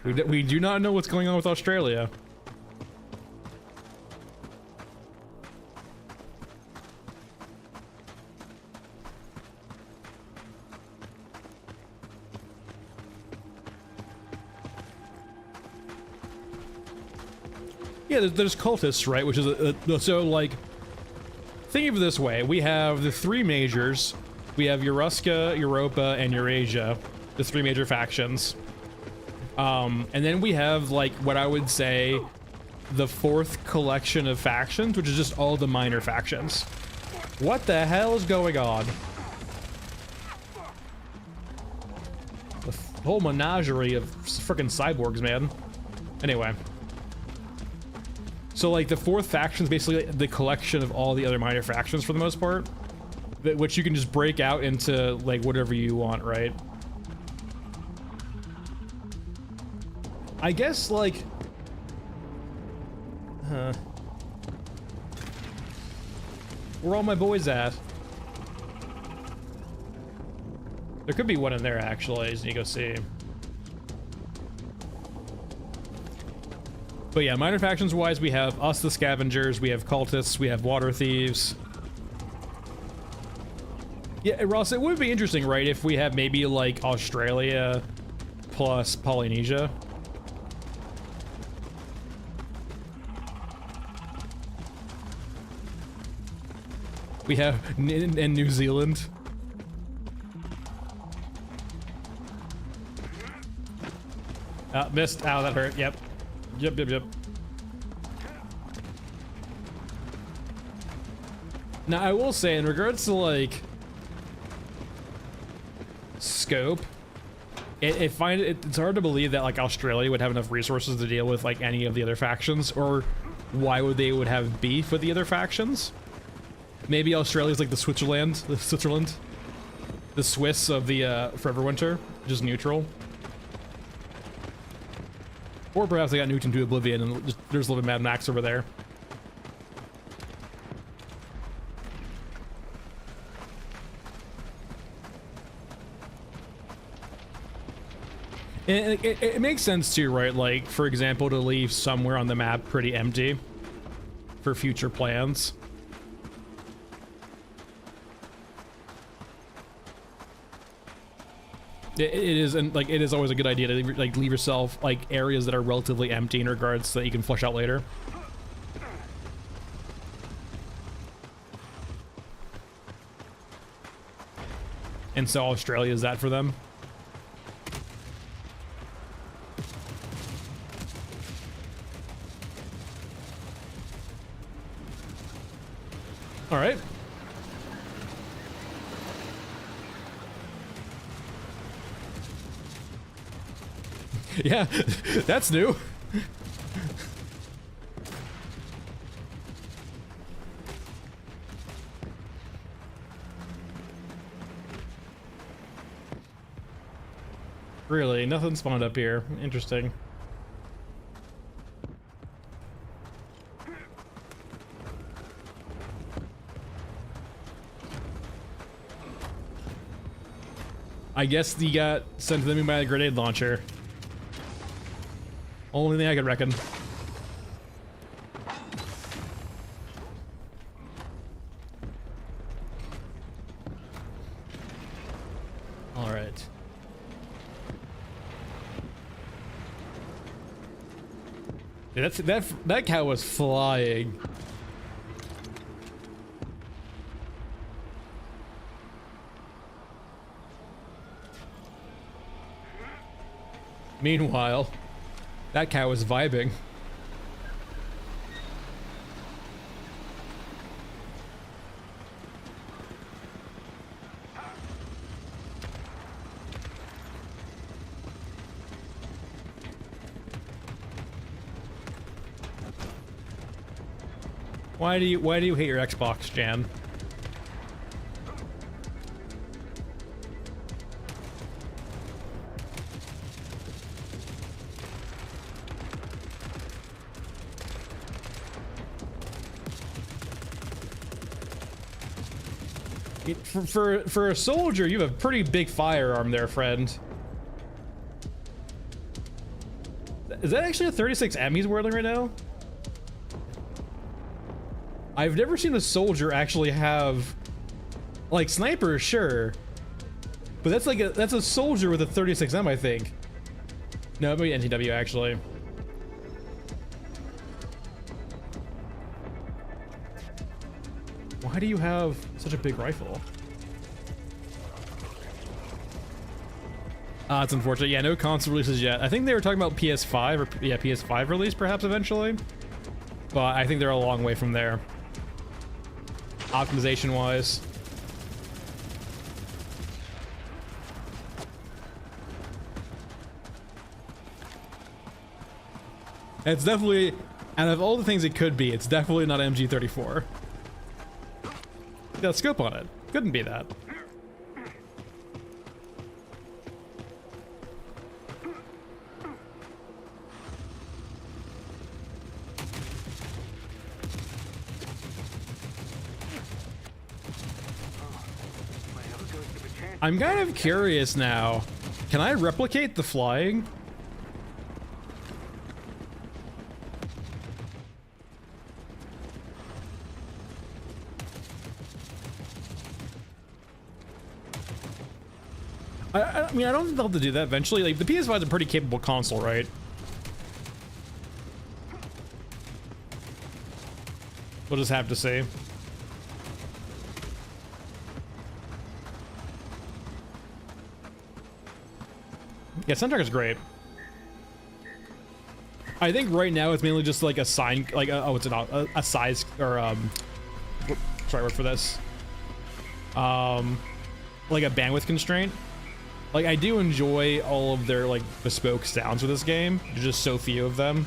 We do not know what's going on with Australia. Yeah, there's cultists, right? Which is so like, think of it this way: we have the 3 majors. We have Eruska, Europa, and Eurasia, the 3 major factions. And then we have like what I would say the fourth collection of factions, which is just all the minor factions. What the hell is going on? The whole menagerie of freaking cyborgs, man. Anyway. So like the fourth faction is basically the collection of all the other minor factions for the most part, which you can just break out into like whatever you want, right? I guess like, where all my boys at? There could be one in there actually, as you go see. But yeah, minor factions wise, we have us, the scavengers, we have cultists, we have water thieves. Yeah, Ross, it would be interesting, right, if we have maybe like Australia plus Polynesia. We have in New Zealand. Missed. Ow, that hurt. Yep. Yep. Now, I will say, in regards to, like, scope, it's hard to believe that, like, Australia would have enough resources to deal with, like, any of the other factions, or why would they have beef with the other factions? Maybe Australia's like the Switzerland, the Swiss of the Forever Winter, just neutral. Or perhaps they got nuked into oblivion and just, there's a little bit Mad Max over there. And it makes sense too, right? Like, for example, to leave somewhere on the map pretty empty for future plans. It is, and like, it is always a good idea to leave yourself like areas that are relatively empty in regards so that you can flush out later. And so Australia is that for them. All right. Yeah, that's new. Really, nothing spawned up here. Interesting. I guess you got sent to the moon by a grenade launcher. Only thing I could reckon. All right. Yeah, that cow was flying. Meanwhile, that cow was vibing. Why do you hate your Xbox, Jan? For a soldier, you have a pretty big firearm there, friend. Is that actually a 36M he's wielding right now? I've never seen a soldier actually have, like, sniper, sure, but that's a soldier with a 36M, I think. No, maybe NTW actually. Why do you have such a big rifle? It's unfortunate. Yeah, no console releases yet. I think they were talking about PS5 or PS5 release perhaps eventually, but I think they're a long way from there, optimization wise. It's definitely, out of all the things it could be, it's definitely not MG34. Got a scope on it. Couldn't be that. I'm kind of curious now. Can I replicate the flying? I mean, I don't think they'll have to do that eventually. Like, the PS5 is a pretty capable console, right? We'll just have to see. Yeah, soundtrack is great. I think right now it's mainly just like a sign, like a size or sorry, word for this. Like a bandwidth constraint. Like, I do enjoy all of their like bespoke sounds with this game. There's just so few of them.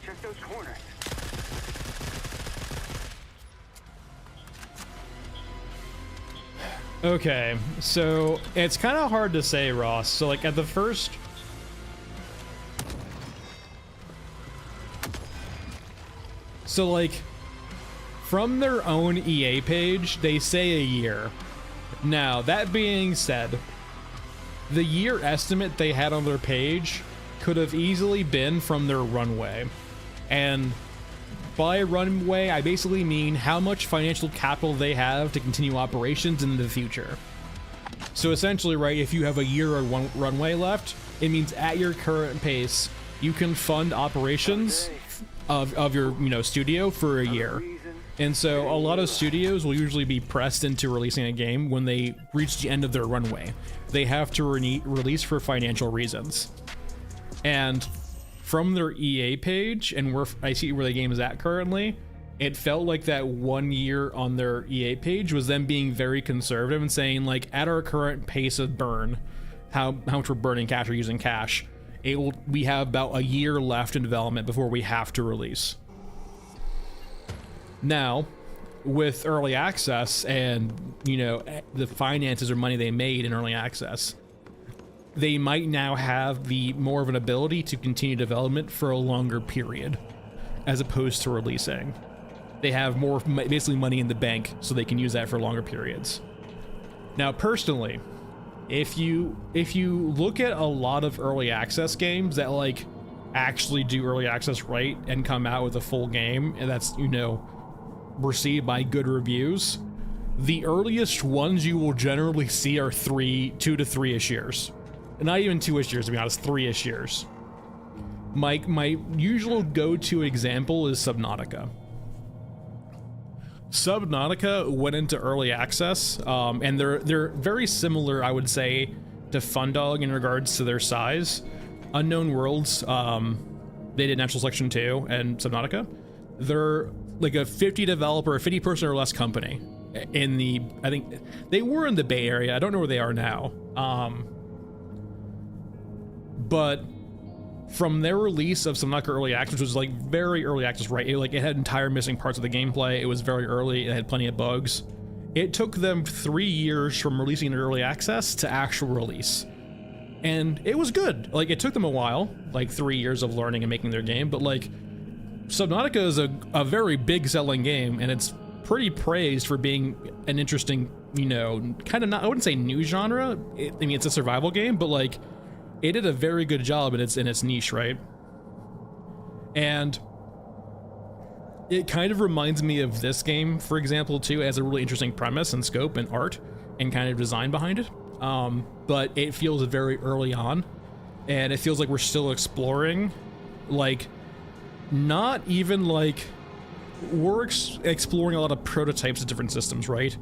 Check those corners. Okay, so it's kind of hard to say, Ross. So like at the first, so like from their own EA page, they say a year. Now, that being said, the year estimate they had on their page could have easily been from their runway. And by runway, I basically mean how much financial capital they have to continue operations in the future. So essentially, right, if you have a year or one runway left, it means at your current pace, you can fund operations of your, you know, studio for a year. And so a lot of studios will usually be pressed into releasing a game when they reach the end of their runway. They have to release for financial reasons. And from their EA page and where I see where the game is at currently, it felt like that 1 year on their EA page was them being very conservative and saying, like, at our current pace of burn, how much we're burning cash or using cash, we have about a year left in development before we have to release. Now, with early access and, you know, the finances or money they made in early access, they might now have the more of an ability to continue development for a longer period as opposed to releasing. They have more basically money in the bank, so they can use that for longer periods. Now, personally, if you look at a lot of early access games that like actually do early access right and come out with a full game, and that's, you know, received by good reviews, the earliest ones you will generally see are 2 to 3-ish years. Not even 2-ish years, to be honest, 3-ish years. My usual go-to example is Subnautica. Subnautica went into early access, and they're very similar, I would say, to Fundog in regards to their size. Unknown Worlds, they did Natural Selection 2, and Subnautica. They're like a 50 developer, 50 person or less company in the, I think they were in the Bay Area. I don't know where they are now. But from their release of Subnautica Early Access, which was like very early access, right? It had entire missing parts of the gameplay. It was very early. It had plenty of bugs. It took them 3 years from releasing in early access to actual release. And it was good. Like, it took them a while, like 3 years of learning and making their game, but like Subnautica is a very big selling game, and it's pretty praised for being an interesting, you know, kind of not, I wouldn't say new genre. I mean, it's a survival game, but like it did a very good job in its niche, right? And it kind of reminds me of this game, for example, too, as a really interesting premise and scope and art and kind of design behind it. but it feels very early on, and it feels like we're still exploring, like, not even like we're exploring a lot of prototypes of different systems, right?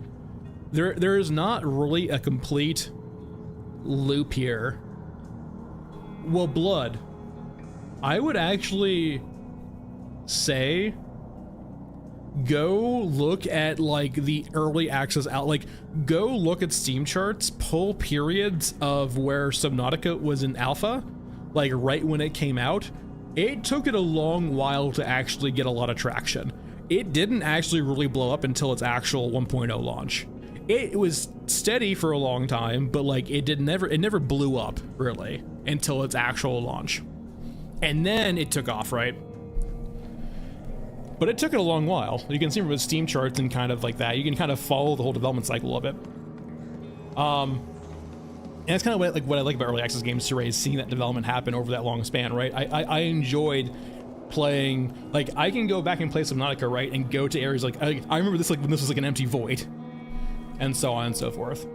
There is not really a complete loop here. Well, Blood, I would actually say go look at like the early access out, like go look at Steam charts, pull periods of where Subnautica was in alpha, like right when it came out. It took it a long while to actually get a lot of traction. It didn't actually really blow up until its actual 1.0 launch. It was steady for a long time, but like it never blew up really until its actual launch. And then it took off, right? But it took it a long while. You can see from the Steam charts and kind of like that, you can kind of follow the whole development cycle of it. And that's kind of what I like about early access games too, right? Is seeing that development happen over that long span, right? I enjoyed playing, like I can go back and play Subnautica, right? And go to areas like, I remember this like when this was like an empty void. And so on and so forth.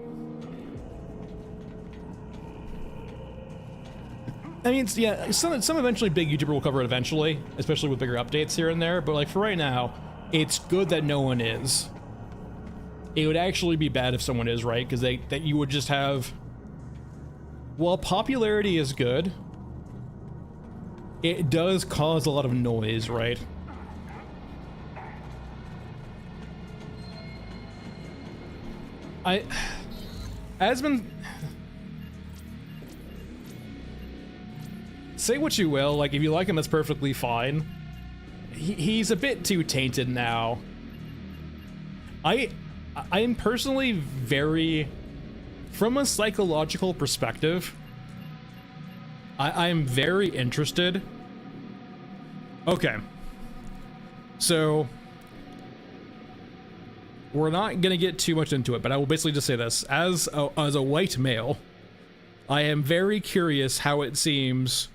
I mean, yeah, some eventually big YouTuber will cover it eventually, especially with bigger updates here and there, but like for right now, it's good that no one is. It would actually be bad if someone is, right? Because that you would just have, while popularity is good, it does cause a lot of noise, right? Say what you will, like if you like him, that's perfectly fine. He's a bit too tainted now. I am personally very, from a psychological perspective, I am very interested. Okay, so we're not gonna get too much into it, but I will basically just say this: as a white male, I am very curious how it seems.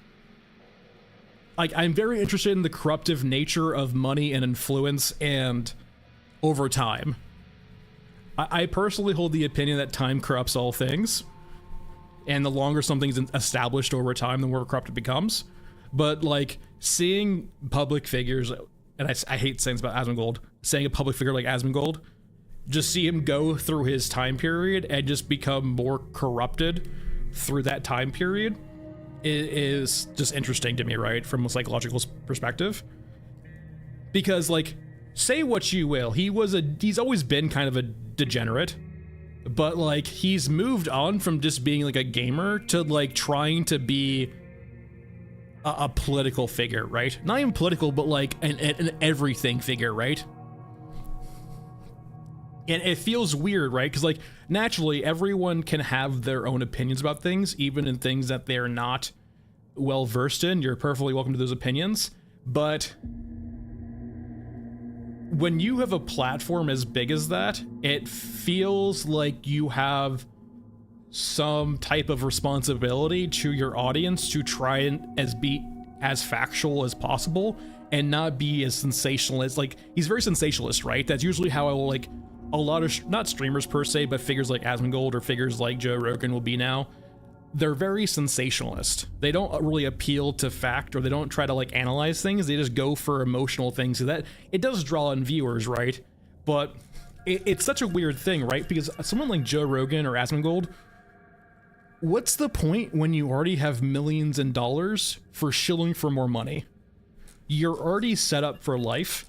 Like, I'm very interested in the corruptive nature of money and influence, and over time. I personally hold the opinion that time corrupts all things, and the longer something's established over time, the more corrupt it becomes. But like seeing public figures, and I hate saying this about Asmongold, saying a public figure like Asmongold, just see him go through his time period and just become more corrupted through that time period is just interesting to me, right? From a psychological perspective. Because like, say what you will, he's always been kind of a degenerate, but like he's moved on from just being like a gamer to like trying to be a political figure, right? Not even political, but like an everything figure, right? And it feels weird, right? Because like naturally everyone can have their own opinions about things, even in things that they're not well versed in. You're perfectly welcome to those opinions, but when you have a platform as big as that, it feels like you have some type of responsibility to your audience to try and be as factual as possible and not be as sensationalist. Like, he's very sensationalist, right? That's usually how I will, like, a lot of, not streamers per se, but figures like Asmongold or figures like Joe Rogan will be now. They're very sensationalist. They don't really appeal to fact, or they don't try to like analyze things. They just go for emotional things. So that it does draw in viewers, right? But it's such a weird thing, right? Because someone like Joe Rogan or Asmongold, what's the point when you already have millions in dollars for shilling for more money? You're already set up for life.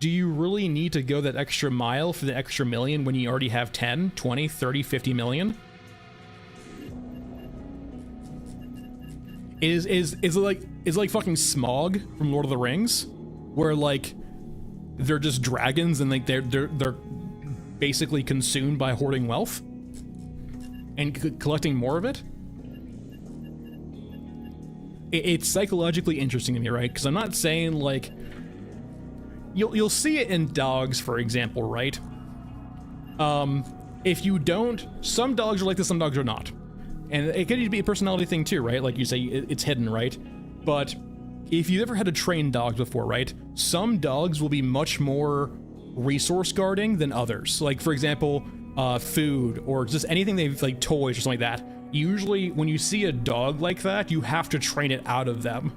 Do you really need to go that extra mile for the extra million when you already have 10, 20, 30, 50 million? Is it like fucking Smaug from Lord of the Rings, where like they're just dragons and like they're basically consumed by hoarding wealth and collecting more of it? It's psychologically interesting to me, right? Because I'm not saying like you'll see it in dogs, for example, right? If you don't, some dogs are like this, some dogs are not. And it could be a personality thing too, right? Like you say, it's hidden, right? But if you've ever had to train dogs before, right? Some dogs will be much more resource guarding than others. Like, for example, food, or just anything they've like toys or something like that, usually when you see a dog like that, you have to train it out of them.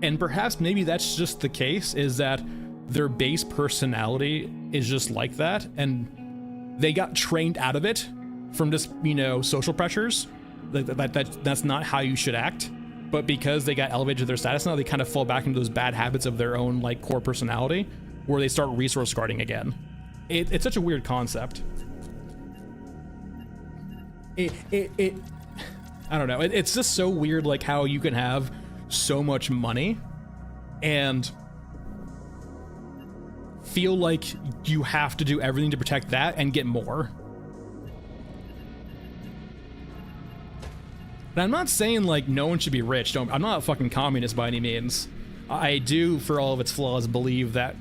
And perhaps maybe that's just the case, is that their base personality is just like that, and they got trained out of it from just, you know, social pressures. That's not how you should act. But because they got elevated to their status now, they kind of fall back into those bad habits of their own like core personality, where they start resource guarding again. It's such a weird concept. I don't know. It's just so weird, like how you can have so much money and feel like you have to do everything to protect that and get more. And I'm not saying like no one should be rich. I'm not a fucking communist by any means. I do, for all of its flaws, believe that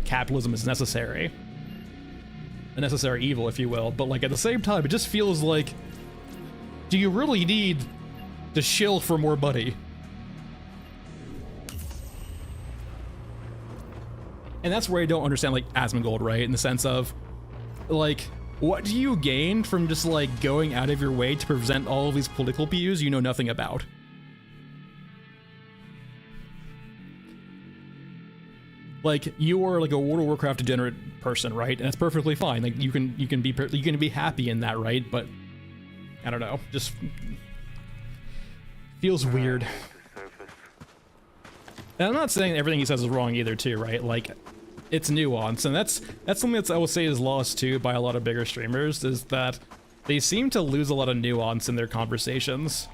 capitalism is necessary. A necessary evil, if you will. But like at the same time, it just feels like, do you really need to shill for more money? And that's where I don't understand like Asmongold, right? In the sense of, like, what do you gain from just like going out of your way to present all of these political views you know nothing about? Like, you are like a World of Warcraft degenerate person, right? And that's perfectly fine. Like, you can be happy in that, right? But I don't know, just feels weird. And I'm not saying everything he says is wrong either, too, right? Like, it's nuance, and that's something that I will say is lost too by a lot of bigger streamers, is that they seem to lose a lot of nuance in their conversations.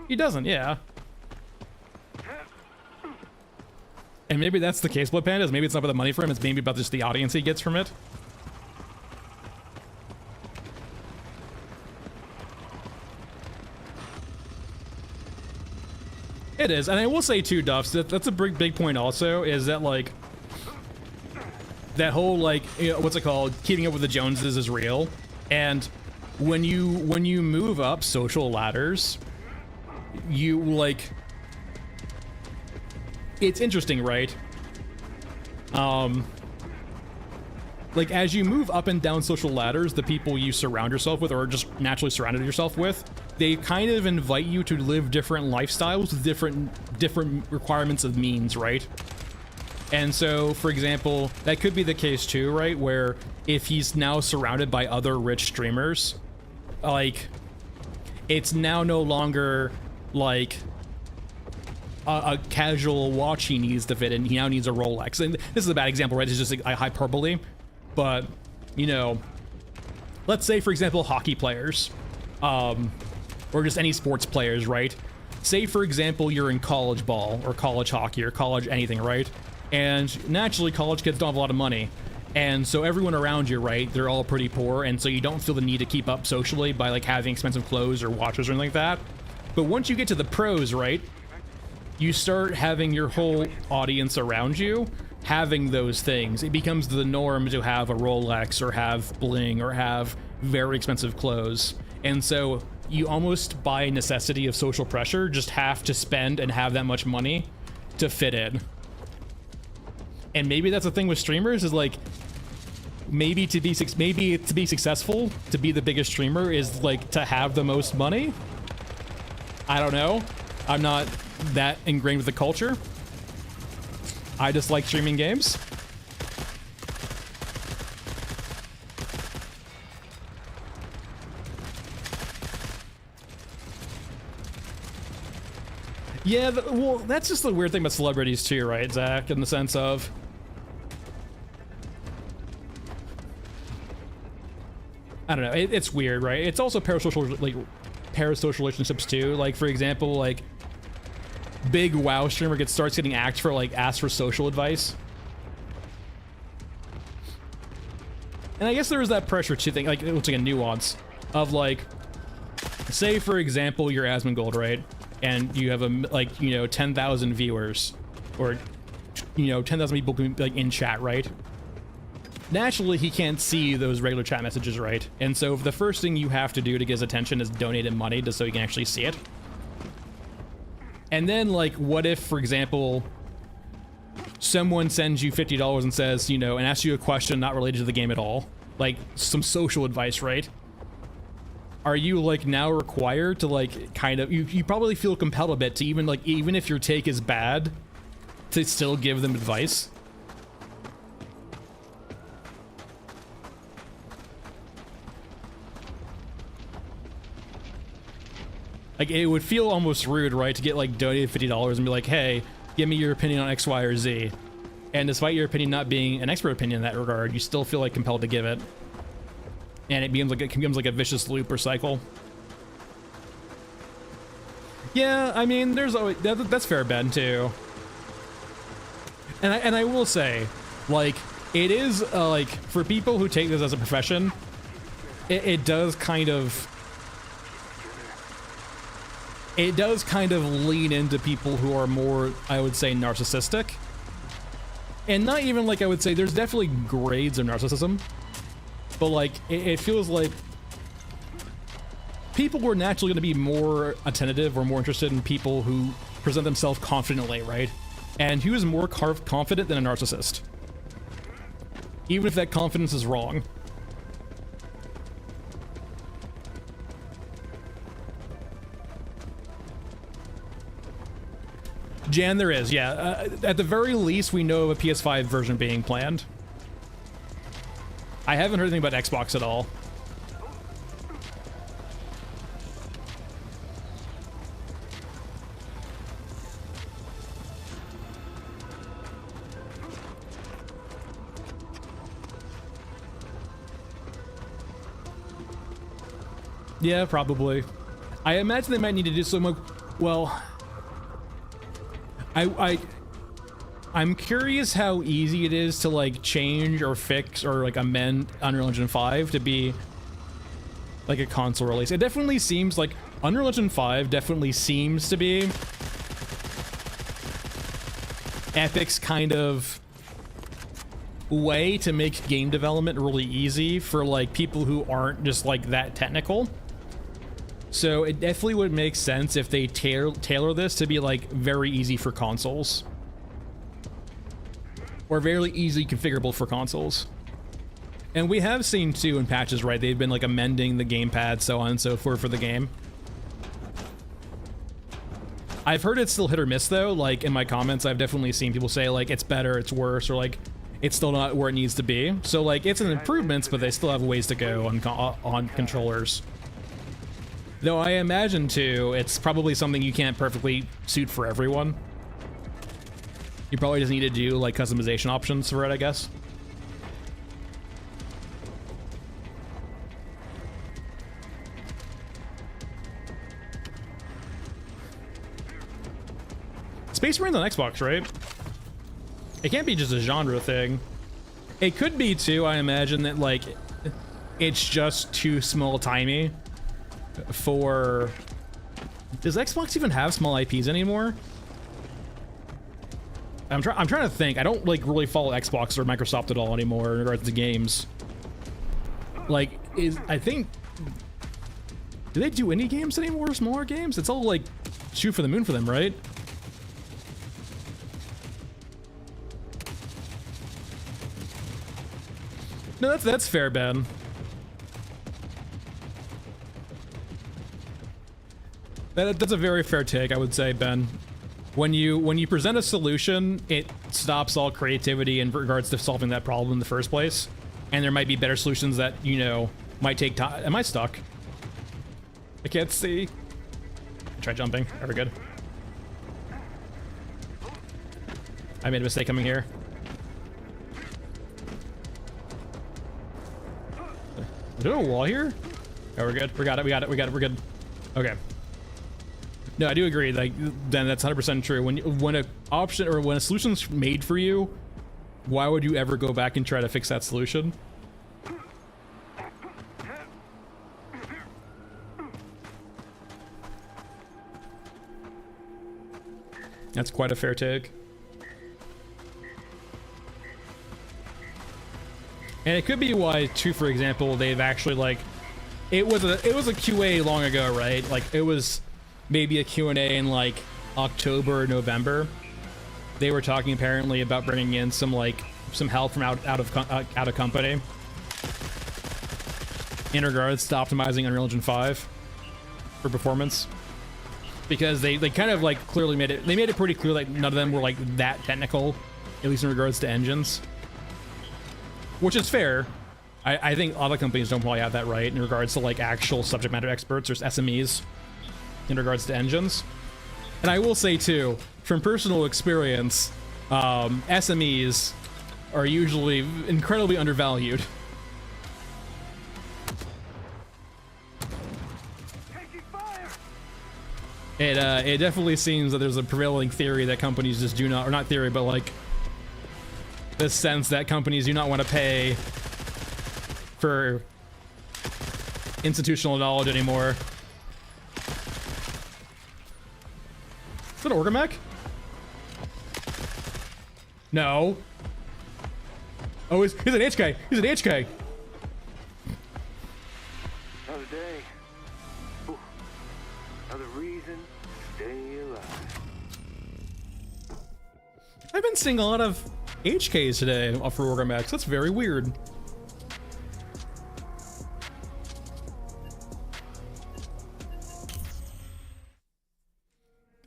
He doesn't, yeah. And maybe that's the case, Blood Pandas. Maybe it's not about the money for him, it's maybe about just the audience he gets from it. It is, and I will say too, Duffs, that's a big point also, is that like, that whole like, you know, what's it called, keeping up with the Joneses is real, and when you move up social ladders, you like, it's interesting, right? Like as you move up and down social ladders, the people you surround yourself with, or just naturally surrounded yourself with, they kind of invite you to live different lifestyles with different requirements of means, right? And so, for example, that could be the case too, right? Where if he's now surrounded by other rich streamers, like, it's now no longer like a casual watch he needs to fit in. He now needs a Rolex. And this is a bad example, right? It's just a hyperbole. But, you know, let's say, for example, hockey players, or just any sports players, right? Say, for example, you're in college ball or college hockey or college anything, right? And naturally, college kids don't have a lot of money. And so everyone around you, right, they're all pretty poor. And so you don't feel the need to keep up socially by like having expensive clothes or watches or anything like that. But once you get to the pros, right, you start having your whole audience around you having those things. It becomes the norm to have a Rolex or have bling or have very expensive clothes. And so you almost by necessity of social pressure just have to spend and have that much money to fit in. And maybe that's the thing with streamers, is like, maybe to be successful, to be the biggest streamer, is like to have the most money. I don't know. I'm not that ingrained with the culture. I just like streaming games. Yeah, well, that's just the weird thing about celebrities too, right, Zach? In the sense of, I don't know, it's weird, right? It's also parasocial relationships too. Like, for example, like, big WoW streamer starts getting asked for social advice. And I guess there is that pressure to think, like, it looks like a nuance of like, say for example, you're Asmongold, right? And you have 10,000 viewers, or 10,000 people like in chat, right? Naturally, he can't see those regular chat messages, right? And so the first thing you have to do to get his attention is donate him money just so he can actually see it. And then, like, what if, for example, someone sends you $50 and says, you know, and asks you a question not related to the game at all, like some social advice, right? Are you like now required to like kind of, you probably feel compelled a bit to even like, even if your take is bad, to still give them advice? Like, it would feel almost rude, right, to get like donated $50 and be like, hey, give me your opinion on X, Y, or Z. And despite your opinion not being an expert opinion in that regard, you still feel like compelled to give it. And it becomes like a vicious loop or cycle. Yeah, I mean, there's always, that's fair, Ben, too. And I will say, like, it is, like, for people who take this as a profession, it does kind of lean into people who are more, I would say, narcissistic. And not even like, I would say, there's definitely grades of narcissism, but like, it feels like people were naturally going to be more attentive or more interested in people who present themselves confidently, right? And who is more confident than a narcissist? Even if that confidence is wrong. Jan, there is, yeah. At the very least, we know of a PS5 version being planned. I haven't heard anything about Xbox at all. Yeah, probably. I imagine they might need to do some, well... I'm curious how easy it is to like change or fix or like amend Unreal Engine 5 to be like a console release. It definitely seems like Unreal Engine 5 definitely seems to be Epic's kind of way to make game development really easy for like people who aren't just like that technical. So it definitely would make sense if they tailor this to be like very easy for consoles. Or very easily configurable for consoles. And we have seen too in patches, right? They've been like amending the gamepad, so on and so forth for the game. I've heard it's still hit or miss though. Like in my comments, I've definitely seen people say like it's better, it's worse, or like it's still not where it needs to be. So like it's an improvement, but they still have ways to go on controllers. Though I imagine too, it's probably something you can't perfectly suit for everyone. You probably just need to do like customization options for it, I guess. Space Marines on Xbox, right? It can't be just a genre thing. It could be too, I imagine, that like it's just too small timey for... Does Xbox even have small IPs anymore? I'm trying to think. I don't like really follow Xbox or Microsoft at all anymore in regards to games. Like, I think, do they do indie games anymore? Smaller games? It's all like shoot for the moon for them, right? No, that's fair, Ben. That's a very fair take, I would say, Ben. When you present a solution, it stops all creativity in regards to solving that problem in the first place. And there might be better solutions that, you know, might take time. Am I stuck? I can't see. Try jumping. Very good. I made a mistake coming here. Is there a wall here? Oh, we're good. We got it. We're good. Okay. No, I do agree. Like, then that's 100% true. When a option or when a solution's made for you, why would you ever go back and try to fix that solution? That's quite a fair take. And it could be why, too, for example, they've actually like, it was a QA long ago, right? Like it was maybe a Q&A in like October or November. they were talking apparently about bringing in some help from out of company in regards to optimizing Unreal Engine 5 for performance, because they kind of like clearly made it pretty clear like none of them were like that technical, at least in regards to engines, which is fair. I think a lot of companies don't probably have that right in regards to like actual subject matter experts or SMEs in regards to engines. And I will say too, from personal experience, SMEs are usually incredibly undervalued. Taking fire! It definitely seems that there's a prevailing theory that companies just do not, or not theory, but like the sense that companies do not want to pay for institutional knowledge anymore. Is that an Orgamech? No. Oh, he's an HK. He's an HK. Another day. Ooh. Another reason to stay alive. I've been seeing a lot of HKs today for Orgamechs. That's very weird.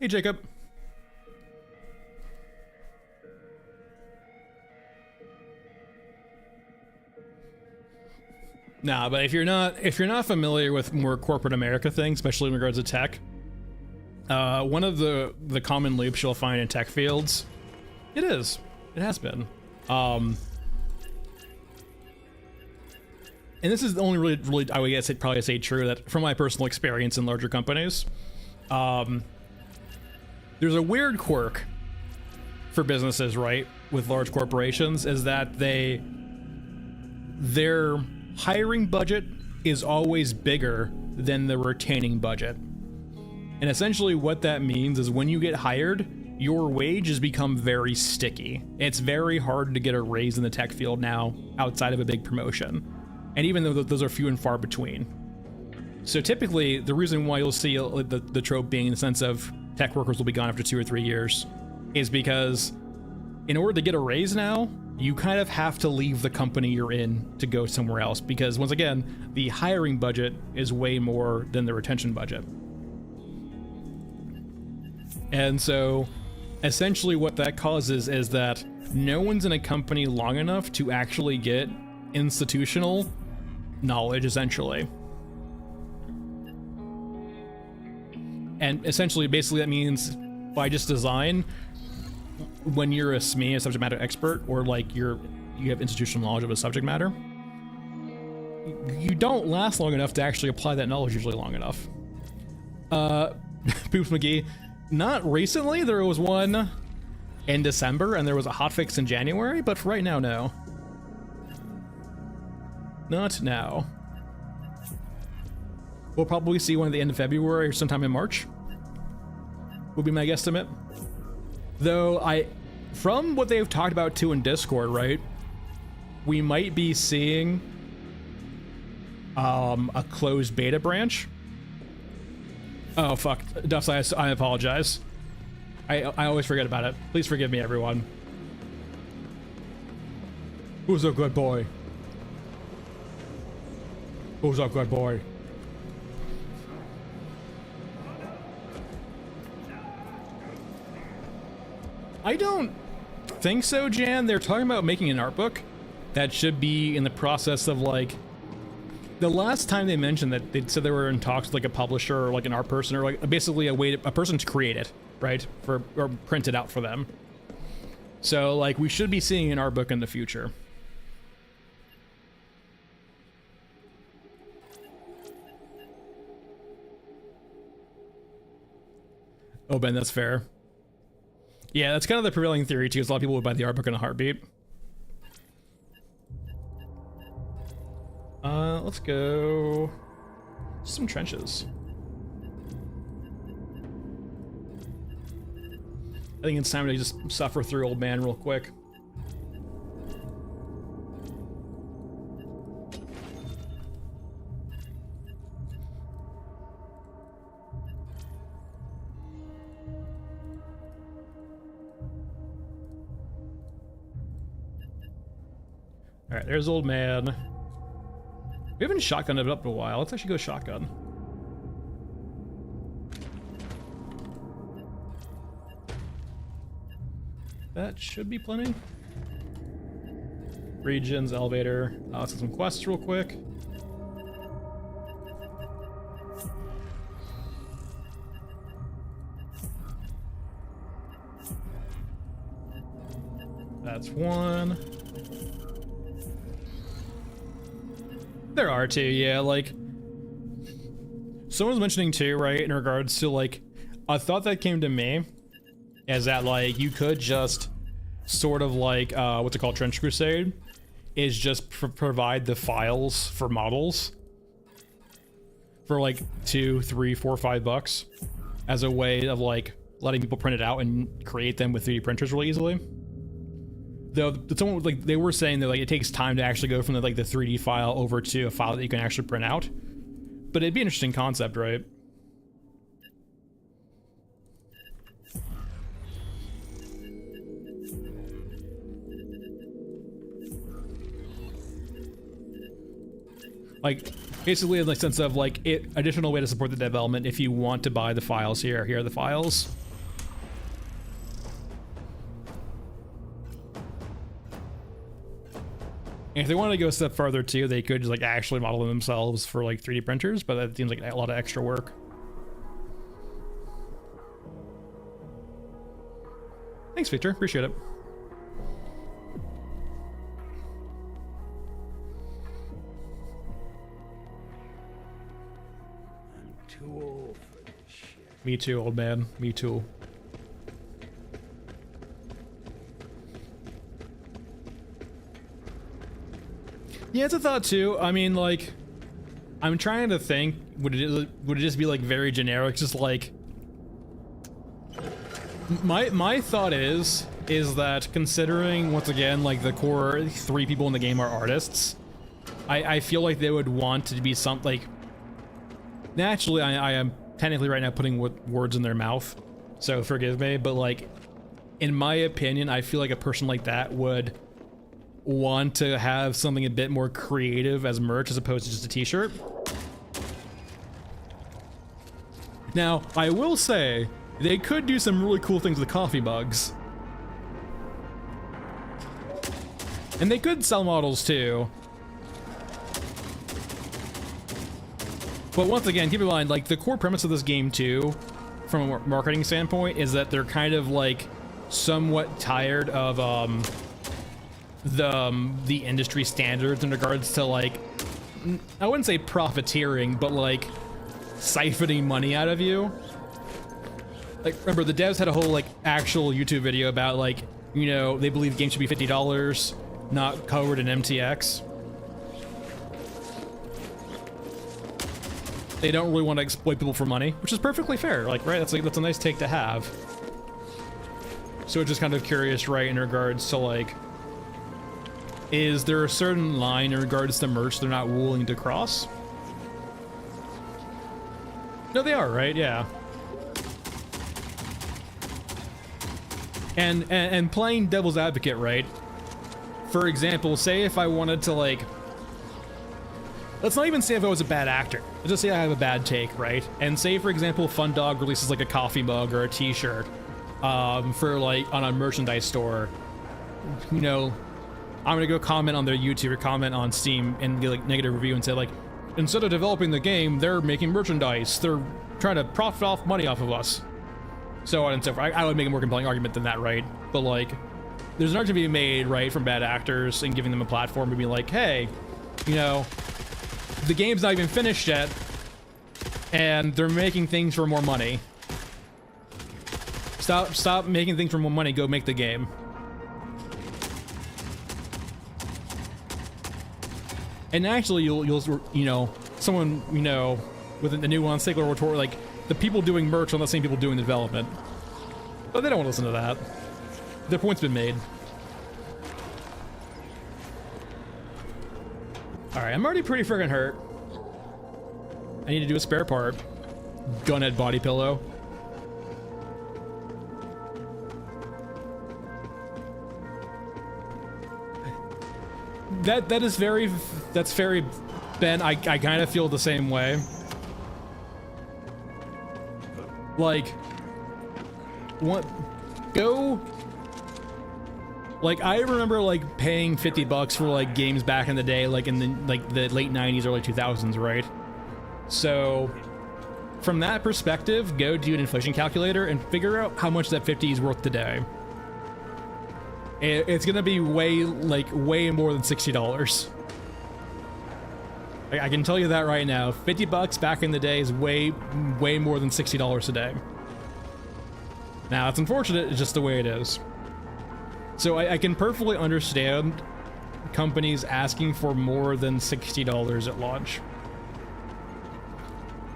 Hey, Jacob. Nah, but if you're not familiar with more corporate America things, especially in regards to tech, one of the common loops you'll find in tech fields, it has been, and this is the only really I would guess it probably say true that from my personal experience in larger companies, there's a weird quirk for businesses, right, with large corporations, is that their hiring budget is always bigger than the retaining budget. And essentially what that means is when you get hired, your wage has become very sticky. It's very hard to get a raise in the tech field now outside of a big promotion. And even though those are few and far between. So typically, the reason why you'll see the trope being in the sense of tech workers will be gone after 2 or 3 years is because in order to get a raise now, you kind of have to leave the company you're in to go somewhere else, because once again, the hiring budget is way more than the retention budget. And so essentially what that causes is that no one's in a company long enough to actually get institutional knowledge, essentially. And essentially, basically that means by just design, when you're a SME, a subject matter expert, or like you have institutional knowledge of a subject matter, you don't last long enough to actually apply that knowledge usually long enough. Poops McGee, not recently. There was one in December and there was a hotfix in January, but for right now, no. Not now. We'll probably see one at the end of February or sometime in March, would be my guesstimate. Though from what they've talked about too in Discord, right, we might be seeing a closed beta branch. Oh fuck, Duffs, I apologize. I always forget about it. Please forgive me, everyone. Who's a good boy? Who's a good boy? I don't think so, Jan. They're talking about making an art book that should be in the process of like, the last time they mentioned that, they said they were in talks with like a publisher or like an art person or like basically a person to create it, right? Or print it out for them. So like we should be seeing an art book in the future. Oh, Ben, that's fair. Yeah, that's kind of the prevailing theory too, because a lot of people would buy the art book in a heartbeat. Let's go some trenches. I think it's time to just suffer through Old Man real quick. Alright, there's old man. We haven't shotgunned it up in a while. Let's actually go shotgun. That should be plenty. Regions, elevator. Let's get some quests real quick. That's one. There are two, yeah, like... Someone's mentioning too, right, in regards to, like, a thought that came to me is that, like, you could just sort of like, what's it called, Trench Crusade, is just provide the files for models for like $2, $3, $4, $5 as a way of like letting people print it out and create them with 3D printers really easily. Though someone like they were saying that like it takes time to actually go from the 3D file over to a file that you can actually print out. But it'd be an interesting concept, right? Like, basically in the sense of like additional way to support the development if you want to buy the files here. Here are the files. And if they wanted to go a step further too, they could just like actually model them themselves for like 3D printers, but that seems like a lot of extra work. Thanks, Victor. Appreciate it. Too old for this shit. Me too, old man. Me too. Yeah, it's a thought too. I mean, like, I'm trying to think. Would it just be like very generic? Just like my thought is that considering once again like the core 3 people in the game are artists, I feel like they would want to be something like. Naturally, I am technically right now putting words in their mouth, so forgive me, but like, in my opinion, I feel like a person like that would want to have something a bit more creative as merch as opposed to just a t-shirt. Now, I will say, they could do some really cool things with coffee mugs. And they could sell models too. But once again, keep in mind, like, the core premise of this game too, from a marketing standpoint, is that they're kind of like somewhat tired of the industry standards in regards to like, I wouldn't say profiteering, but like siphoning money out of you. Like, remember, the devs had a whole like actual YouTube video about like, you know, they believe the game should be $50, not covered in MTX. They don't really want to exploit people for money, which is perfectly fair. Like, right? That's a nice take to have. So just kind of curious, right, in regards to like, is there a certain line in regards to merch they're not willing to cross? No, they are, right? Yeah. And playing devil's advocate, right? For example, say if I wanted to like, let's not even say if I was a bad actor. Let's just say I have a bad take, right? And say, for example, Fundog releases like a coffee mug or a t-shirt for like on a merchandise store. You know, I'm gonna go comment on their YouTube or comment on Steam and get like negative review and say like, instead of developing the game, they're making merchandise. They're trying to profit off money off of us. So on and so forth. I would make a more compelling argument than that, right? But like, there's an argument to be made, right, from bad actors and giving them a platform to be like, hey, you know, the game's not even finished yet, and they're making things for more money. Stop making things for more money. Go make the game. And actually, you'll you know, someone, you know, with the nuance, take a retort, like the people doing merch are the same people doing the development, but they don't want to listen to that. Their point's been made. Alright, I'm already pretty friggin' hurt. I need to do a spare part. Gunhead body pillow. that's very Ben. I kind of feel the same way. Like, what? Go. Like, I remember like paying $50 for like games back in the day, like in the late 90s, early 2000s, right? So, from that perspective, go do an inflation calculator and figure out how much that 50 is worth today. It's gonna be way more than $60. I can tell you that right now. $50 back in the day is way more than $60 today. Now, it's unfortunate, it's just the way it is. So I can perfectly understand companies asking for more than $60 at launch.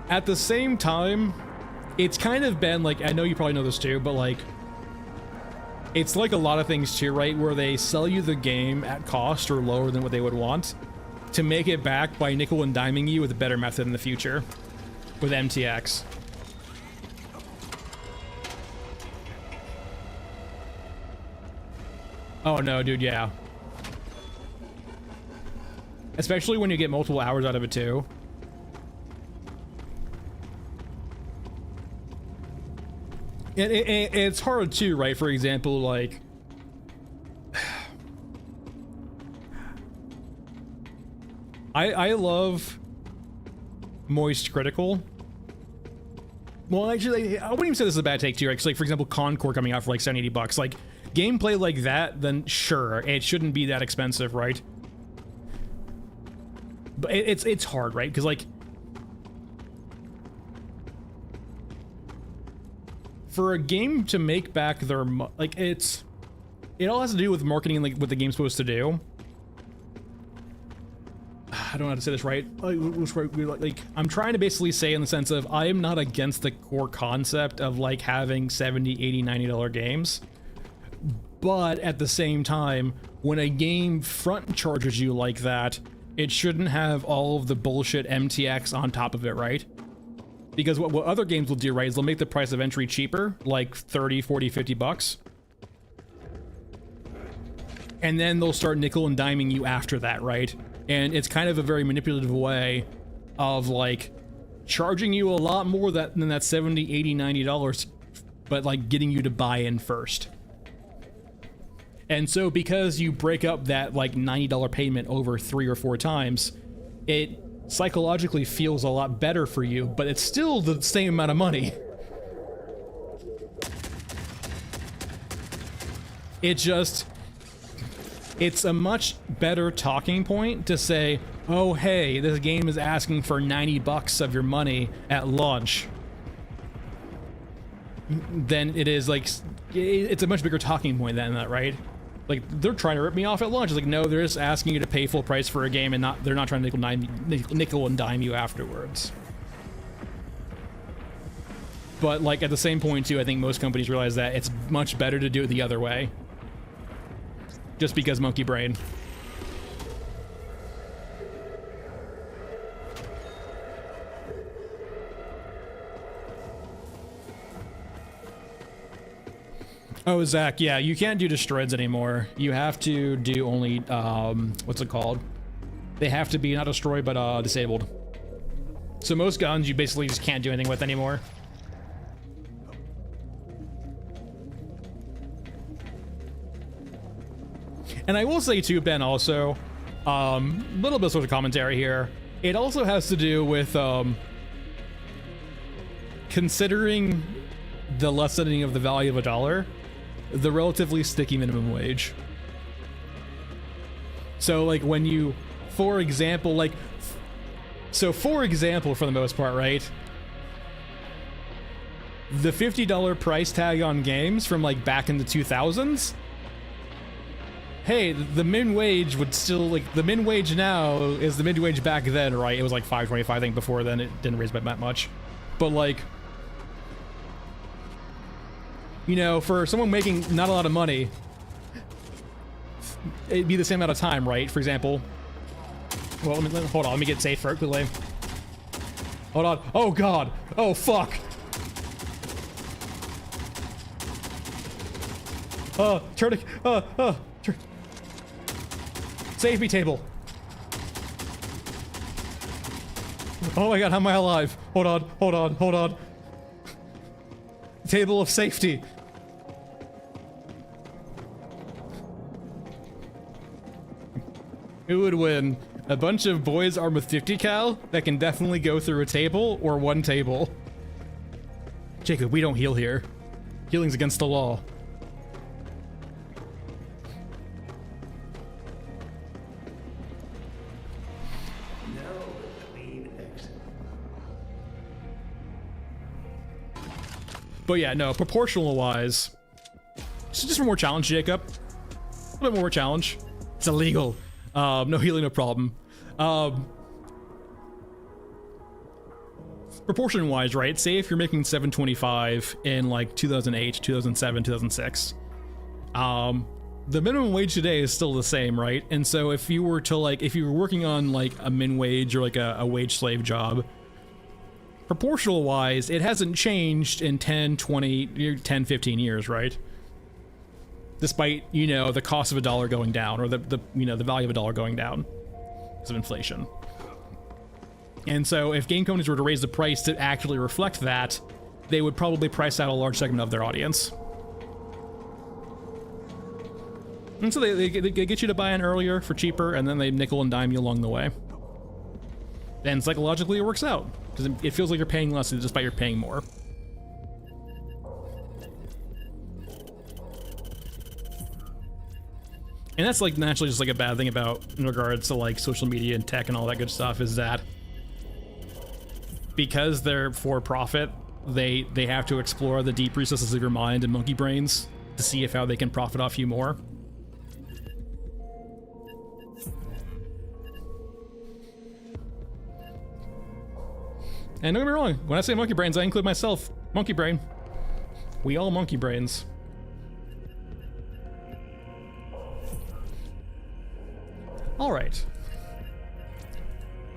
At the same time, it's kind of been like, I know you probably know this too, but like, it's like a lot of things too, right? Where they sell you the game at cost or lower than what they would want to make it back by nickel and diming you with a better method in the future with MTX. Oh no, dude, yeah. Especially when you get multiple hours out of it too. And it's hard too, right? For example, like... I love Moist Critical. Well, actually, I wouldn't even say this is a bad take too, right? 'Cause, like, for example, Concord coming out for like $70. Like, gameplay like that, then sure, it shouldn't be that expensive, right? But it's hard, right? Because, like... for a game to make back their like, it all has to do with marketing, like what the game's supposed to do. I don't know how to say this right. Like, I'm trying to basically say in the sense of, I am not against the core concept of like having $70, $80, $90 games, but at the same time, when a game front charges you like that, it shouldn't have all of the bullshit MTX on top of it, right? Because what other games will do, right, is they'll make the price of entry cheaper, like 30, 40, 50 bucks. And then they'll start nickel and diming you after that, right? And it's kind of a very manipulative way of, like, charging you a lot more than that $70, $80, $90, but, like, getting you to buy in first. And so because you break up that, like, $90 payment over 3 or 4 times, it psychologically feels a lot better for you, but it's still the same amount of money. It's a much better talking point to say, oh hey, this game is asking for $90 of your money at launch, than it is like, it's a much bigger talking point than that, right? Like, they're trying to rip me off at launch. It's like, no, they're just asking you to pay full price for a game, and they're not trying to nickel and dime you afterwards. But, like, at the same point, too, I think most companies realize that it's much better to do it the other way. Just because monkey brain. Oh, Zach, yeah, you can't do destroyeds anymore. You have to do only, what's it called? They have to be not destroyed, but disabled. So most guns you basically just can't do anything with anymore. And I will say too, Ben, also, little bit of sort of commentary here. It also has to do with, considering the lessening of the value of a dollar, the relatively sticky minimum wage. So, like, when you, for example, like, so for example, for the most part, right, the $50 price tag on games from, like, back in the 2000s, hey, the min wage would still, like, the min wage now is the min wage back then, right? It was like $5.25, I think. Before then, it didn't raise by that much. But, like, you know, for someone making not a lot of money, it'd be the same amount of time, right? For example, well, hold on, let me get safe for it quickly. Hold on. Oh god. Oh fuck. Save me, table. Oh my god, how am I alive? Hold on, hold on, hold on. Table of safety. Who would win? A bunch of boys armed with 50 cal that can definitely go through a table, or one table? Jacob, we don't heal here. Healing's against the law. But yeah, no, proportional wise, it's just for more challenge, Jacob. A little bit more challenge. It's illegal. No healing, no problem. Proportion wise, right? Say if you're making 725 in like 2008, 2007, 2006. The minimum wage today is still the same, right? And so if you were to like, if you were working on like a min wage or like a wage slave job, proportional wise, it hasn't changed in 10, 20, 10, 15 years, right? Despite, you know, the cost of a dollar going down, or the you know, the value of a dollar going down because of inflation. And so if game companies were to raise the price to actually reflect that, they would probably price out a large segment of their audience. And so they get you to buy in earlier for cheaper, and then they nickel and dime you along the way. Then psychologically it works out, because it feels like you're paying less despite you're paying more. And that's like naturally just like a bad thing about in regards to like social media and tech and all that good stuff, is that because they're for profit, they have to explore the deep recesses of your mind and monkey brains to see if how they can profit off you more. And don't get me wrong, when I say monkey brains, I include myself. Monkey brain. We all monkey brains. Alright.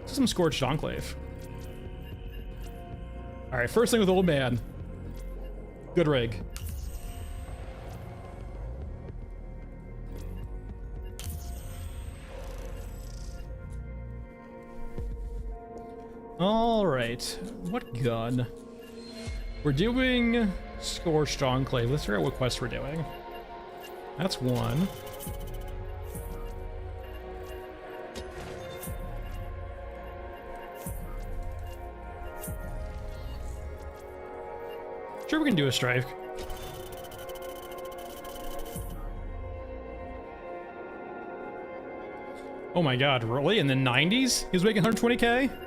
Some Scorched Enclave. Alright, first thing with Old Man. Good rig. Alright, what gun? We're doing Scorched Enclave. Let's figure out what quest we're doing. That's one. Sure, we can do a strike. Oh my god, really? In the 90s? He was making 120k?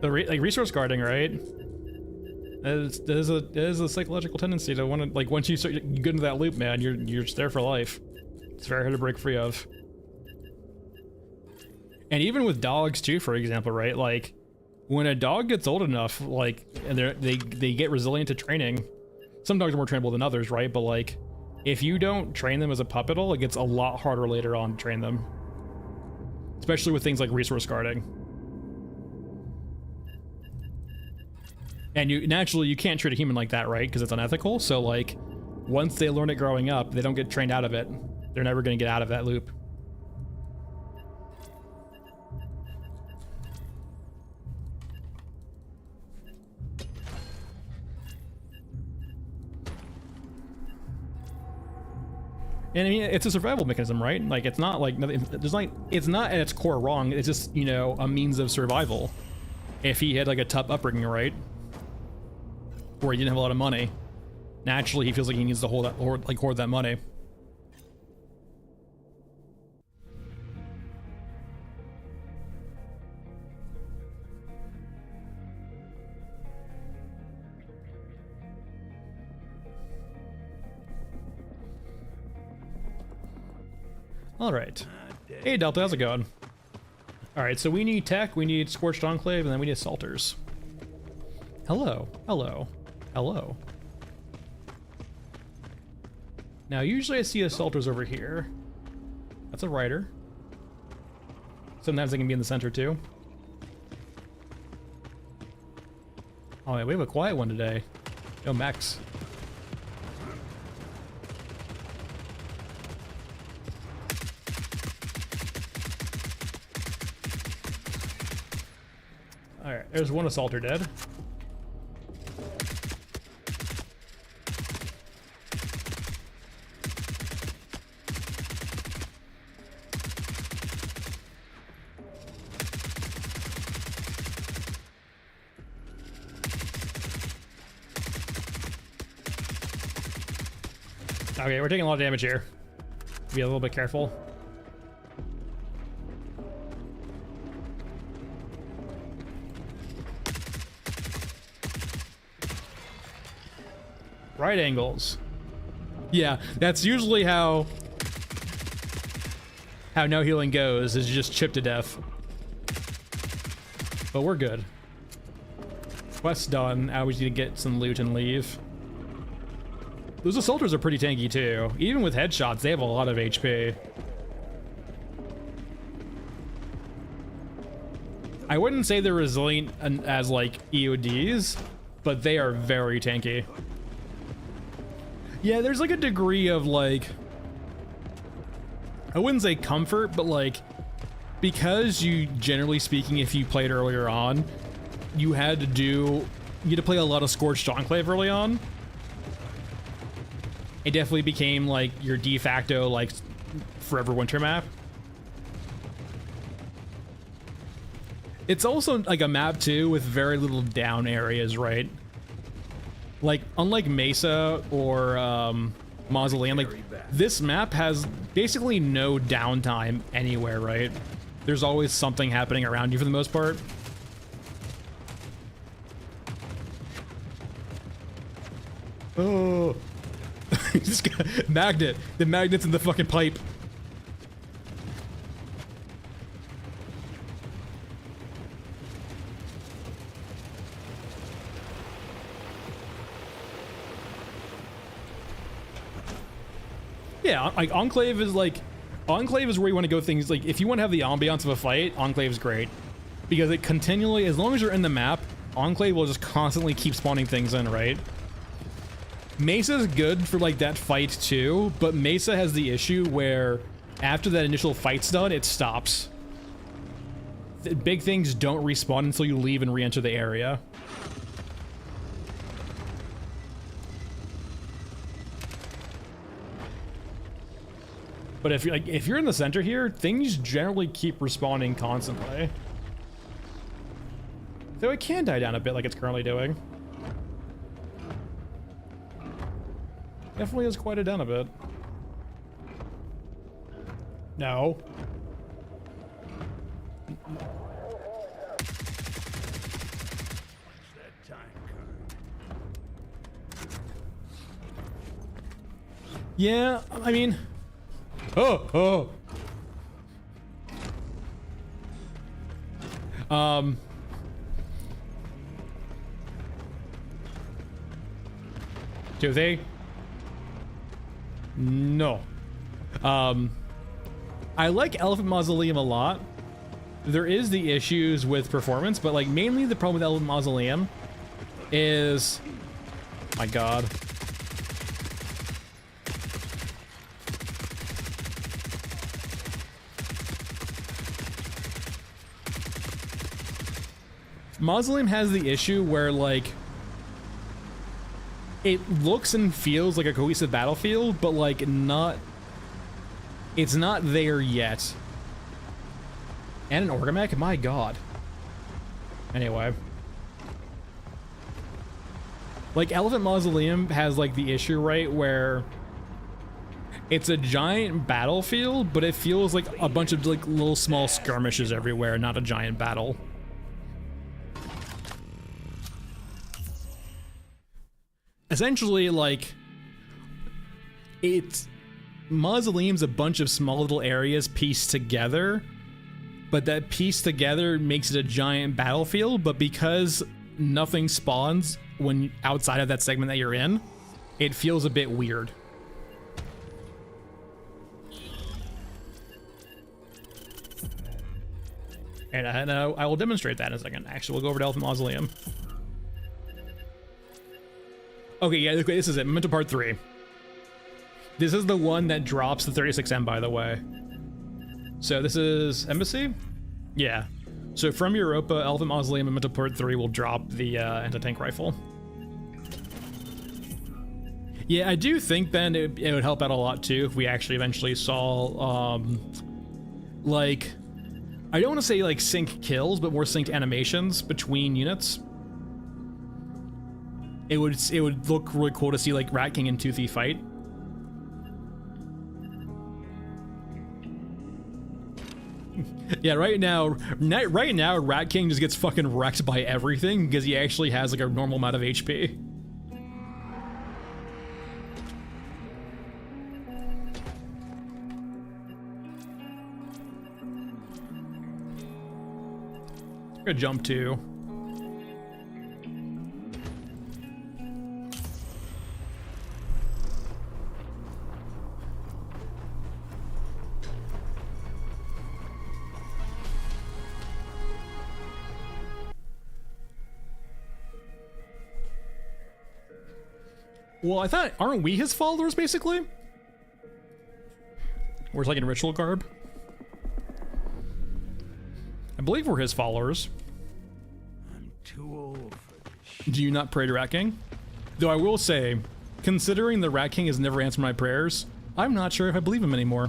The like resource guarding, right? There's a psychological tendency to want to, like, once you start, you get into that loop, man, you're just there for life. It's very hard to break free of. And even with dogs too, for example, right? Like, when a dog gets old enough, like, and they get resilient to training. Some dogs are more trainable than others, right? But like, if you don't train them as a pup at all, it gets a lot harder later on to train them. Especially with things like resource guarding. And naturally you can't treat a human like that, right? Because it's unethical. So like, once they learn it growing up, they don't get trained out of it. They're never going to get out of that loop. And I mean, it's a survival mechanism, right? Like, it's not like nothing. There's like, it's not at its core wrong. It's just, you know, a means of survival. If he had like a tough upbringing, right, where he didn't have a lot of money, naturally he feels like he needs to hoard that money. All right. Hey, Delta, how's it going? All right, so we need tech, we need Scorched Enclave, and then we need assaulters. Hello, hello, hello. Now, usually I see assaulters over here. That's a rider. Sometimes they can be in the center too. Oh, yeah, we have a quiet one today. Yo, Max. Alright, there's one assaulter dead. Okay, we're taking a lot of damage here. Be a little bit careful. Right angles. Yeah, that's usually how no healing goes, is just chip to death. But we're good. Quest done. Now we just need to get some loot and leave. Those assaulters are pretty tanky too. Even with headshots, they have a lot of HP. I wouldn't say they're resilient as like EODs, but they are very tanky. Yeah, there's like a degree of like, I wouldn't say comfort, but like, because you, generally speaking, if you played earlier on, you had to play a lot of Scorched Enclave early on. It definitely became like your de facto like forever winter map. It's also like a map too with very little down areas, right? Like unlike Mesa or Mausoleum, like this map has basically no downtime anywhere, right? There's always something happening around you for the most part. Oh. Just got magnet. The magnet's in the fucking pipe. Yeah, like Enclave is where you want to go things like if you want to have the ambiance of a fight, Enclave is great. Because it continually, as long as you're in the map, Enclave will just constantly keep spawning things in, right? Mesa's good for like that fight too, but Mesa has the issue where after that initial fight's done, it stops. The big things don't respawn until you leave and re-enter the area. But if you're in the center here, things generally keep respawning constantly. Though it can die down a bit like it's currently doing. Definitely has quieted down a bit. No. Yeah, I mean... Oh! Do they? No. I like Elephant Mausoleum a lot. There is the issues with performance, but like mainly the problem with Elephant Mausoleum is... My god. Mausoleum has the issue where like it looks and feels like a cohesive battlefield, but like it's not there yet. And an Orgamech? My god. Anyway. Like Elephant Mausoleum has like the issue, right, where it's a giant battlefield, but it feels like a bunch of like little small skirmishes everywhere, not a giant battle. Essentially, like, Mausoleum's a bunch of small little areas pieced together, but that pieced together makes it a giant battlefield, but because nothing spawns when outside of that segment that you're in, it feels a bit weird. And I will demonstrate that in a second. Actually, we'll go over to Elephant Mausoleum. Okay, yeah, okay, this is it. Memento Part 3. This is the one that drops the 36M, by the way. So this is Embassy? Yeah. So from Europa, Elephant Mausoleum, Memento Part 3 will drop the anti-tank rifle. Yeah, I do think, Ben, it would help out a lot, too, if we actually eventually saw, like, I don't want to say, like, sync kills, but more synced animations between units. It would look really cool to see, like, Rat King and Toothy fight. Yeah, right now, Rat King just gets fucking wrecked by everything because he actually has like a normal amount of HP. I'm gonna jump to. Well, I thought, aren't we his followers, basically? We're like in ritual garb. I believe we're his followers. I'm too old for this. Do you not pray to Rat King? Though I will say, considering the Rat King has never answered my prayers, I'm not sure if I believe him anymore.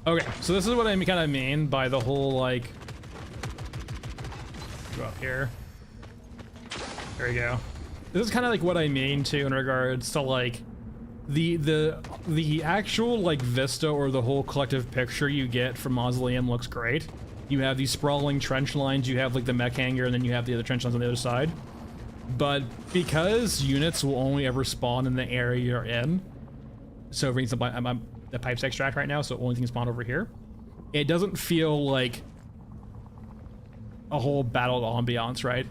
Okay, so this is what I kind of mean by the whole, like, go up here. There we go. This is kind of like what I mean too in regards to like the actual like vista or the whole collective picture you get from Mausoleum looks great. You have these sprawling trench lines, you have like the mech hangar, and then you have the other trench lines on the other side. But because units will only ever spawn in the area you're in, so for example, I'm the pipes extract right now, so only thing spawn over here. It doesn't feel like a whole battle ambiance, right?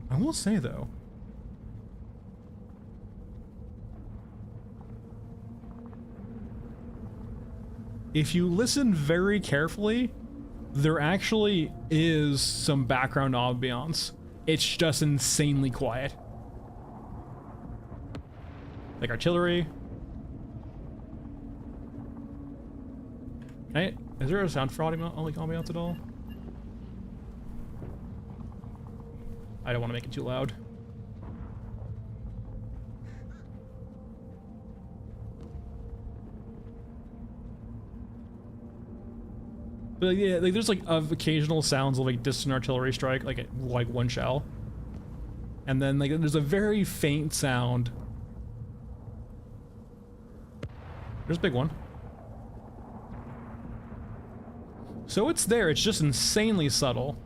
I will say though, if you listen very carefully, there actually is some background ambiance. It's just insanely quiet. Like artillery. Hey, is there a sound for ambiance at all? I don't want to make it too loud. But yeah, like there's like occasional sounds of like distant artillery strike, like one shell, and then like there's a very faint sound. There's a big one. So it's there. It's just insanely subtle.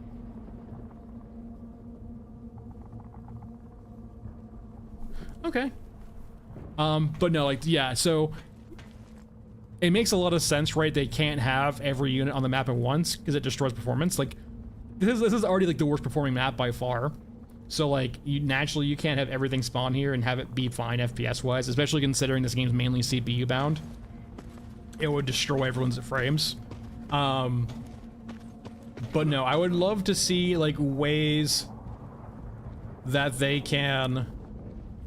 Okay. But no, like, yeah, so it makes a lot of sense, right? They can't have every unit on the map at once because it destroys performance. Like, this is already like the worst performing map by far. So like, you can't have everything spawn here and have it be fine FPS wise, especially considering this game's mainly CPU bound. It would destroy everyone's frames. But no, I would love to see like ways that they can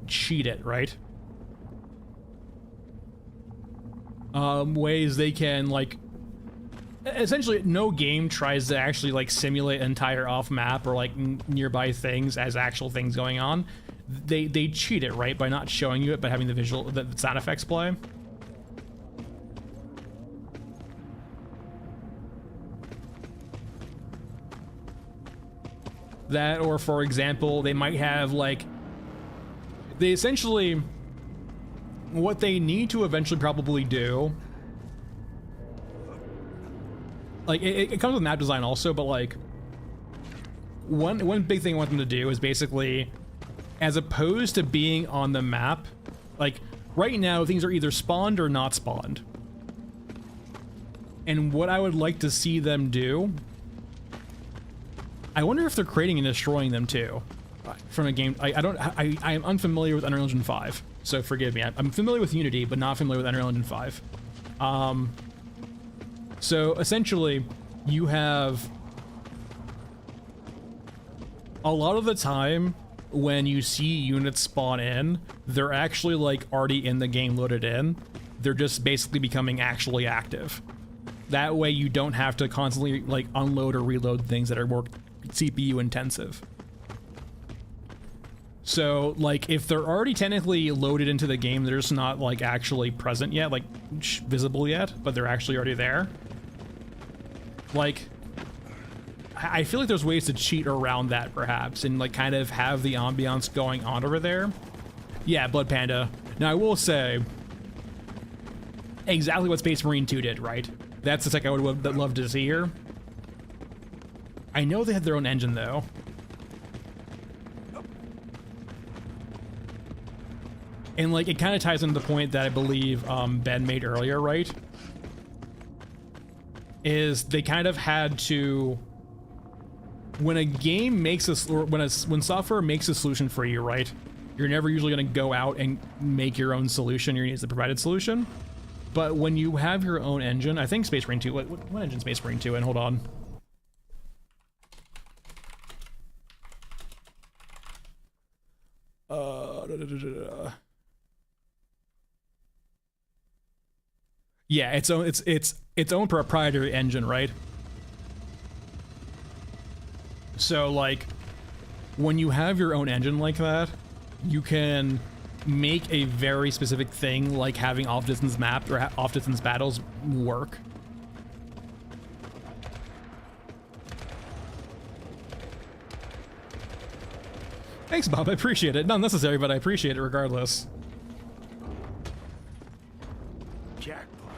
cheat it, right? Ways they can like, essentially no game tries to actually like simulate entire off map or like nearby things as actual things going on. They cheat it, right, by not showing you it but having the sound effects play. That, or for example, they might have like, they essentially, what they need to eventually probably do, like it comes with map design also, but like one big thing I want them to do is basically, as opposed to being on the map, like right now things are either spawned or not spawned. And what I would like to see them do I wonder if they're creating and destroying them too. From a game, I am unfamiliar with Unreal Engine 5, so forgive me. I'm familiar with Unity, but not familiar with Unreal Engine 5. So essentially, you have a lot of the time when you see units spawn in, they're actually like already in the game loaded in. They're just basically becoming actually active. That way you don't have to constantly like unload or reload things that are more CPU intensive. So, like, if they're already technically loaded into the game, they're just not, like, actually present yet, like, visible yet, but they're actually already there. Like, I feel like there's ways to cheat around that, perhaps, and, like, kind of have the ambiance going on over there. Yeah, Blood Panda. Now, I will say, exactly what Space Marine 2 did, right? That's the tech I would love to see here. I know they had their own engine, though. And, like, it kind of ties into the point that I believe Ben made earlier, right? Is they kind of had to... When a game makes a... Or when software makes a solution for you, right? You're never usually going to go out and make your own solution. You're going to use the provided solution. But when you have your own engine... I think Space Marine 2... What engine Space Marine 2 in? Hold on. Yeah, its own proprietary engine, right? So, like, when you have your own engine like that, you can make a very specific thing, like having off-distance maps or off-distance battles work. Thanks, Bob. I appreciate it. Not necessary, but I appreciate it regardless. Jackpot.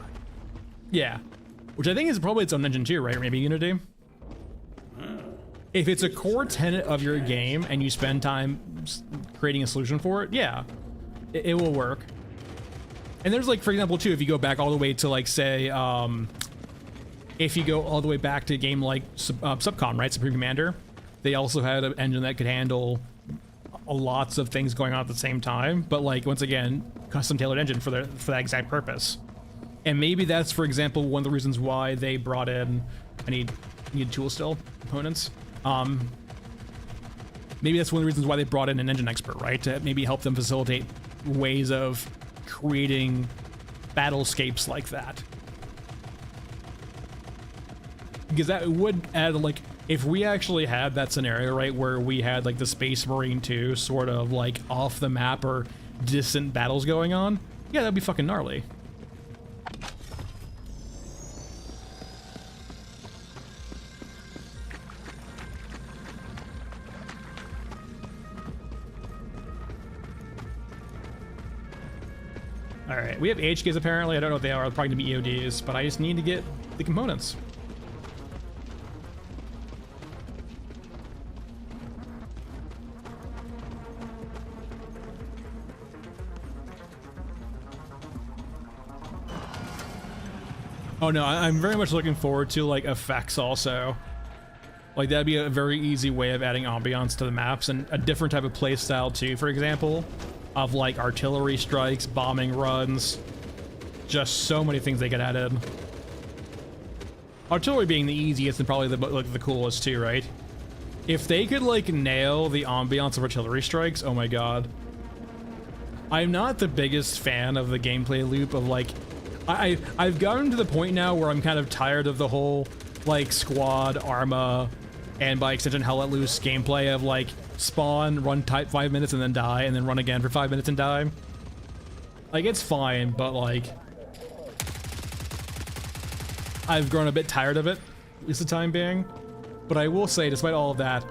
Yeah. Which I think is probably its own engine too, right? Or maybe Unity? If it's a core tenet of your game and you spend time creating a solution for it, yeah, it will work. And there's, like, for example, too, if you go back all the way to, like, say, if you go all the way back to a game like Subcon, right? Supreme Commander, they also had an engine that could handle lots of things going on at the same time, but, like, once again, custom tailored engine for that exact purpose. And maybe that's, for example, one of the reasons why they brought in, I need tool still components. Maybe that's one of the reasons why they brought in an engine expert, right? To maybe help them facilitate ways of creating battlescapes like that. Because that would add, like, if we actually had that scenario, right, where we had, like, the Space Marine 2 sort of, like, off the map or distant battles going on, yeah, that'd be fucking gnarly. Alright, we have HKs apparently. I don't know what they are. They're probably gonna be EODs, but I just need to get the components. Oh no, I'm very much looking forward to, like, effects also. Like, that'd be a very easy way of adding ambiance to the maps and a different type of play style too, for example, of, like, artillery strikes, bombing runs, just so many things they could add in. Artillery being the easiest and probably the coolest too, right? If they could, like, nail the ambiance of artillery strikes, oh my god. I'm not the biggest fan of the gameplay loop of, like, I've gotten to the point now where I'm kind of tired of the whole, like, squad, Arma, and by extension Hell Let Loose gameplay of, like, spawn, run type 5 minutes and then die, and then run again for 5 minutes and die. Like, it's fine, but, like, I've grown a bit tired of it, at least the time being. But I will say, despite all of that,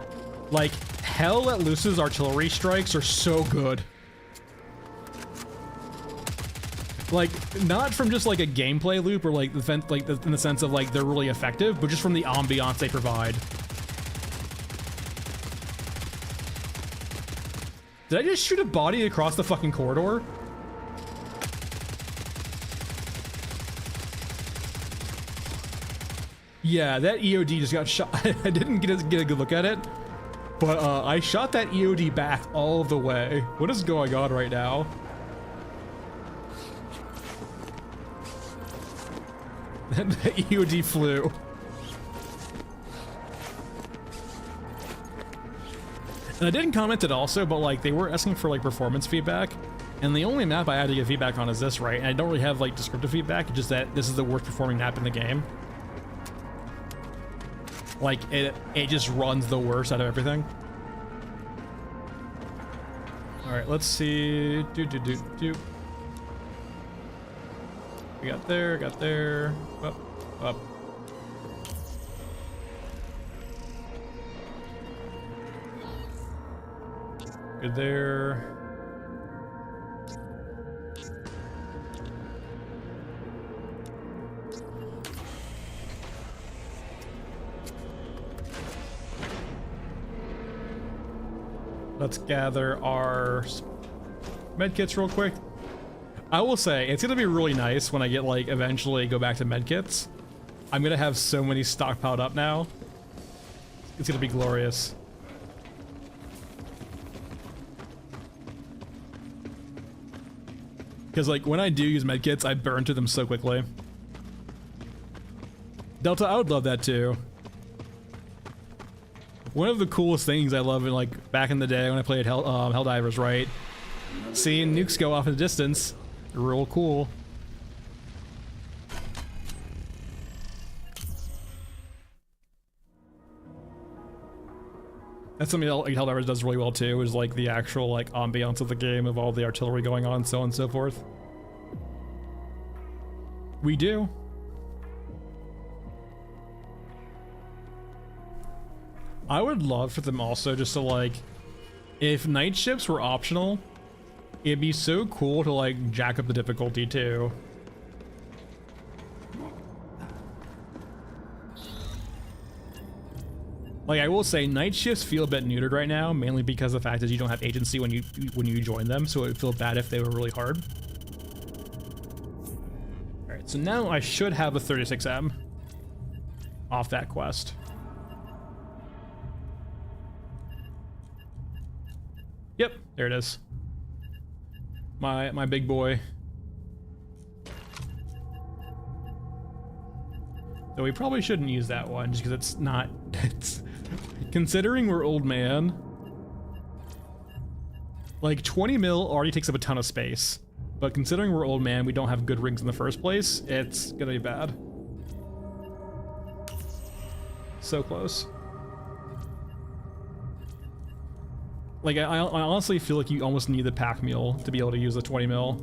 like, Hell Let Loose's artillery strikes are so good. Like, not from just, like, a gameplay loop or, like, in the sense of, like, they're really effective, but just from the ambiance they provide. Did I just shoot a body across the fucking corridor? Yeah, that EOD just got shot. I didn't get a good look at it, but I shot that EOD back all the way. What is going on right now? The EOD flew. And I didn't comment it also, but like they were asking for like performance feedback, and the only map I had to get feedback on is this, right? And I don't really have like descriptive feedback, it's just that this is the worst performing map in the game. Like it just runs the worst out of everything. All right, let's see. We got there, up. Good there. Let's gather our medkits real quick. I will say, it's gonna be really nice when I get like eventually go back to medkits. I'm gonna have so many stockpiled up now. It's gonna be glorious. Because like when I do use medkits, I burn to them so quickly. Delta, I would love that too. One of the coolest things I love in like back in the day when I played Helldivers, right? Seeing nukes go off in the distance, real cool. That's something that Helldivers does really well too, is like the actual like ambiance of the game of all the artillery going on, so on and so forth. We do. I would love for them also just to like, if night ships were optional, it'd be so cool to like jack up the difficulty too. Like I will say, night shifts feel a bit neutered right now, mainly because the fact is you don't have agency when you join them, so it would feel bad if they were really hard. All right, so now I should have a 36M off that quest. Yep, there it is. My big boy. So we probably shouldn't use that one just because it's not. It's considering we're old man. Like 20 mil already takes up a ton of space, but considering we're old man, we don't have good rings in the first place. It's gonna be bad. So close. Like, I honestly feel like you almost need the pack mule to be able to use the 20 mil.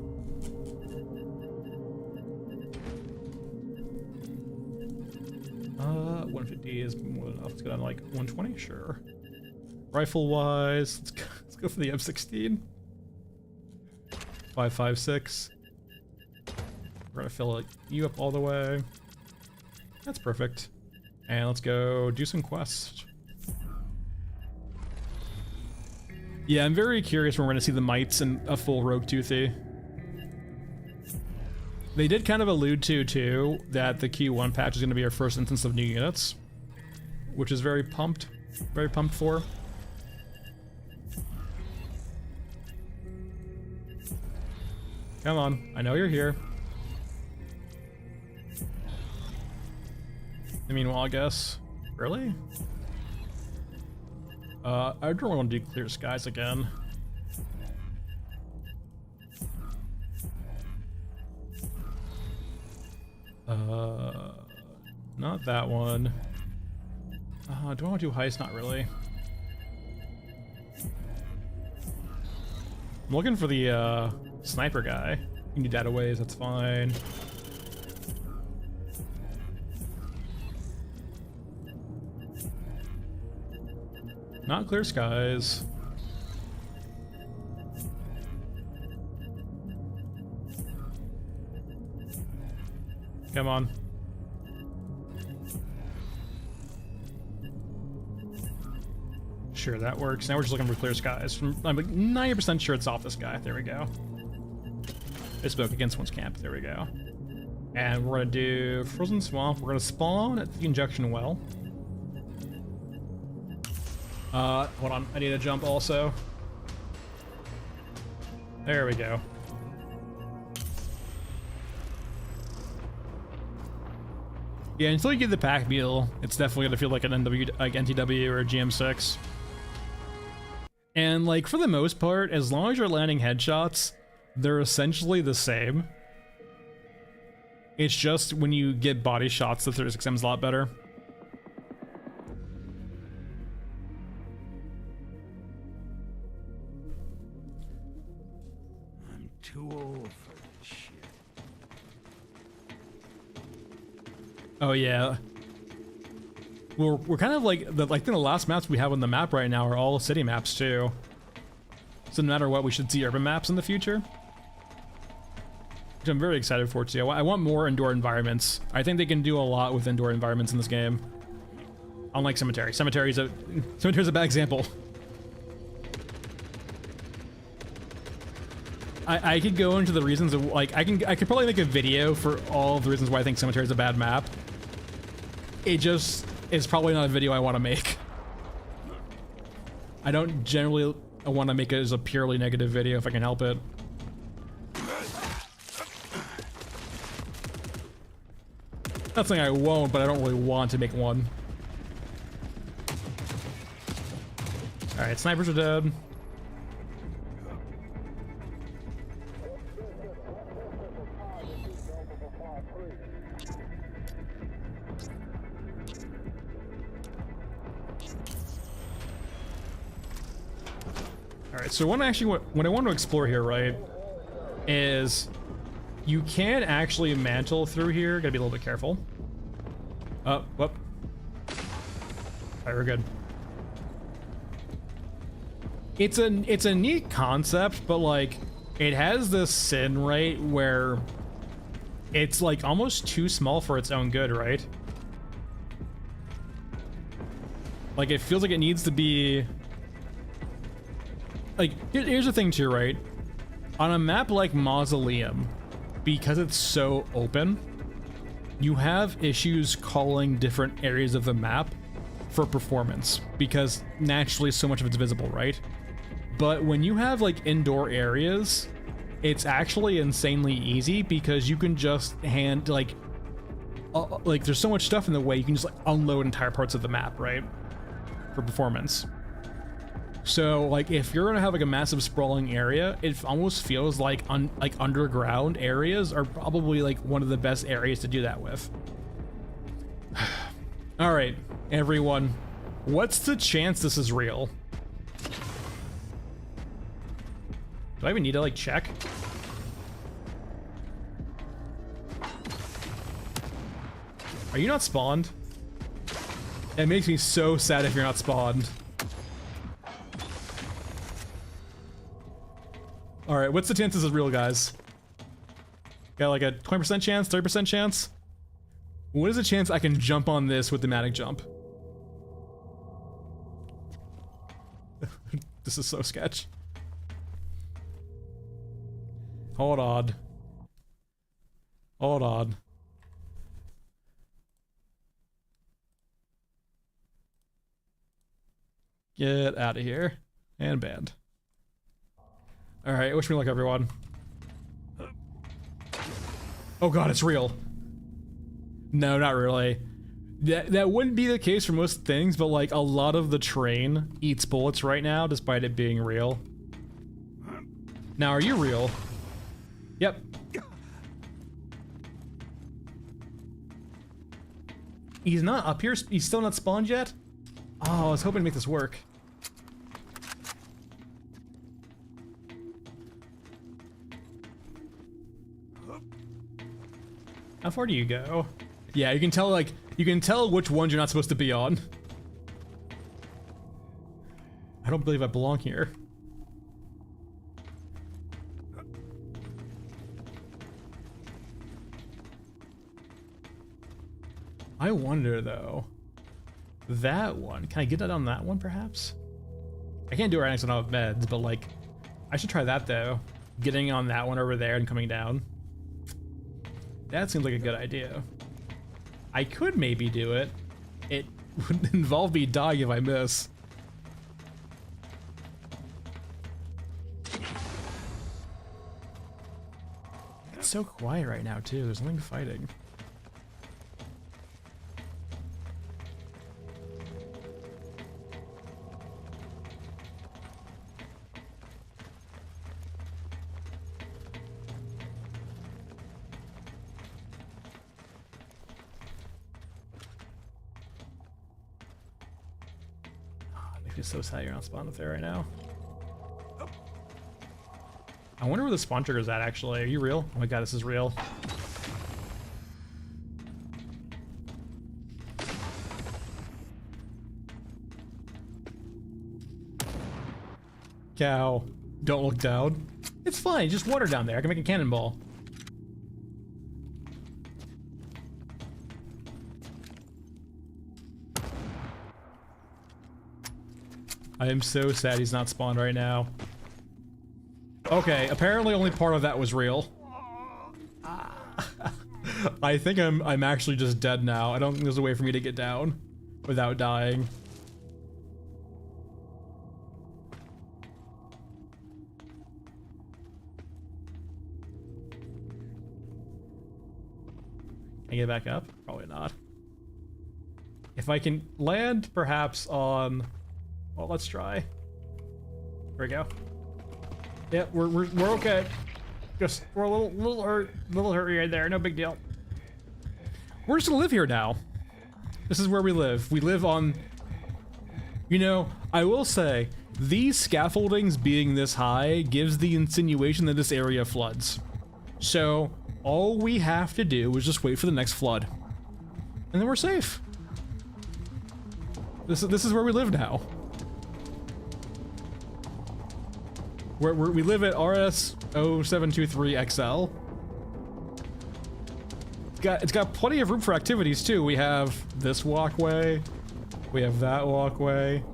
150 is more than enough. Let's go down to like 120, sure. Rifle wise, let's go for the M16. 5.56. We're gonna fill you up all the way. That's perfect. And let's go do some quests. Yeah, I'm very curious when we're going to see the mites and a full Rogue Toothy. They did kind of allude to, too, that the Q1 patch is going to be our first instance of new units, which is very pumped for. Come on, I know you're here. Meanwhile, I guess. Really? I don't really want to do clear skies again. Not that one. Do I want to do heist? Not really. I'm looking for the sniper guy. You can do data waves, that's fine. Not clear skies. Come on. Sure, that works. Now we're just looking for clear skies. I'm like 90% sure it's off this guy. There we go. They spoke against one's camp. There we go. And we're gonna do Frozen Swamp. We're gonna spawn at the injection well. Hold on, I need to jump also. There we go. Yeah, until you get the pack meal, it's definitely gonna feel like an NTW or a GM6. And like for the most part, as long as you're landing headshots, they're essentially the same. It's just when you get body shots, the 36M is a lot better. I'm too old for this shit. Oh yeah. We're kind of like the last maps we have on the map right now are all city maps too. So no matter what, we should see urban maps in the future. Which I'm very excited for too. I want more indoor environments. I think they can do a lot with indoor environments in this game. Unlike Cemetery. Cemetery's a bad example. I could go into the reasons of like I could probably make a video for all of the reasons why I think Cemetery is a bad map. It just is probably not a video I want to make. I don't generally want to make it as a purely negative video if I can help it. Not saying I won't, but I don't really want to make one. Alright, snipers are dead. Alright, so what I want to explore here, right, is you can actually mantle through here. Gotta be a little bit careful. Oh, whoop. Alright, we're good. It's a neat concept, but like, it has this sin rate where it's like almost too small for its own good, right? Like, it feels like it needs to be... Like, here's the thing too, right? On a map like Mausoleum, because it's so open, you have issues calling different areas of the map for performance, because naturally so much of it's visible, right? But when you have like indoor areas, it's actually insanely easy because you can just like there's so much stuff in the way, you can just like unload entire parts of the map, right? For performance. So like if you're gonna have like a massive sprawling area, it almost feels like underground areas are probably like one of the best areas to do that with. All right, everyone, what's the chance this is real? Do I even need to like check? Are you not spawned? It makes me so sad if you're not spawned. All right, what's the chance this is real, guys? Got like a 20% chance, 30% chance? What is the chance I can jump on this with the Matic jump? This is so sketch. Hold on. Hold on. Get out of here. And banned. Alright, wish me luck, everyone. Oh god, it's real. No, not really. That wouldn't be the case for most things, but like a lot of the train eats bullets right now, despite it being real. Now, are you real? Yep. He's not up here? He's still not spawned yet? Oh, I was hoping to make this work. How far do you go? Yeah, you can tell, like, you can tell which ones you're not supposed to be on. I don't believe I belong here. I wonder, though. That one. Can I get that on that one, perhaps? I can't do it right next to enough beds, but, like, I should try that, though. Getting on that one over there and coming down. That seems like a good idea. I could maybe do it. It would involve me dying if I miss. It's so quiet right now too. There's nothing fighting. Makes me so sad you're not spawned up there right now. I wonder where the spawn trigger is at actually. Are you real? Oh my god, this is real. Cow, don't look down. It's fine, just water down there. I can make a cannonball. I am so sad he's not spawned right now. Okay, apparently only part of that was real. I think I'm actually just dead now. I don't think there's a way for me to get down without dying. Can I get back up? Probably not. If I can land perhaps on... Well, let's try. There we go. Yeah, we're okay. Just we're a little hurt right there. No big deal. We're just gonna live here now. This is where we live. We live on. You know, I will say these scaffoldings being this high gives the insinuation that this area floods. So all we have to do is just wait for the next flood, and then we're safe. This is where we live now. We live at RS0723XL. It's got plenty of room for activities too. We have this walkway. We have that walkway.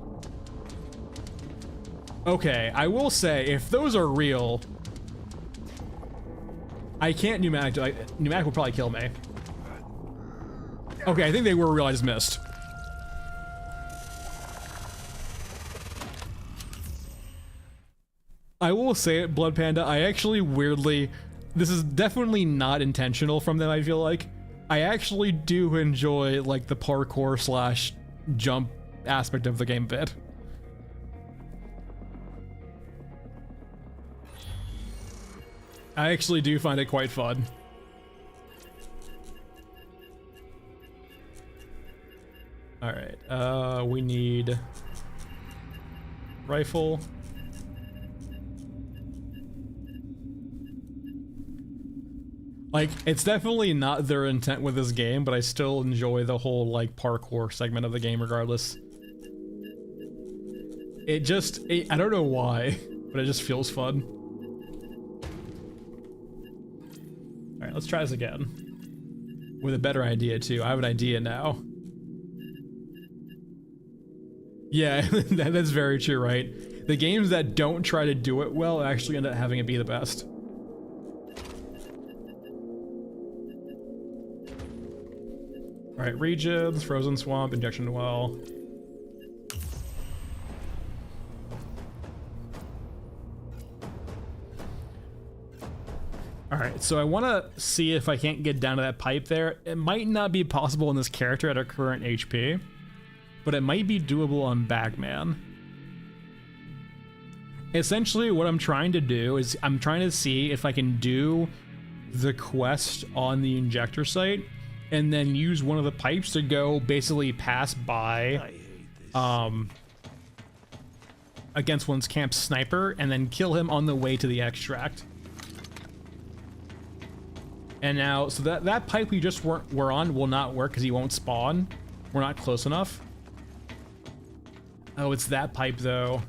Okay, I will say, if those are real, I can't pneumatic. Pneumatic will probably kill me. Okay, I think they were real. I just missed. I will say it, Blood Panda, I actually weirdly, this is definitely not intentional from them, I feel like. I actually do enjoy, like, the parkour slash jump aspect of the game a bit. I actually do find it quite fun. Alright, we need rifle. Like, it's definitely not their intent with this game, but I still enjoy the whole, like, parkour segment of the game regardless. I don't know why, but it just feels fun. Alright, let's try this again. With a better idea, too. I have an idea now. Yeah, that's very true, right? The games that don't try to do it well actually end up having it be the best. Alright, regions, frozen swamp, injection well. Alright, so I want to see if I can't get down to that pipe there. It might not be possible in this character at our current HP, but it might be doable on Bagman. Essentially, what I'm trying to do is I'm trying to see if I can do the quest on the injector site and then use one of the pipes to go basically pass by against one's camp sniper and then kill him on the way to the extract. And now, so that pipe we just were on will not work because he won't spawn. We're not close enough. Oh, it's that pipe though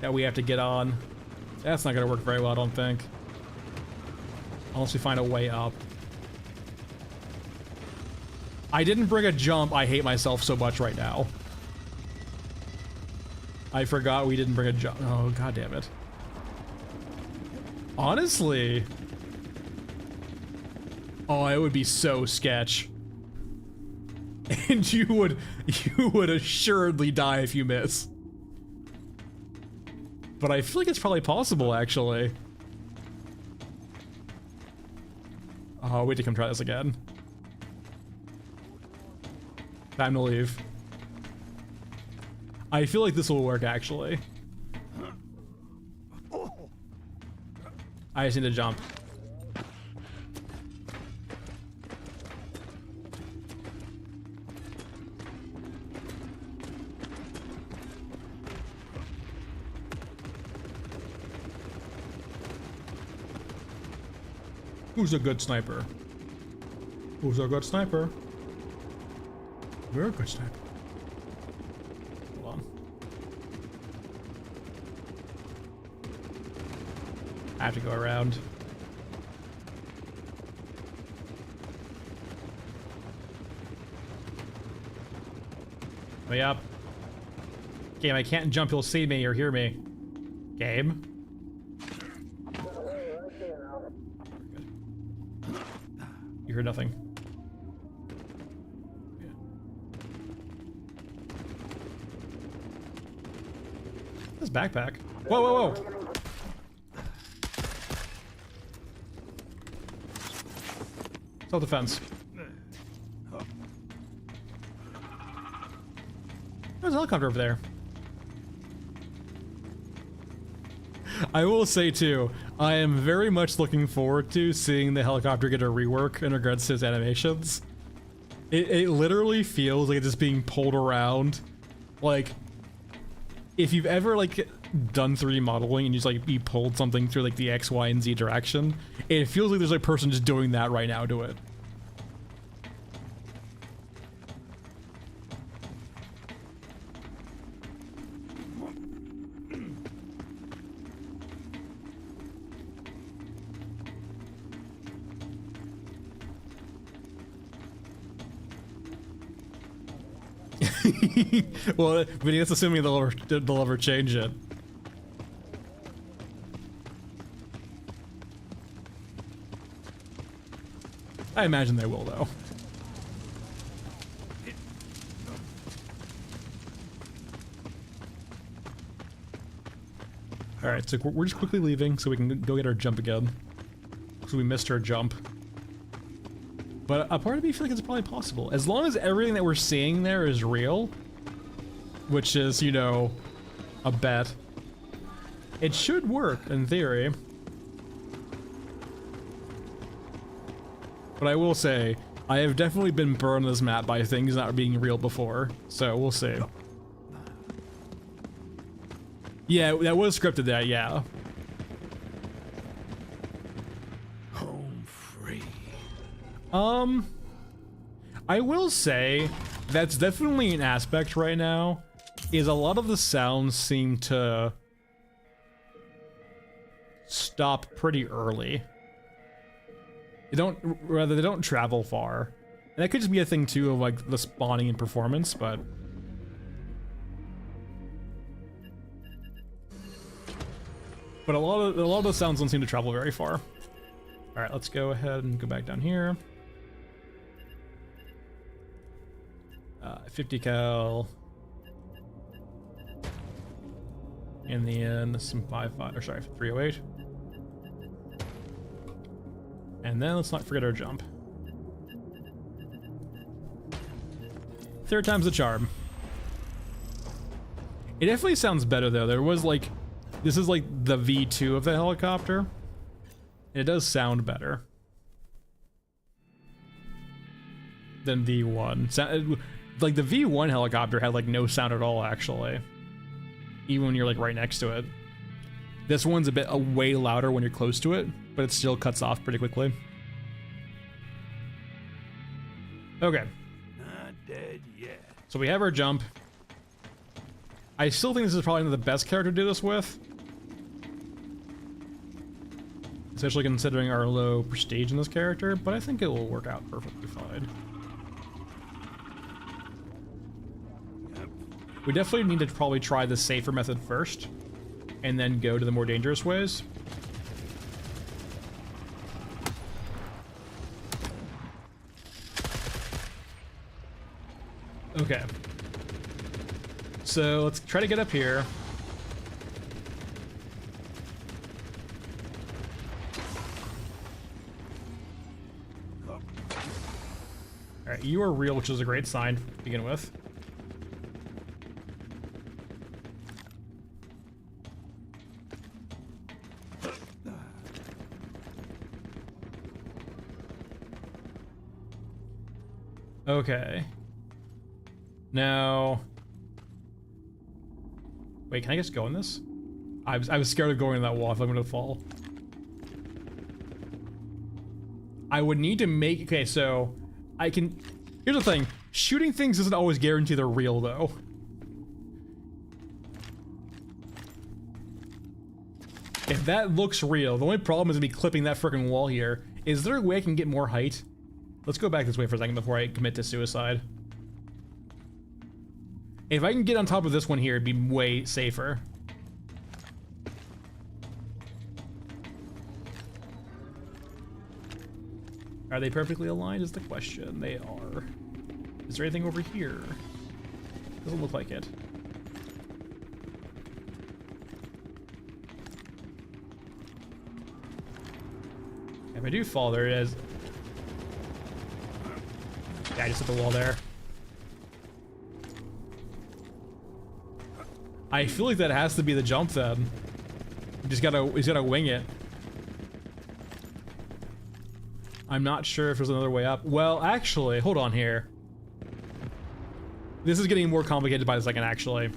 that we have to get on. That's not gonna work very well, I don't think. Unless we find a way up. I didn't bring a jump. I hate myself so much right now. I forgot we didn't bring a jump. Oh, god damn it. Oh, it would be so sketch. And you would assuredly die if you miss. But I feel like it's probably possible, actually. Oh, wait to come try this again. Time to leave. I feel like this will work, actually. I just need to jump. Who's a good sniper? Who's a good sniper? We're a good sniper. Hold on. I have to go around. Way up. Game, I can't jump, you'll see me or hear me. Game. You heard nothing. Yeah. This backpack. Whoa, whoa, whoa! Self-defense. There's a helicopter over there. I will say too, I am very much looking forward to seeing the helicopter get a rework in regards to its animations. It literally feels like it's just being pulled around. Like, if you've ever like done 3D modeling and you just like you pulled something through like the X, Y, and Z direction, it feels like there's a person just doing that right now to it. Well, but that's assuming they'll ever change it. I imagine they will, though. Alright, so we're just quickly leaving so we can go get our jump again. So we missed our jump. But a part of me feels like it's probably possible. As long as everything that we're seeing there is real, which is, you know, a bet, it should work in theory. But I will say, I have definitely been burned on this map by things not being real before, so we'll see. Yeah, that was scripted, that, yeah. Home free. I will say that's definitely an aspect right now, is a lot of the sounds seem to stop pretty early. They don't travel far. And that could just be a thing too of like the spawning and performance, but a lot of the sounds don't seem to travel very far. All right, let's go ahead and go back down here. 50 cal. In the end, some 308. And then let's not forget our jump. Third time's the charm. It definitely sounds better though. There was like, this is like the V2 of the helicopter. It does sound better than V1. Like the V1 helicopter had like no sound at all actually. Even when you're like right next to it. This one's a bit way louder when you're close to it, but it still cuts off pretty quickly. Okay. Not dead yet. So we have our jump. I still think this is probably not the best character to do this with. Especially considering our low prestige in this character, but I think it will work out perfectly fine. We definitely need to probably try the safer method first, and then go to the more dangerous ways. Okay. So let's try to get up here. Alright, you are real, which is a great sign to begin with. Okay. Now... Wait, can I just go in this? I was scared of going in that wall if I'm gonna fall. I would need to make... Okay, so... I can... Here's the thing. Shooting things doesn't always guarantee they're real, though. If that looks real, the only problem is gonna be clipping that freaking wall here. Is there a way I can get more height? Let's go back this way for a second before I commit to suicide. If I can get on top of this one here, it'd be way safer. Are they perfectly aligned is the question. They are. Is there anything over here? Doesn't look like it. If I do fall, there it is. Yeah, I just hit the wall there. I feel like that has to be the jump then. He's gotta wing it. I'm not sure if there's another way up. Well, actually, hold on here. This is getting more complicated by the second, actually.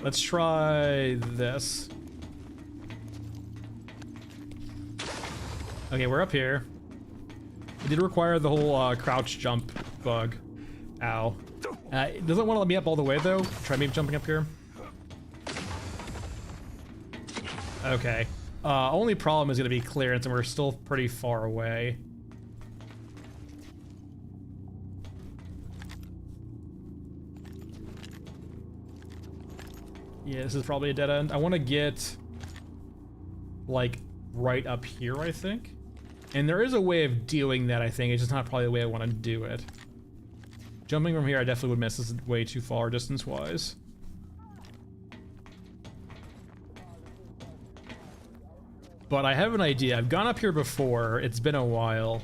Let's try this. Okay, we're up here. It did require the whole crouch jump bug. Ow. It doesn't want to let me up all the way, though. Try maybe jumping up here. Okay. Only problem is going to be clearance, and we're still pretty far away. Yeah, this is probably a dead end. I want to get, like, right up here, I think. And there is a way of doing that, I think. It's just not probably the way I want to do it. Jumping from here, I definitely would miss. This is way too far distance-wise. But I have an idea. I've gone up here before. It's been a while.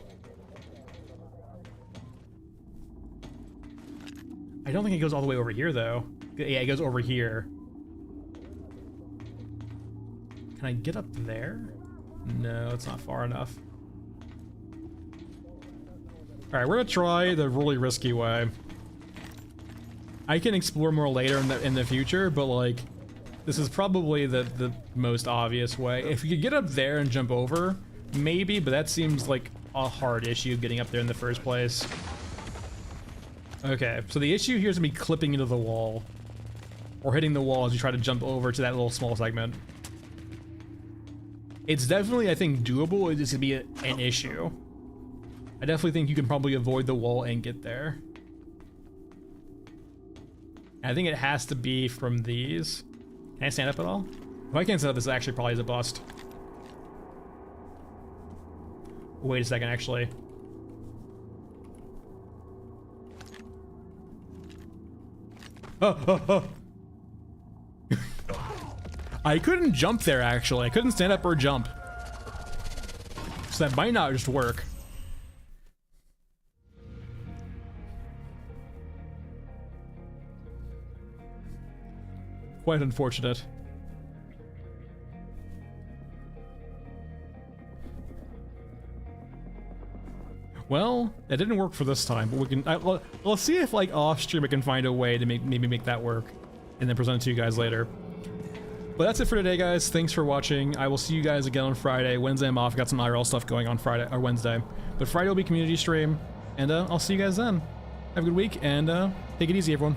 I don't think it goes all the way over here, though. Yeah, it goes over here. Can I get up there? No, it's not far enough. Alright, we're gonna try the really risky way. I can explore more later in the future, but like, this is probably the most obvious way. If you could get up there and jump over, maybe, but that seems like a hard issue getting up there in the first place. Okay, so the issue here is gonna be clipping into the wall. Or hitting the wall as you try to jump over to that little small segment. It's definitely, I think, doable. It's gonna be an issue. I definitely think you can probably avoid the wall and get there. I think it has to be from these. Can I stand up at all? If I can't stand up, this actually probably is a bust. Wait a second, actually. Oh. I couldn't jump there, actually. I couldn't stand up or jump. So that might not just work. Quite unfortunate. Well, it didn't work for this time, but we can. Let's see if, like, off stream, I can find a way to maybe make that work, and then present it to you guys later. But that's it for today, guys. Thanks for watching. I will see you guys again on Friday. Wednesday, I'm off. Got some IRL stuff going on Friday or Wednesday, but Friday will be community stream, and I'll see you guys then. Have a good week, and take it easy, everyone.